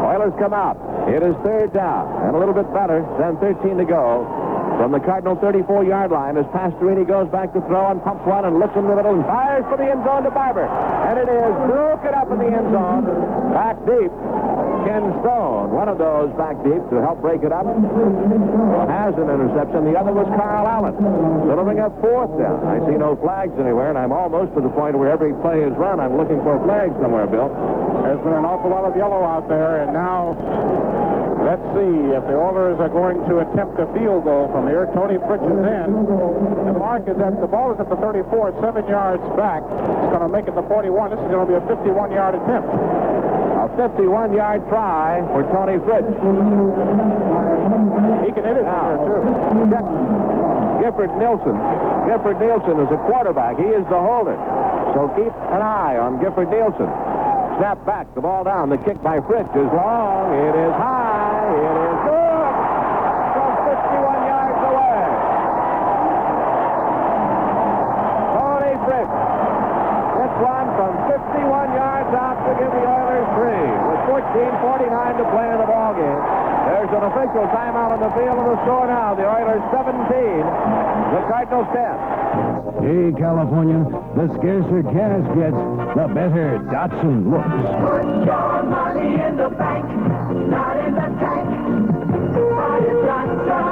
Oilers come out. It is 3rd down, and a little bit better than 13 to go. From the Cardinal 34-yard line, as Pastorini goes back to throw and pumps one and looks in the middle and fires for the end zone to Barber. And it is broken up in the end zone. Back deep. Ken Stone, one of those back deep to help break it up, has an interception. The other was Carl Allen. Delivering up 4th down. I see no flags anywhere, and I'm almost to the point where every play is run. I'm looking for a flag somewhere, Bill. There's been an awful lot of yellow out there, and now let's see if the Oilers are going to attempt a field goal from here. Tony Fritz is in. The mark is that the ball is at the 34, 7 yards back. It's going to make it the 41. This is going to be a 51-yard attempt. A 51-yard try for Tony Fritz. He can hit it here, too. Gifford Nielsen. Gifford Nielsen is a quarterback. He is the holder. So keep an eye on Gifford Nielsen. Snap back, the ball down. The kick by Fritz is long. It is high. It is good. From 51 yards away. Tony Fritz. This one from 51 yards out to give the Oilers 3. With 14:49 to play in the ballgame. There's There's an official timeout on the field, and the score now. The Oilers 17, the Cardinals 10. Hey, California, the scarcer gas gets, the better Datsun looks. Put your money in the bank, not in the tank. Buy a Datsun.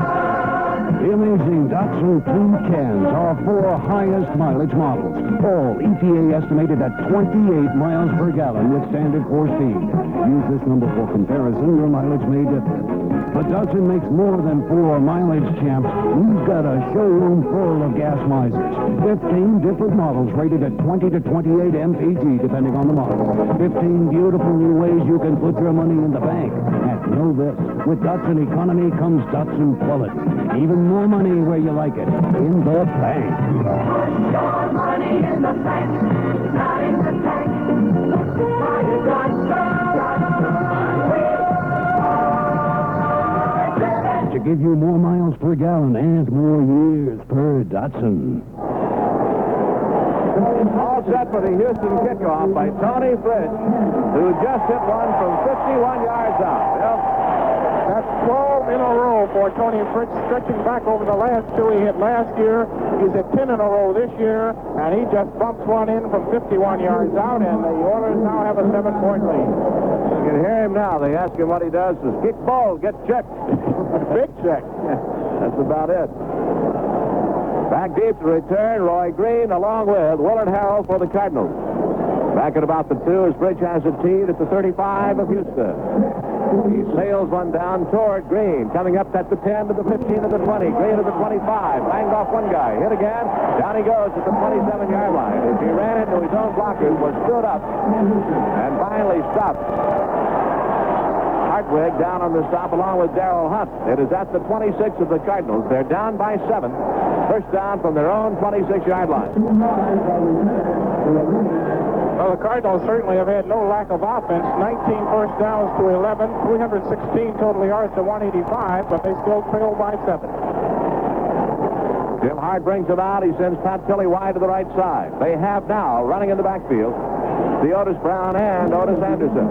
The amazing Datsun Plume cans are 4 highest mileage models, all EPA estimated at 28 miles per gallon with standard 4-speed. Use this number for comparison. Your mileage may differ. But Datsun makes more than 4 mileage champs. We've got a showroom full of gas misers. 15 different models rated at 20 to 28 mpg, depending on the model. 15 beautiful new ways you can put your money in the bank. And know this, with Datsun Economy comes Datsun Quality. Even more money where you like it, in the bank. Put your money in the bank, not in the tank. Buy a Datsun. To give you more miles per gallon and more years per Datsun. All set for the Houston kickoff by Tony Fritsch, who just hit one from 51 yards out. Yep. That's 12 in a row for Tony Fritsch, stretching back over the last 2 he hit last year. He's at 10 in a row this year, and he just bumps one in from 51 yards out, and the Oilers now have a 7-point lead. You can hear him now. They ask him what he does. Says, kick ball, get checked. Big check. That's about it. Back deep to return, Roy Green along with Willard Harrell for the Cardinals. Back at about the 2 as Fritsch has it teed at the 35 of Houston. He sails one down toward Green, coming up at the 10 to the 15 to the 20. Green to the 25. Banged off one guy. Hit again. Down he goes at the 27-yard line. As he ran into his own blockers, was stood up and finally stopped. Hartwig down on the stop along with Darrell Hunt. It is at the 26 of the Cardinals. They're down by 7. First down from their own 26-yard line. Well, the Cardinals certainly have had no lack of offense. 19 first downs to 11, 316 total yards to 185, but they still trail by 7. Jim Hart brings him out. He sends Pat Tilley wide to the right side. They have now, running in the backfield, the Otis Brown and Otis Anderson.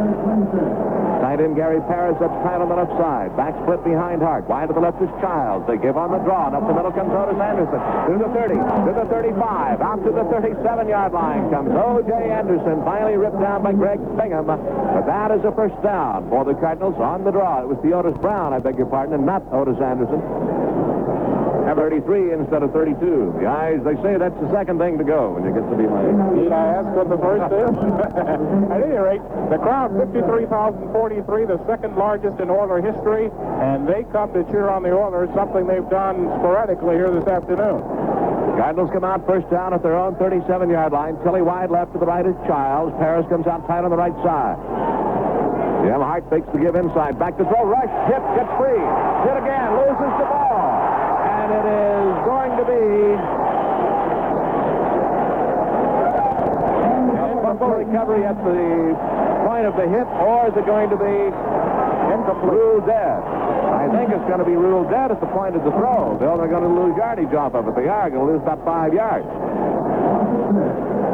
Tight end Gary Parrish up tight on the left side. Back split behind Hart. Wide to the left is Childs. They give on the draw. And up the middle comes Otis Anderson. To the 30, to the 35, out to the 37-yard line comes O.J. Anderson. Finally ripped down by Greg Bingham. But that is a first down for the Cardinals on the draw. It was the Otis Brown, I beg your pardon, and not Otis Anderson. 33 instead of 32. The eyes, they say that's the second thing to go when you get to be my age. Need I ask what the first is? At any rate, the crowd, 53,043, the second largest in Oiler history, and they come to cheer on the Oilers, something they've done sporadically here this afternoon. Cardinals come out first down at their own 37-yard line. Tilley wide left to the right is Childs. Parrish comes out tight on the right side. Jim Hart fakes to give inside. Back to throw. Rush. Hit. Gets free. Hit again. Loses the ball. And it is going to be a fumble recovery at the point of the hit, or is it going to be ruled dead? I think it's going to be ruled dead at the point of the throw. Bill, they're going to lose yardage off of it. They are going to lose about 5 yards.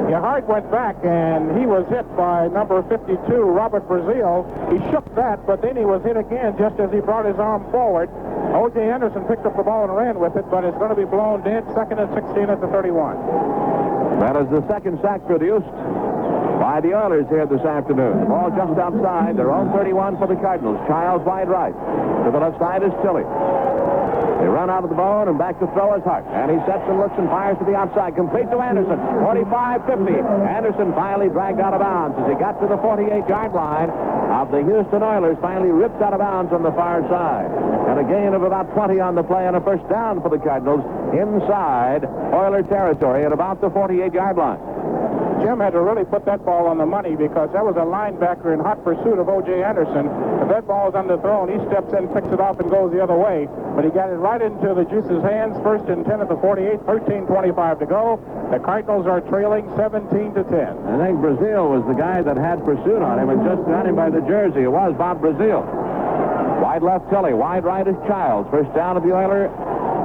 Yeah, Hart went back, and he was hit by number 52, Robert Brazil. He shook that, but then he was hit again just as he brought his arm forward. O.J. Anderson picked up the ball and ran with it, but it's going to be blown dead. 2nd and 16 at the 31. That is the second sack produced by the Oilers here this afternoon. The ball just outside their own 31 for the Cardinals. Childs wide right. To the left side is Tilley. They run out of the bone and back to throw is Hart. And he sets and looks and fires to the outside. Complete to Anderson. 45-50. Anderson finally dragged out of bounds as he got to the 48-yard line of the Houston Oilers. Finally ripped out of bounds on the far side. And a gain of about 20 on the play and a first down for the Cardinals inside Oiler territory at about the 48-yard line. Jim had to really put that ball on the money because that was a linebacker in hot pursuit of O.J. Anderson. If that ball is underthrown, he steps in, picks it off, and goes the other way. But he got it right into the Juice's hands. 1st and 10 at the 48, 13:25 to go. The Cardinals are trailing 17-10. I think Brazil was the guy that had pursuit on him and just got him by the jersey. It was Bob Brazil. Wide left Tilley, wide right is Childs. First down at the Oiler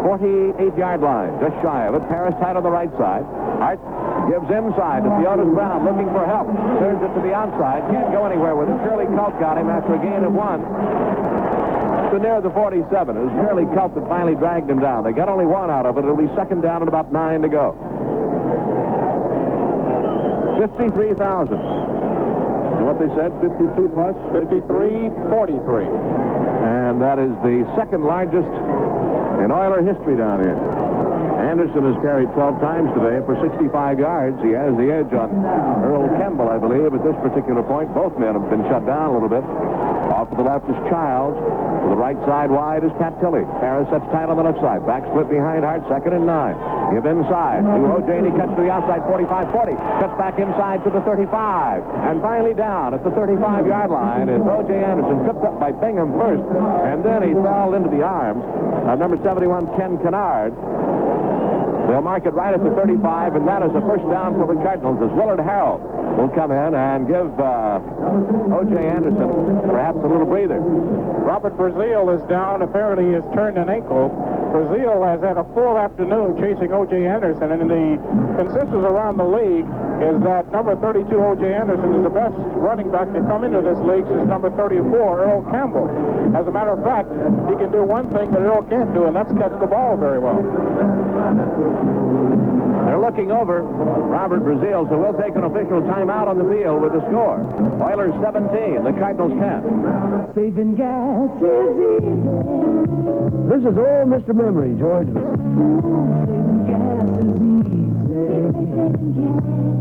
48-yard line, just shy of it. Parrish tight on the right side. Hart gives inside to Otis Brown, looking for help. Turns it to the outside. Can't go anywhere with it. Shirley Culp got him after a gain of 1. to near the 47. It was Curly Culp that finally dragged him down. They got only one out of it. It'll be second down and about 9 to go. 53,000. What they said, 52 plus? 53-43. And that is the second largest in Oiler history down here. Anderson has carried 12 times today for 65 yards. He has the edge on Earl Campbell, I believe, at this particular point. Both men have been shut down a little bit. Off to the left is Childs. To the right side wide is Pat Tilley. Harris sets tight on the left side. Back split behind Hart, 2nd and 9. Give inside to O.J. and he cuts to the outside, 45-40. Cuts back inside to the 35. And finally down at the 35-yard line is O.J. Anderson, tripped up by Bingham first. And then he fell into the arms of number 71, Ken Kennard. They'll mark it right at the 35, and that is a first down for the Cardinals as Willard Harrell will come in and give O.J. Anderson perhaps a little breather. Robert Brazil is down. Apparently he has turned an ankle. Brazil has had a full afternoon chasing O.J. Anderson, and the consensus around the league is that number 32, O.J. Anderson, is the best running back to come into this league since number 34, Earl Campbell. As a matter of fact, he can do one thing that Earl can't do, and that's catch the ball very well. They're looking over Robert Brazil, so we'll take an official timeout on the field with the score. Oilers 17, the Cardinals 10. Saving gas is easy. This is old Mr. Memory, George. Saving gas is easy.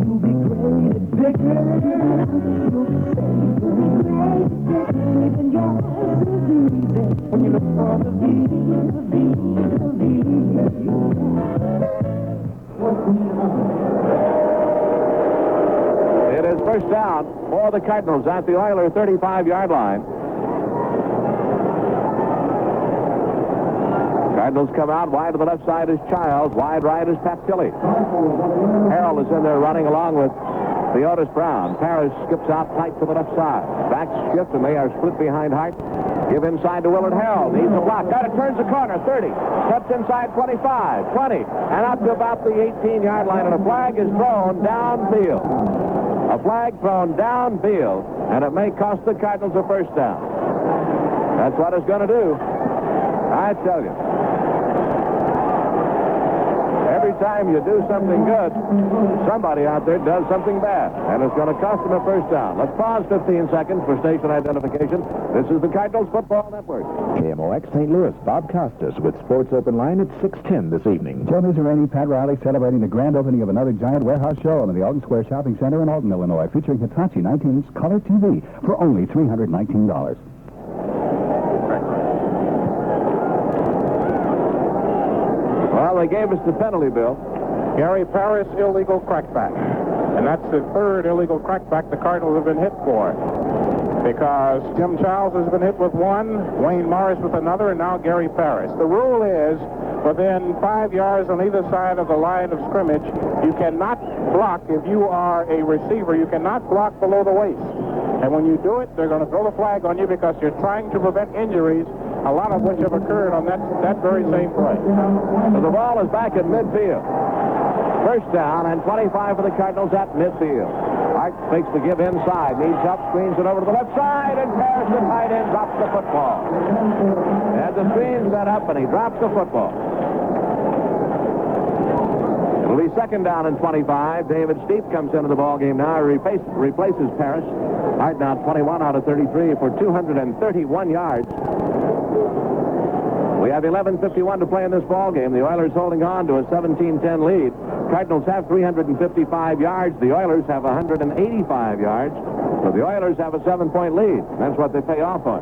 You'll be great at picking. Saving gas is easy. When you look for the It is first down for the Cardinals at the Oiler 35-yard line. Cardinals come out. Wide to the left side is Childs. Wide right is Pat Tilley. Harrell is in there running along with the Otis Brown. Parrish skips out tight to the left side. Backs shift, and they are split behind Hart. Give inside to Willard Harrell. Needs a block. Got it. Turns the corner. 30. Steps inside 25. 20. And up to about the 18-yard line. And a flag is thrown downfield. A flag thrown downfield. And it may cost the Cardinals a first down. That's what it's going to do. I tell you. Every time you do something good, somebody out there does something bad, and it's going to cost them a first down. Let's pause 15 seconds for station identification. This is the Cardinals Football Network. KMOX St. Louis, Bob Costas with Sports Open Line at 6:10 this evening. Joe Miserani, Pat Riley celebrating the grand opening of another giant warehouse showroom in the Alton Square Shopping Center in Alton, Illinois, featuring Hitachi 19-inch color TV for only $319. Well, they gave us the penalty, Bill. Gary Parrish, illegal crackback. And that's the third illegal crackback the Cardinals have been hit for. Because Jim Childs has been hit with one, Wayne Morris with another, and now Gary Parrish. The rule is, within 5 yards on either side of the line of scrimmage, you cannot block. If you are a receiver, you cannot block below the waist. And when you do it, they're going to throw the flag on you because you're trying to prevent injuries, a lot of which have occurred on that very same play. So the ball is back at midfield. First down and 25 for the Cardinals at midfield. Hart makes the give inside. Needs help, screens it over to the left side, and Parrish, the tight end, drops the football. Had the screen set up, and he drops the football. It'll be second down and 25. David Steep comes into the ballgame now. He replaces Parrish. Hart now 21 out of 33 for 231 yards. We have 11:51 to play in this ball game. The Oilers holding on to a 17-10 lead. Cardinals have 355 yards. The Oilers have 185 yards. So the Oilers have a 7-point lead. That's what they pay off on.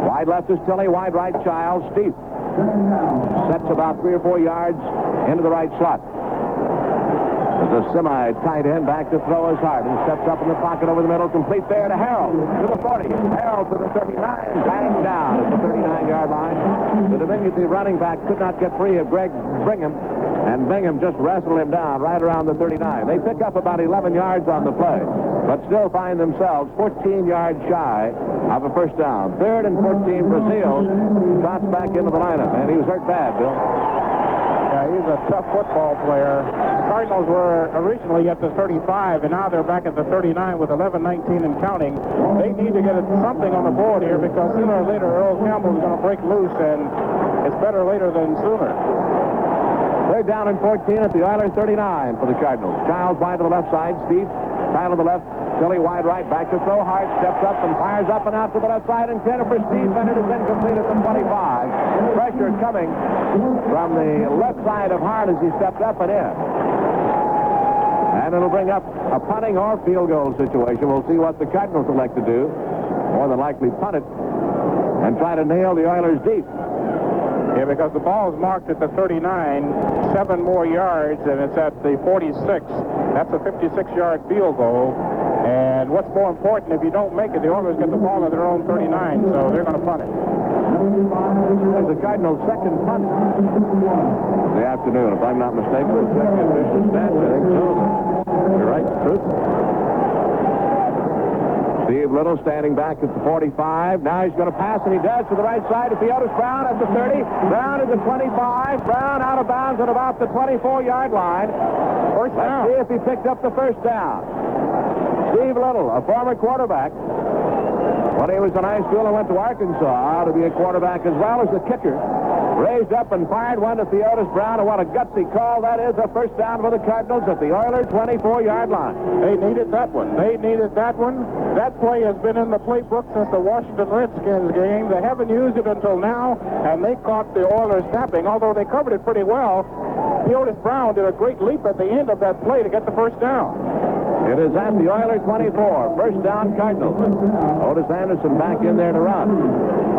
Wide left is Tilley. Wide right, Childs. Steep sets about 3 or 4 yards into the right slot. There's a semi-tight end back to throw his Hart, and steps up in the pocket over the middle, complete there to Harrell, to the 40. Harrell to the 39, bang down at the 39-yard line. The diminutive running back could not get free of Greg Bingham, and Bingham just wrestled him down right around the 39. They pick up about 11 yards on the play, but still find themselves 14 yards shy of a first down. 3rd and 14, Brazil trots back into the lineup, and he was hurt bad, Bill. Yeah, he's a tough football player. The Cardinals were originally at the 35, and now they're back at the 39 with 11:19 and counting. They need to get something on the board here because sooner or later Earl Campbell is going to break loose, and it's better later than sooner. They're down in 14 at the Oilers 39 for the Cardinals. Childs wide to the left side. Steve, down to the left. Tilly wide right, back to throw. Hart steps up and fires up and out to the left side. And for Steve Bennett is incomplete at the 25. Pressure coming from the left side of Hart as he stepped up and in. And it'll bring up a punting or field goal situation. We'll see what the Cardinals elect to do. More than likely punt it and try to nail the Oilers deep. Yeah, because the ball's marked at the 39, 7 more yards, and it's at the 46. That's a 56-yard field goal. And what's more important, if you don't make it, the Oilers get the ball at their own 39, so they're going to punt it. The Cardinals' second punt in the afternoon, if I'm not mistaken. We'll check the official stats. I think so. You're right, Truth. Steve Little standing back at the 45. Now he's going to pass, and he does to the right side to Theodis Brown at the 30. Brown at the 25. Brown out of bounds at about the 24-yard line. Let's see if he picked up the first down. Steve Little, a former quarterback. When he was in high school and went to Arkansas to be a quarterback as well as the kicker. Raised up and fired one to Theodis Brown, and what a gutsy call that is. A first down for the Cardinals at the Oilers' 24-yard line. They needed that one. They needed that one. That play has been in the playbook since the Washington Redskins game. They haven't used it until now, and they caught the Oilers napping, although they covered it pretty well. Theodis Brown did a great leap at the end of that play to get the first down. It is at the Oilers 24. First down, Cardinals. Otis Anderson back in there to run,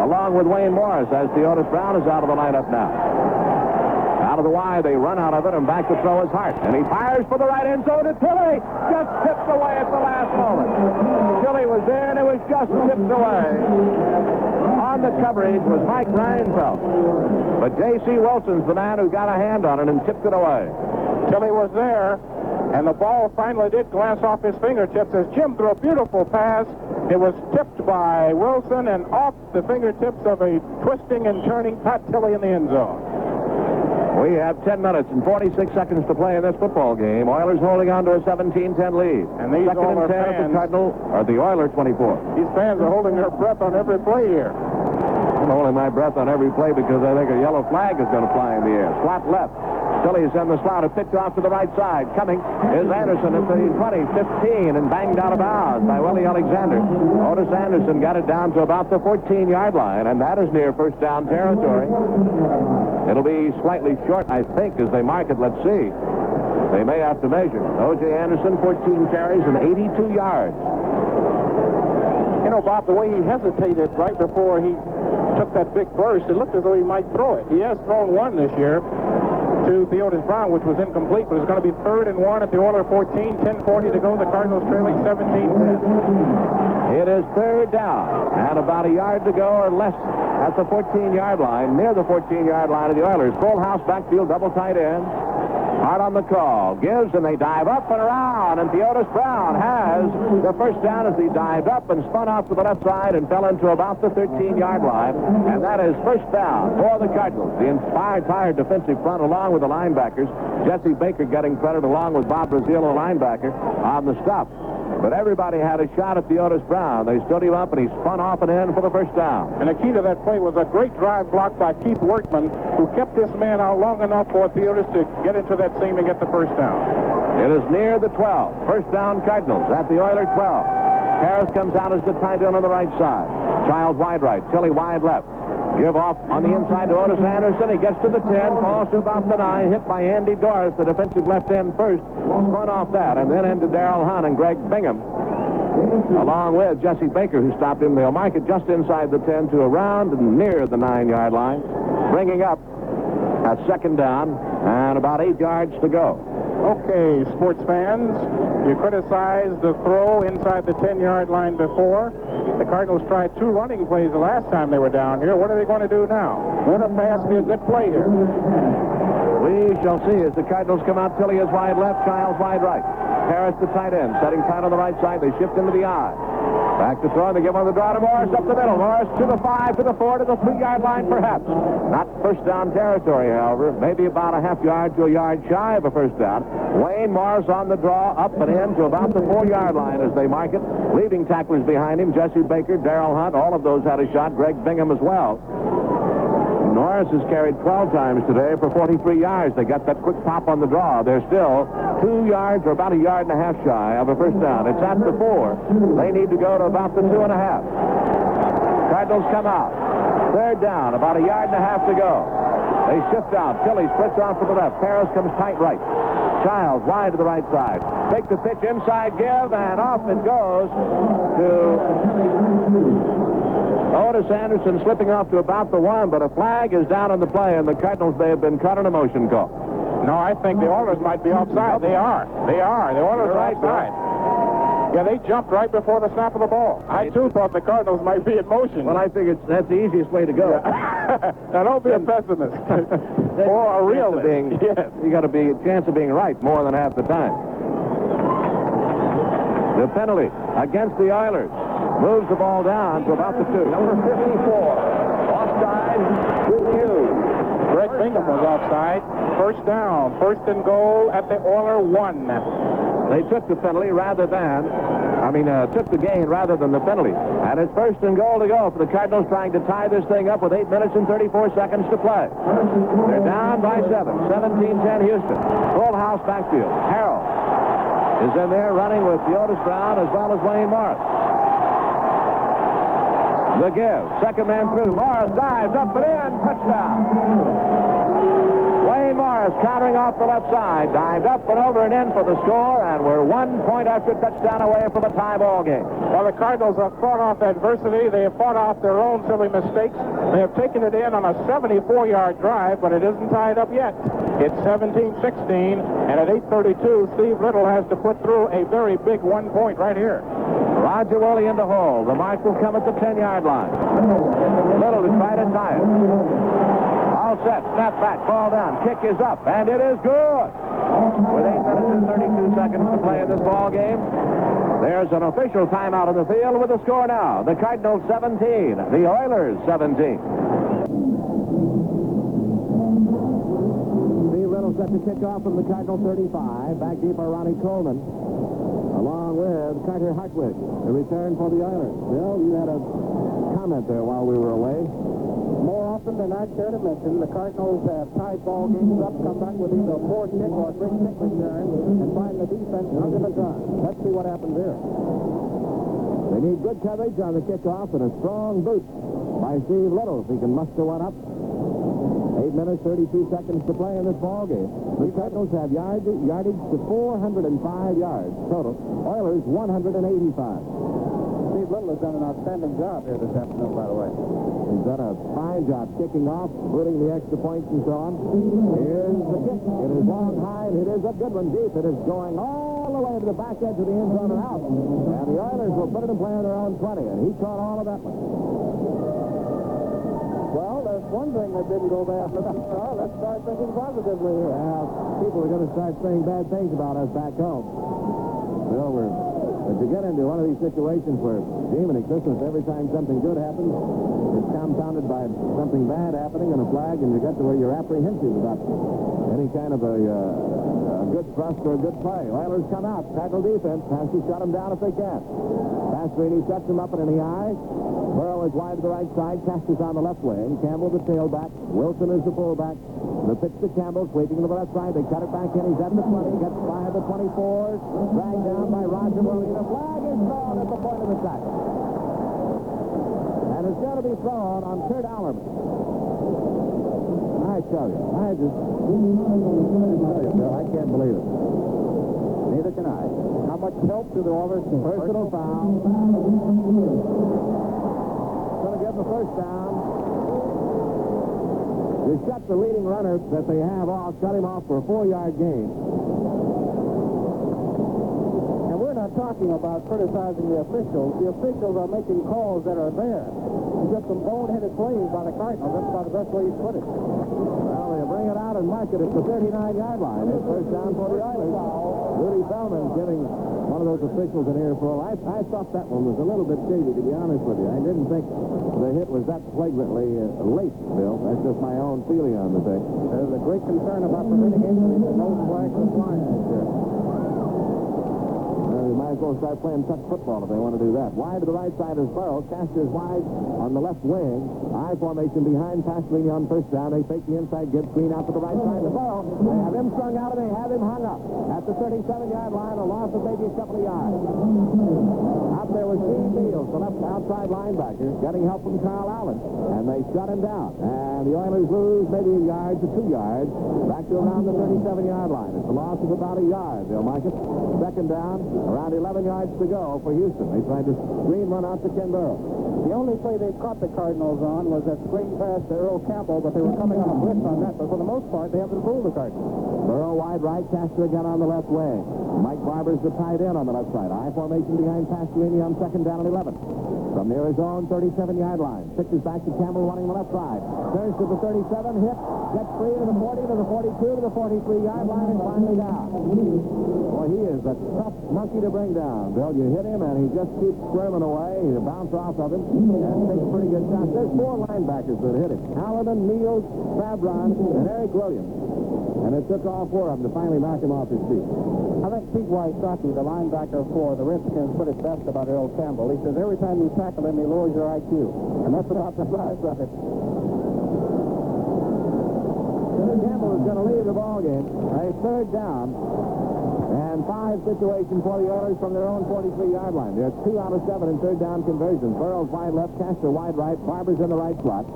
along with Wayne Morris, as Theodis Brown is out of the lineup now. Out of the Y, they run out of it, and back to throw his Hart. And he fires for the right end zone to Tilly. Just tipped away at the last moment. Tilly was there, and it was just tipped away. On the coverage was Mike Reinfeldt. But J.C. Wilson's the man who got a hand on it and tipped it away. Tilly was there. And the ball finally did glance off his fingertips as Jim threw a beautiful pass. It was tipped by Wilson and off the fingertips of a twisting and turning Pat Tilly in the end zone. We have 10 minutes and 46 seconds to play in this football game. Oilers holding on to a 17-10 lead. And these Second and 10 fans, at the Cardinal, or the Oiler 24. These fans are holding their breath on every play here. I'm holding my breath on every play because I think a yellow flag is going to fly in the air. Slot left. Tilly's in the slot. A pitch off to the right side. Coming is Anderson at the 20, 15, and banged out of bounds by Willie Alexander. Otis Anderson got it down to about the 14-yard line, and that is near first down territory. It'll be slightly short, I think, as they mark it. Let's see. They may have to measure. O.J. Anderson, 14 carries and 82 yards. You know, Bob, the way he hesitated right before he took that big burst, it looked as though he might throw it. He has thrown one this year to Theodis Brown, which was incomplete, but it's going to be 3rd and 1 at the Oiler 14, 10:40 to go. The Cardinals trailing 17-10. It is 3rd down, and about a yard to go or less at the 14-yard line, near the 14-yard line of the Oilers. Full house backfield, double tight end. Hard on the call. Gives, and they dive up and around, and Theodis Brown has the first down as he dived up and spun off to the left side and fell into about the 13-yard line, and that is first down for the Cardinals. The entire defensive front, along with the linebackers. Jesse Baker getting credit along with Bob Brazil, the linebacker, on the stop. But everybody had a shot at Theodis Brown. They stood him up, and he spun off and in for the first down. And the key to that play was a great drive block by Keith Workman, who kept this man out long enough for Theodis to get into that seam and get the first down. It is near the 12. First down, Cardinals at the Oiler 12. Harris comes out as the tight end on the right side. Childs wide right. Tilly wide left. Give off on the inside to Otis Anderson. He gets to the 10, falls to about the 9, hit by Andy Doris, the defensive left end first. Run off that, and then into Darrell Hunt and Greg Bingham, along with Jesse Baker, who stopped him. They'll mark it just inside the 10 to around and near the 9-yard line, bringing up a second down and about 8 yards to go. Okay, sports fans, you criticized the throw inside the 10-yard line before. The Cardinals tried 2 running plays the last time they were down here. What are they going to do now? Would a pass be a good play here? We shall see as the Cardinals come out. Tilly is wide left, Childs wide right. Harris the tight end, setting tight on the right side. They shift into the I. Back to throw, and they give on the draw to Morris up the middle. Morris to the 5, to the 4, to the 3-yard line, perhaps. Not first down territory, however. Maybe about a half yard to a yard shy of a first down. Wayne Morris on the draw, up and in to about the 4-yard line as they mark it. Leading tacklers behind him, Jesse Baker, Darrell Hunt, all of those had a shot. Greg Bingham as well. Norris has carried 12 times today for 43 yards. They got that quick pop on the draw. They're still 2 yards or about a yard and a half shy of a first down. It's at the 4. They need to go to about the 2.5. Cardinals come out. Third down, about a yard and a half to go. They shift out. Tilley splits off to the left. Paris comes tight right. Childs wide to the right side. Take the pitch inside, give, and off it goes to Otis Anderson, slipping off to about the 1, but a flag is down on the play, and the Cardinals may have been caught in a motion call. No, I think the Oilers might be offside. They are. The Oilers are offside. Yeah, they jumped right before the snap of the ball. I, too, thought the Cardinals might be in motion. Well, I think that's the easiest way to go. Now, don't be a pessimist. Or a realist. Yes. You got to be a chance of being right more than half the time. The penalty against the Oilers. Moves the ball down to about the 2. Number 54. Offside with you. Greg Bingham was offside. First down. First and goal at the Oiler 1. They took the penalty rather than, took the gain rather than the penalty. And it's first and goal to go for the Cardinals, trying to tie this thing up with 8 minutes and 34 seconds to play. They're down by 7. 17-10 Houston. Full house backfield. Harrell is in there running with Otis Brown as well as Wayne Morris. The give. Second man through. Morris dives up and in. Touchdown. Wayne Morris countering off the left side. Dived up and over and in for the score, and we're 1 point after touchdown away from a tie ball game. Well, the Cardinals have fought off adversity. They have fought off their own silly mistakes. They have taken it in on a 74-yard drive, but it isn't tied up yet. It's 17-16, and at 8:32, Steve Little has to put through a very big 1 point right here. Roger Woolley in the hole. The mark will come at the 10-yard line. Little to try to tie it. All set. Snap back. Ball down. Kick is up. And it is good. With 8 minutes and 32 seconds to play in this ball game, there's an official timeout on the field with the score now. The Cardinals 17. The Oilers 17. Steve Little set to kick off from the Cardinal 35. Back deep are Ronnie Coleman, along with Carter Hartwig. The return for the Oilers. Bill, you had a comment there while we were away. More often than I care to mention, the Cardinals have tied ball games up, come back with either a poor kick or a big kick return, and find the defense under the gun. Let's see what happens here. They need good coverage on the kickoff and a strong boot by Steve Little if he can muster one up. 8 minutes, 32 seconds to play in this ball game. The Cardinals have yardage to 405 yards total. Oilers 185. Steve Little has done an outstanding job here this afternoon, by the way. He's done a fine job kicking off, booting the extra points and so on. Here's the kick. It is long high, and it is a good one deep. It is going all the way to the back edge of the end zone and out. And the Oilers will put it in play on their own 20, and he caught all of that one. Well, there's one thing that didn't go bad for them. Well, let's start thinking positively here. Well, people are going to start saying bad things about us back home. Well, if you get into one of these situations where demon existence, every time something good happens, it's compounded by something bad happening and a flag, and you get to where you're apprehensive about any kind of a good thrust or a good play. Oilers come out, tackle defense, has to shut them down if they can. Pastorini sets them up in the eye. Burrow is wide to the right side. Castor's on the left wing. Campbell the tailback. Wilson is the fullback. The pitch to Campbell, sweeping to the left side. They cut it back in. He's at the 20. Gets by the 24. Dragged down by Roger Woolley. The flag is thrown at the point of the tackle. And it's going to be thrown on Kurt Allerman. I tell you, I can't believe it. Neither can I. How much help do the Oilers need? Personal foul. Going to give them a first down. You shut the leading runner that they have off, shut him off for a 4-yard gain. And we're not talking about criticizing the officials. The officials are making calls that are there. You get some boneheaded plays by the Cardinals. That's about the best way you put it. Well, they bring it out and mark it at the 39-yard line. It's first down for the Oilers. Rudy Feldman giving one of those officials an earful. I thought that one was a little bit shady, to be honest with you. I didn't think the hit was that flagrantly late, Bill. That's just my own feeling on the thing. There's a great concern about preventing injuries and no flags are flying this year. We might as well start playing touch football if they want to do that. Wide to the right side is Burrow. Caster's wide on the left wing. I formation behind Pastorini on first down. They fake the inside, give screen out to the right side to Burrow. They have him strung out and they have him hung up. At the 37-yard line, a loss of maybe a couple of yards. Out there was Gene Beals, the left outside linebacker, getting help from Carl Allen. And they shut him down. And the Oilers lose maybe a yard to 2 yards. Back to around the 37-yard line. It's a loss of about a yard, Bill Marcus. Second down, around 11 yards to go for Houston. They tried to screen run out to Ken Burrow. The only play they caught the Cardinals on was that screen pass to Earl Campbell, but they were coming on a blitz on that. But for the most part, they haven't fooled the Cardinals. Burrow wide right, Castor again on the left wing. Mike Barber's the tight end on the left side. I formation behind Pastorini on second down and 11. From near his own 37-yard line. Pitches back to Campbell running the left side. Turns to the 37, hit, gets free to the 40, to the 42, to the 43-yard line, and finally down. Boy, he is a tough monkey to bring down, Bill. You hit him, and he just keeps squirming away. You bounce off of him, and takes pretty good shots. There's 4 linebackers that hit him. Hallinan, Niels, Fabron, and Eric Williams. And it took all 4 of them to finally knock him off his feet. I think Pete Wysocki, the linebacker for the Redskins, put it best about Earl Campbell. He says every time you tackle him, he lowers your IQ. And that's about the size of it. Campbell is going to leave the ball game. A third down. And 5 situation for the Oilers from their own 43-yard line. They're 2 out of 7 in third down conversions. Burrow's wide left, Castor wide right, Barber's in the right slot.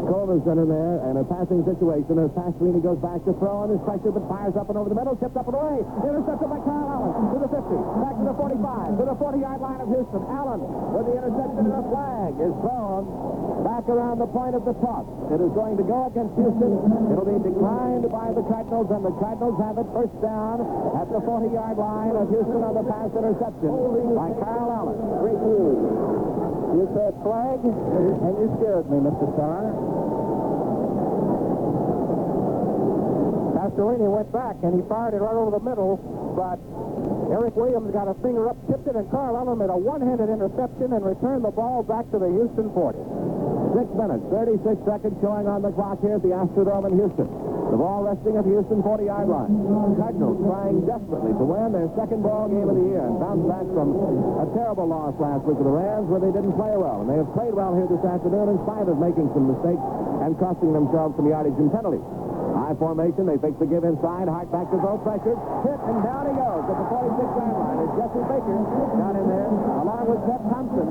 Coleman's in there, and a passing situation as Pastorini goes back to throw, and is pressured, but fires up and over the middle, tipped up and away. Intercepted by Carl Allen to the 50, back to the 45, to the 40-yard line of Houston. Allen with the interception, and a flag is thrown back around the point of the toss. It is going to go against Houston. It'll be declined by the Cardinals, and the Cardinals have it first down at the 40-yard line of Houston on the pass interception by Carl Allen. You said flag, and you scared me, Mr. Starr. Pastorini went back, and he fired it right over the middle, but Eric Williams got a finger up, tipped it, and Carl Allen made a one-handed interception and returned the ball back to the Houston 40. 6 minutes, 36 seconds showing on the clock here at the Astrodome in Houston. The ball resting at the Houston 40-yard line. Cardinals trying desperately to win their second ball game of the year and bounce back from a terrible loss last week to the Rams where they didn't play well. And they have played well here this afternoon in spite of making some mistakes and costing themselves some yardage and penalties. High formation, they fake the give inside. Hart back to throw, pressured, hit, and down he goes at the 46-yard line. It's Jesse Baker down in there, along with Seth Thompson.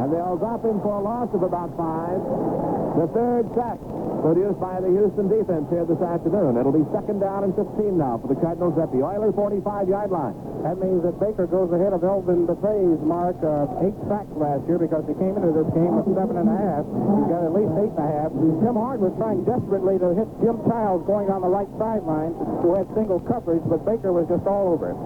And they'll drop him for a loss of about 5. The third sack produced by the Houston defense here this afternoon. It'll be second down and 15 now for the Cardinals at the Oilers' 45-yard line. That means that Baker goes ahead of Elvin Buffet's mark of 8 sacks last year because he came into this game with 7.5. He's got at least 8.5. Tim Hart was trying desperately to hit Jim Childs going on the right sideline who had single coverage, but Baker was just all over it.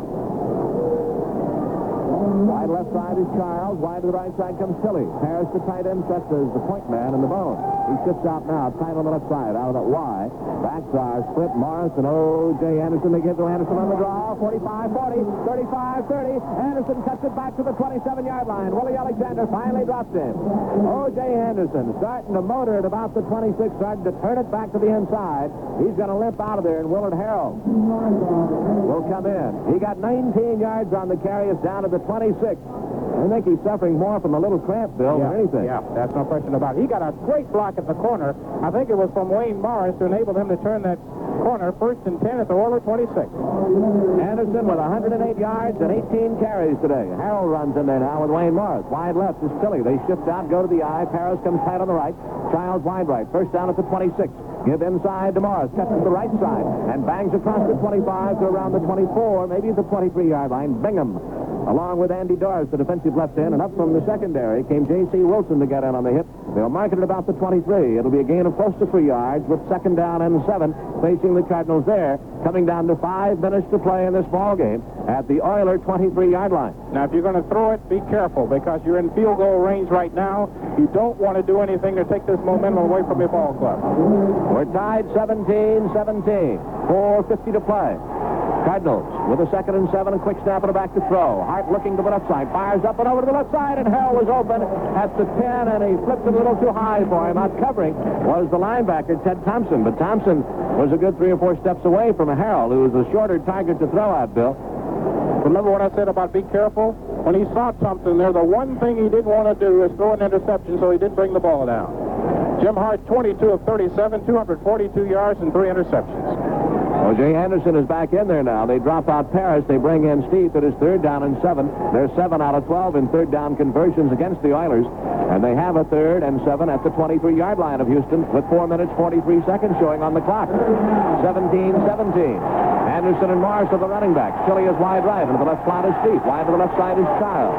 Wide left side is Childs. Wide to the right side comes Tilly. Harris, the tight end, sets as the point man in the bone. He shifts out now, tight on the left side, out of that Y. Backs are split. Morris and O.J. Anderson. They give to Anderson on the draw. 45-40, 35-30. Anderson cuts it back to the 27-yard line. Willie Alexander finally drops him. O.J. Anderson starting to motor at about the 26, starting to turn it back to the inside. He's going to limp out of there, and Willard Harrell will come in. He got 19 yards on the carry. It's down to the 26. I think he's suffering more from a little cramp, Bill, than anything. Yeah, that's no question about it. He got a great block at the corner. I think it was from Wayne Morris to enable him to turn that corner first and 10 at the Oiler 26. Anderson with 108 yards and 18 carries today. Harrell runs in there now with Wayne Morris. Wide left is Tilly. They shift out, go to the eye. Paris comes tight on the right. Childs wide right. First down at the 26. Give inside to Morris. Cuts to the right side and bangs across the 25 to around the 24, maybe the 23-yard line. Bingham, along with Andy Doris, the defensive left end, and up from the secondary came J.C. Wilson to get in on the hit. They'll mark it at about the 23. It'll be a gain of close to 3 yards with second down and 7 facing the Cardinals there, coming down to 5 minutes to play in this ball game at the Oiler 23-yard line. Now, if you're going to throw it, be careful because you're in field goal range right now. You don't want to do anything to take this momentum away from your ball club. We're tied 17-17. 4:50 to play. Cardinals with a 2nd and 7, a quick snap and a back to throw. Hart looking to the left side, fires up and over to the left side, and Harrell was open at the 10, and he flipped it a little too high for him. Out covering was the linebacker, Ted Thompson, but Thompson was a good 3 or 4 steps away from Harrell, who was a shorter target to throw at, Bill. Remember what I said about be careful? When he saw Thompson there, the one thing he didn't want to do is throw an interception, so he didn't bring the ball down. Jim Hart, 22 of 37, 242 yards and 3 interceptions. O.J. Anderson is back in there now. They drop out Paris. They bring in Steve. It is 3rd down and 7. They're 7 out of 12 in 3rd down conversions against the Oilers. And they have a 3rd and 7 at the 23-yard line of Houston with 4 minutes, 43 seconds showing on the clock. 17-17. Anderson and Morris are the running back. Chili is wide right, and to the left slot is Steve. Wide to the left side is Child.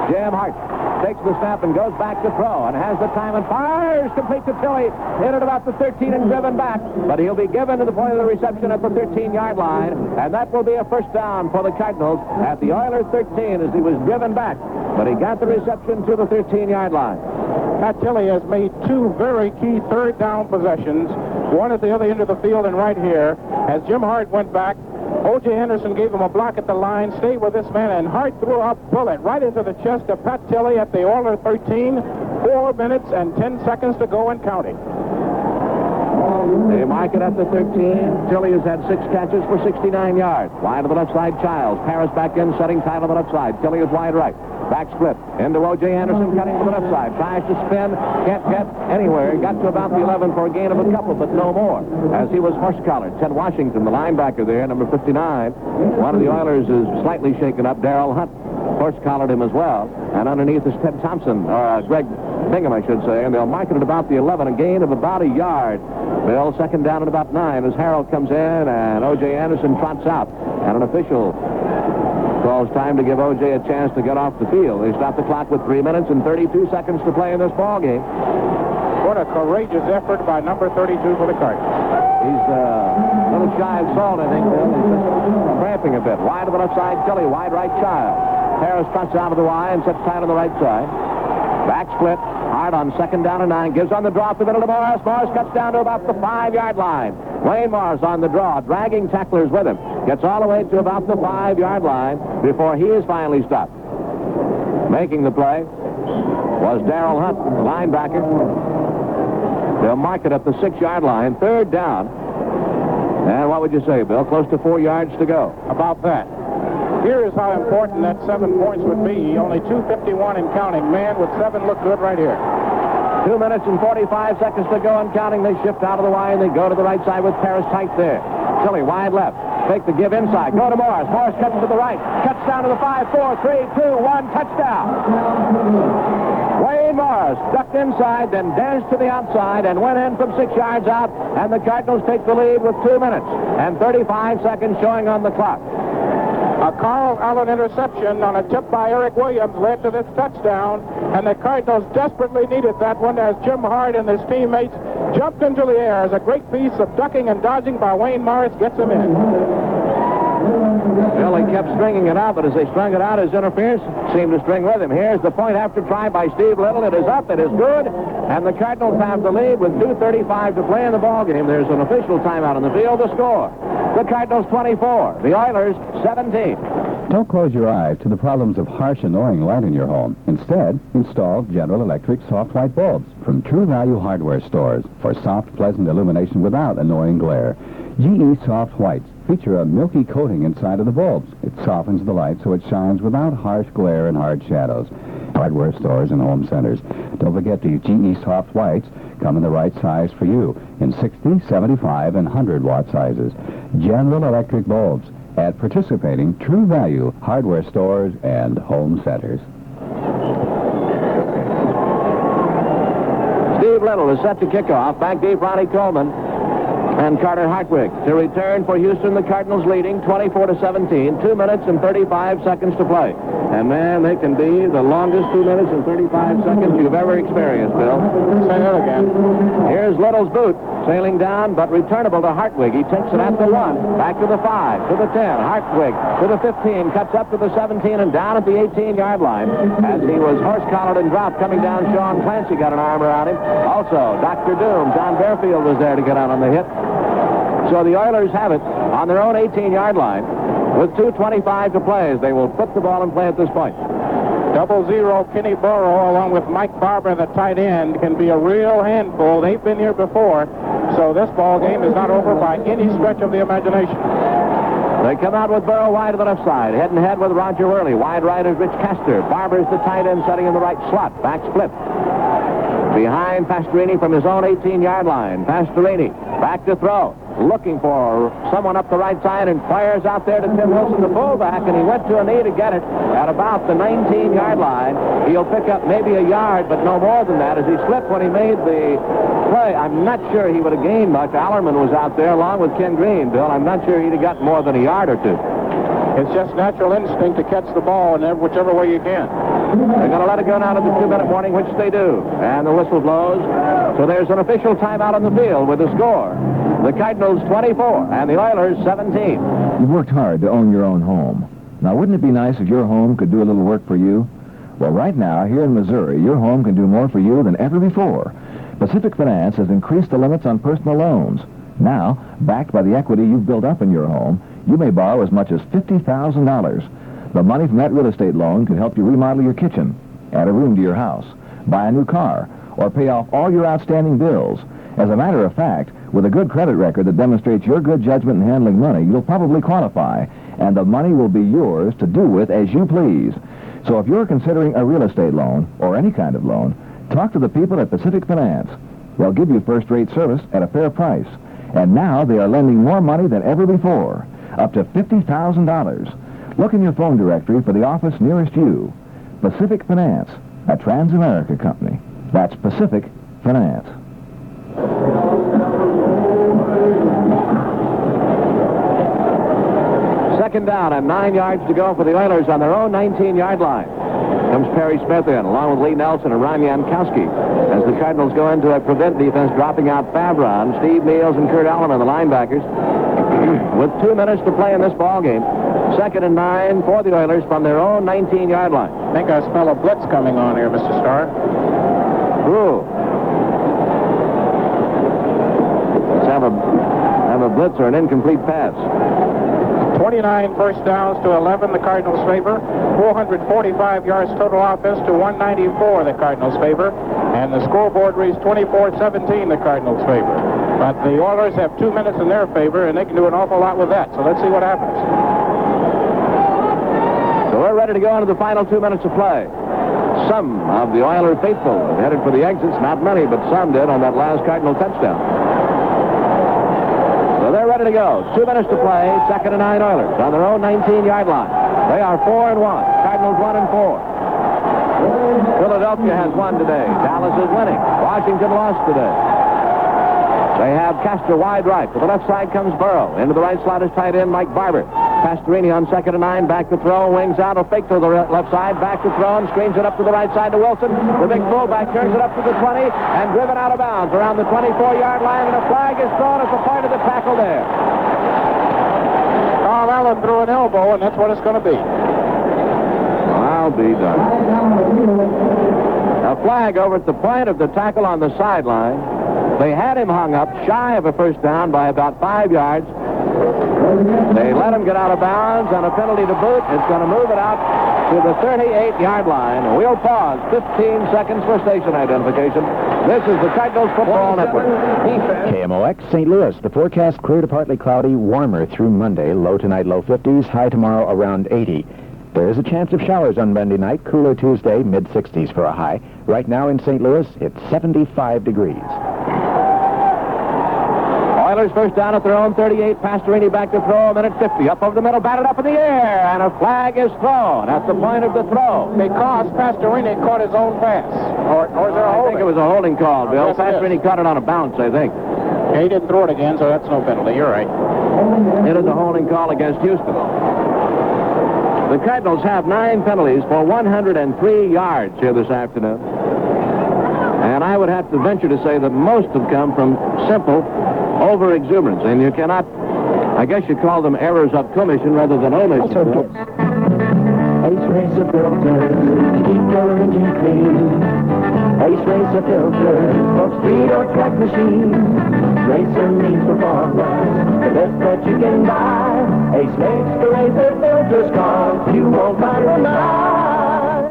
Jim Hart takes the snap and goes back to throw and has the time and fires complete to Tilly in at about the 13 and driven back, but he'll be given to the point of the reception at the 13-yard line, and that will be a 1st down for the Cardinals at the Oilers 13 as he was driven back, but he got the reception to the 13-yard line. Pat Tilly has made 2 very key 3rd down possessions, one at the other end of the field and right here. As Jim Hart went back, O.J. Anderson gave him a block at the line, stayed with this man, and Hart threw a bullet right into the chest of Pat Tilly at the Oiler 13. 4 minutes and 10 seconds to go and counting. They mark it at the 13. Tilly has had 6 catches for 69 yards. Wide to the left side, Childs. Paris back in, setting tight on the left side. Tilly is wide right. Back split into O.J. Anderson, cutting to the left side. Tries to spin, can't get anywhere. He got to about the 11 for a gain of a couple, but no more, as he was horse-collared. Ted Washington, the linebacker there, number 59. One of the Oilers is slightly shaken up. Darrell Hunt horse-collared him as well. And underneath is Ted Thompson, or Greg Bingham, I should say, and they'll mark it at about the 11, a gain of about a yard. Bill, 2nd down at about 9 as Harold comes in, and O.J. Anderson trots out, and an official calls time to give O.J. a chance to get off the field. They stop the clock with 3 minutes and 32 seconds to play in this ball game. What a courageous effort by number 32 for the Cardinals. He's a little shy of salt, I think, Bill. He's just cramping a bit. Wide to the left side, Tilly. Wide right, Child. Harris trots out of the Y and sets tight on the right side. Back split. Hard on 2nd down and 9. Gives on the draw to the middle to Morris. Morris cuts down to about the 5-yard line. Wayne Morris on the draw, dragging tacklers with him. Gets all the way to about the 5-yard line before he is finally stopped. Making the play was Darrell Hunt, the linebacker. They'll mark it at the 6-yard line. 3rd down. And what would you say, Bill? Close to 4 yards to go. About that. Here is how important that 7 points would be. Only 2:51 and counting. Man, with 7 look good right here. 2 minutes and 45 seconds to go and counting. They shift out of the Y and they go to the right side with Paris tight there. Tilly wide left. Take the give inside. Go to Morris. Morris cuts to the right. Cuts down to the 5, 4, 3, 2, 1. Touchdown. Wayne Morris ducked inside, then danced to the outside and went in from 6 yards out. And the Cardinals take the lead with 2 minutes and 35 seconds showing on the clock. A Carl Allen interception on a tip by Eric Williams led to this touchdown, and the Cardinals desperately needed that one as Jim Hart and his teammates jumped into the air as a great piece of ducking and dodging by Wayne Morris gets him in. Well, he kept stringing it out, but as they strung it out, his interference seemed to string with him. Here's the point after try by Steve Little. It is up. It is good. And the Cardinals have the lead with 2:35 to play in the ballgame. There's an official timeout on the field to score. The Cardinals 24. The Oilers 17. Don't close your eyes to the problems of harsh, annoying light in your home. Instead, install General Electric soft white bulbs from True Value hardware stores for soft, pleasant illumination without annoying glare. GE Soft Whites feature a milky coating inside of the bulbs. It softens the light so it shines without harsh glare and hard shadows. Hardware stores and home centers. Don't forget these GE Soft Whites come in the right size for you in 60, 75, and 100-watt sizes. General Electric bulbs at participating True Value hardware stores and home centers. Steve Little is set to kick off. Back deep, Ronnie Coleman and Carter Hartwig to return for Houston. The Cardinals leading 24-17. 2 minutes and 35 seconds to play. And, man, they can be the longest 2 minutes and 35 seconds you've ever experienced, Bill. Say that again. Here's Little's boot sailing down, but returnable to Hartwig. He takes it at the 1, back to the 5, to the 10. Hartwig to the 15, cuts up to the 17, and down at the 18-yard line. As he was horse-collared and dropped, coming down, Sean Clancy got an arm around him. Also, Dr. Doom, John Bearfield was there to get out on the hit. So the Oilers have it on their own 18-yard line with 2:25 to play as they will flip the ball and play at this point. 0-0 Kenny Burrow along with Mike Barber, the tight end, can be a real handful. They've been here before, so this ball game is not over by any stretch of the imagination. They come out with Burrow wide to the left side, head and head with Roger Worley. Wide right is Rich Castor. Barber's the tight end setting in the right slot. Back split. Behind Pastorini from his own 18-yard line. Pastorini back to throw. Looking for someone up the right side and fires out there to Tim Wilson, the fullback, and he went to a knee to get it at about the 19-yard line. He'll pick up maybe a yard, but no more than that as he slipped when he made the play. I'm not sure he would have gained much. Allerman was out there along with Ken Green, Bill. I'm not sure he'd have got more than a yard or two. It's just natural instinct to catch the ball in whichever way you can. They're going to let it go now to the 2-minute warning, which they do. And the whistle blows. So there's an official timeout on the field with the score. The Cardinals 24 and the Oilers 17. You've worked hard to own your own home. Now, wouldn't it be nice if your home could do a little work for you? Well, right now, here in Missouri, your home can do more for you than ever before. Pacific Finance has increased the limits on personal loans. Now, backed by the equity you've built up in your home, you may borrow as much as $50,000. The money from that real estate loan could help you remodel your kitchen, add a room to your house, buy a new car, or pay off all your outstanding bills. As a matter of fact, with a good credit record that demonstrates your good judgment in handling money, you'll probably qualify, and the money will be yours to do with as you please. So if you're considering a real estate loan, or any kind of loan, talk to the people at Pacific Finance. They'll give you first-rate service at a fair price. And now they are lending more money than ever before, up to $50,000. Look in your phone directory for the office nearest you. Pacific Finance, a Trans-America company. That's Pacific Finance. Second down and 9 yards to go for the Oilers on their own 19-yard line. Comes Perry Smith in, along with Lee Nelson and Ron Jankowski, as the Cardinals go into a prevent defense, dropping out Favron, Steve Niels, and Kurt Alleman, the linebackers, with 2 minutes to play in this ball game. 2nd and 9 for the Oilers from their own 19-yard line. I think I smell a blitz coming on here, Mr. Starr. Ooh. Let's have a blitz or an incomplete pass. 29 first downs to 11, the Cardinals favor. 445 yards total offense to 194, the Cardinals favor. And the scoreboard reads 24-17, the Cardinals favor. But the Oilers have 2 minutes in their favor, and they can do an awful lot with that. So let's see what happens. So we're ready to go into the final 2 minutes of play. Some of the Oiler faithful have headed for the exits. Not many, but some did on that last Cardinal touchdown. So they're ready to go. 2 minutes to play. 2nd and 9 Oilers on their own 19-yard line. They are 4-1. Cardinals 1-4. Philadelphia has won today. Dallas is winning. Washington lost today. They have Castor wide right. To the left side comes Burrow. Into the right slot is tight end Mike Barber. Pastorini on 2nd and 9. Back to throw. Wings out. A fake to the left side. Back to throw and screens it up to the right side to Wilson. The big fullback turns it up to the 20 and driven out of bounds around the 24-yard line, and a flag is thrown at the point of the tackle there. Carl Allen threw an elbow, and that's what it's going to be. I'll be done. A flag over at the point of the tackle on the sideline. They had him hung up shy of a first down by about 5 yards. They let him get out of bounds on a penalty to boot. It's going to move it out to the 38-yard line. We'll pause 15 seconds for station identification. This is the Cardinals Football Network. KMOX, St. Louis. The forecast clear to partly cloudy, warmer through Monday. Low tonight, low 50s. High tomorrow, around 80. There is a chance of showers on Monday night. Cooler Tuesday, mid-60s for a high. Right now in St. Louis, it's 75 degrees. Oilers first down at their own 38. Pastorini back to throw. A minute 50. Up over the middle. Batted up in the air. And a flag is thrown at the point of the throw. Because Pastorini caught his own pass. Or is there a holding? I think it was a holding call, Bill. Yes, Pastorini caught it on a bounce, I think. Yeah, he didn't throw it again, so that's no penalty. You're right. It is a holding call against Houston. The Cardinals have 9 penalties for 103 yards here this afternoon. And I would have to venture to say that most have come from simple over-exuberance. And you cannot, I guess you call them errors of commission rather than omission. Racer filters to keep your engine clean. Ace Racer filters for speed or track machine. Racer means performance, the best that you can buy. Ace makes the Racer filters cause you won't find them out.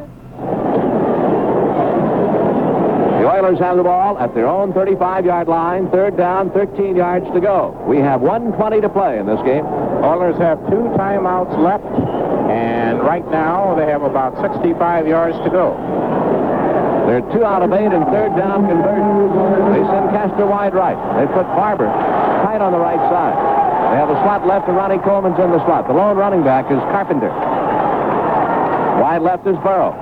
The Oilers have the ball at their own 35-yard line, third down, 13 yards to go. We have 1:20 to play in this game. Oilers have 2 timeouts left, and right now they have about 65 yards to go. They're 2 out of 8 in third down conversions. They send Castor wide right. They put Barber tight on the right side. They have a slot left, and Ronnie Coleman's in the slot. The lone running back is Carpenter. Wide left is Burrow.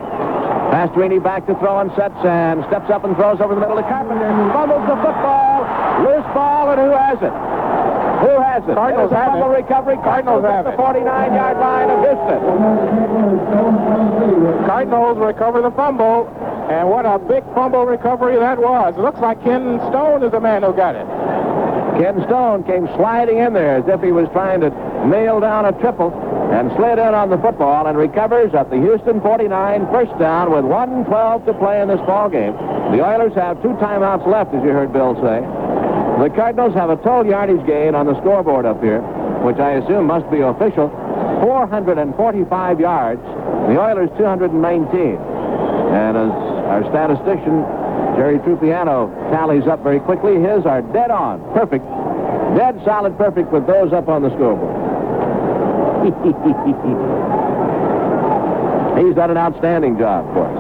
Pastorini back to throw and sets and steps up and throws over the middle to Carpenter. Fumbles the football. Loose ball, and who has it? Who has it? Cardinals have it. Recovery. Cardinals have it. The 49-yard line of Houston. Cardinals recover the fumble, and what a big fumble recovery that was. It looks like Ken Stone is the man who got it. Ken Stone came sliding in there as if he was trying to nail down a triple and slid in on the football and recovers at the Houston 49, first down with 1:12 to play in this ball game. The Oilers have 2 timeouts left, as you heard Bill say. The Cardinals have a total yardage gain on the scoreboard up here, which I assume must be official, 445 yards. The Oilers 219. And as our statistician, Jerry Trupiano, tallies up very quickly, his are dead on, perfect, dead solid perfect with those up on the scoreboard. He's done an outstanding job for us.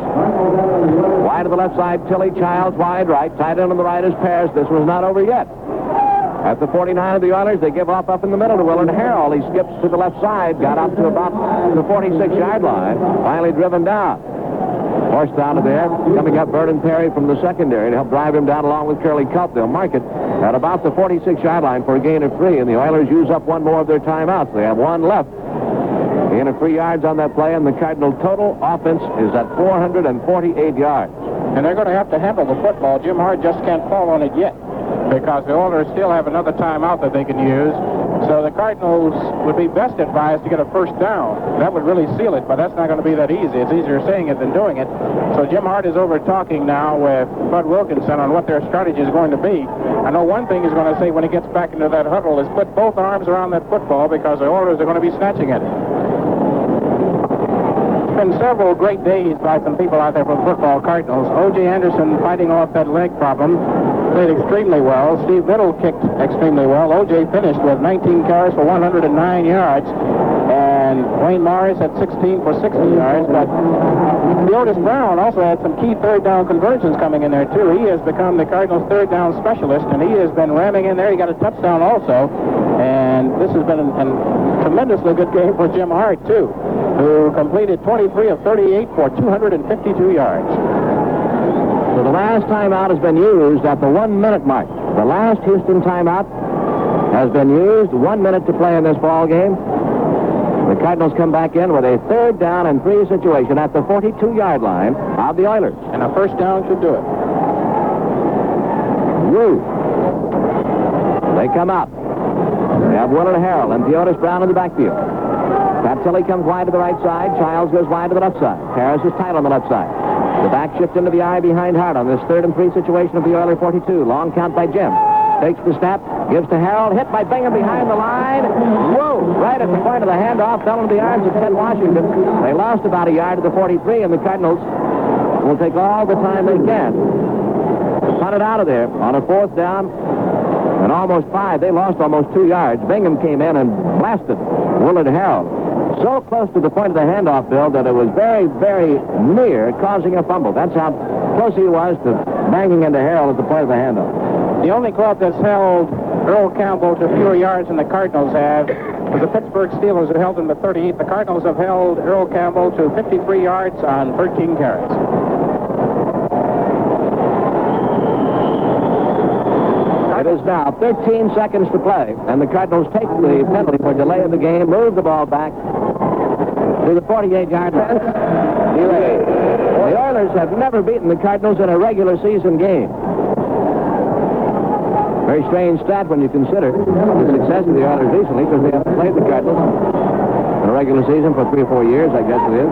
Wide to the left side, Tilly. Childs wide right. Tight end on the right is Pears. This was not over yet. At the 49 of the Oilers, they give up in the middle to Willard Harrell. He skips to the left side, got up to about the 46-yard line, finally driven down. Forced out of there, coming up Vernon Perry from the secondary to help drive him down along with Curly Culp. They'll mark it at about the 46-yard line for a gain of 3, and the Oilers use up one more of their timeouts. They have 1 left. Gain of 3 yards on that play, and the Cardinal total offense is at 448 yards. And they're going to have to handle the football. Jim Hart just can't fall on it yet because the Oilers still have another timeout that they can use. So the Cardinals would be best advised to get a first down. That would really seal it, but that's not going to be that easy. It's easier saying it than doing it. So Jim Hart is over talking now with Bud Wilkinson on what their strategy is going to be. I know one thing he's going to say when he gets back into that huddle is put both arms around that football because the Oilers are going to be snatching at it. Been several great days by some people out there for the football Cardinals. O.J. Anderson fighting off that leg problem, played extremely well. Steve Little kicked extremely well. O.J. finished with 19 carries for 109 yards, and Wayne Morris at 16 for 60 yards. But Otis Brown also had some key third down conversions coming in there too. He has become the Cardinals' third down specialist, and he has been ramming in there. He got a touchdown also, and this has been a tremendously good game for Jim Hart too, who completed 23 of 38 for 252 yards. So the last timeout has been used at the 1-minute mark. The last Houston timeout has been used. 1 minute to play in this ball game. The Cardinals come back in with a third down and 3 situation at the 42-yard line of the Oilers. And a first down should do it. Woo. They come out. They have Willard Harrell and Theodis Brown in the backfield. Pat Tilly comes wide to the right side. Childs goes wide to the left side. Harris is tight on the left side. The back shift into the eye behind Hart on this 3rd and 3 situation of the Oiler 42. Long count by Jim. Takes the snap, gives to Harrell, hit by Bingham behind the line. Whoa! Right at the point of the handoff, fell into the arms of Ted Washington. They lost about a yard to the 43, and the Cardinals will take all the time they can to punt it out of there on a 4th down and almost 5. They lost almost 2 yards. Bingham came in and blasted Willard Harrell so close to the point of the handoff, Bill, that it was very, very near causing a fumble. That's how close he was to banging into Harrell at the point of the handoff. The only club that's held Earl Campbell to fewer yards than the Cardinals have was the Pittsburgh Steelers, who held him to 38. The Cardinals have held Earl Campbell to 53 yards on 13 carries. It is now 13 seconds to play, and the Cardinals take the penalty for delay of the game, move the ball back to the 48-yard line. The Oilers have never beaten the Cardinals in a regular season game. Very strange stat when you consider the success of the Oilers recently, because they haven't played the Cardinals in the regular season for 3 or 4 years, I guess it is.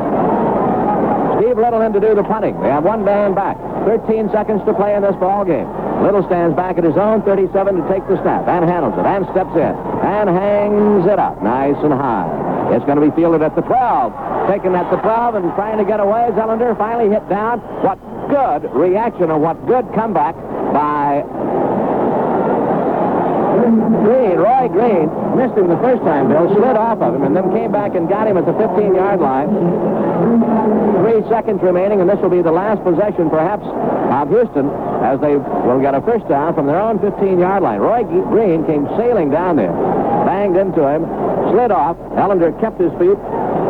Steve Little in to do the punting. They have one man back. 13 seconds to play in this ball game. Little stands back at his own 37 to take the snap and handles it and steps in and hangs it up nice and high. It's going to be fielded at the 12. Taken at the 12 and trying to get away. Zellender finally hit down. What good reaction and what good comeback by Green. Roy Green missed him the first time, Bill, slid off of him, and then came back and got him at the 15-yard line. 3 seconds remaining, and this will be the last possession, perhaps, of Houston, as they will get a first down from their own 15-yard line. Roy Green came sailing down there, banged into him, slid off. Ellender kept his feet,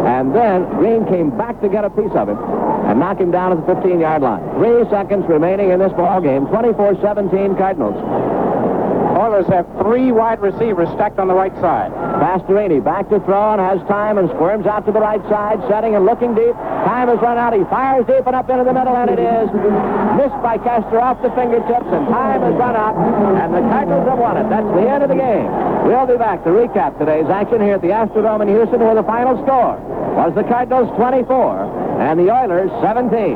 and then Green came back to get a piece of him and knock him down at the 15-yard line. 3 seconds remaining in this ball game. 24-17 Cardinals. Oilers have 3 wide receivers stacked on the right side. Pastorini back to throw and has time and squirms out to the right side, setting and looking deep. Time has run out. He fires deep and up into the middle, and it is missed by Castor off the fingertips, and time has run out, and the Cardinals have won it. That's the end of the game. We'll be back to recap today's action here at the Astrodome in Houston, where the final score was the Cardinals 24 and the Oilers 17.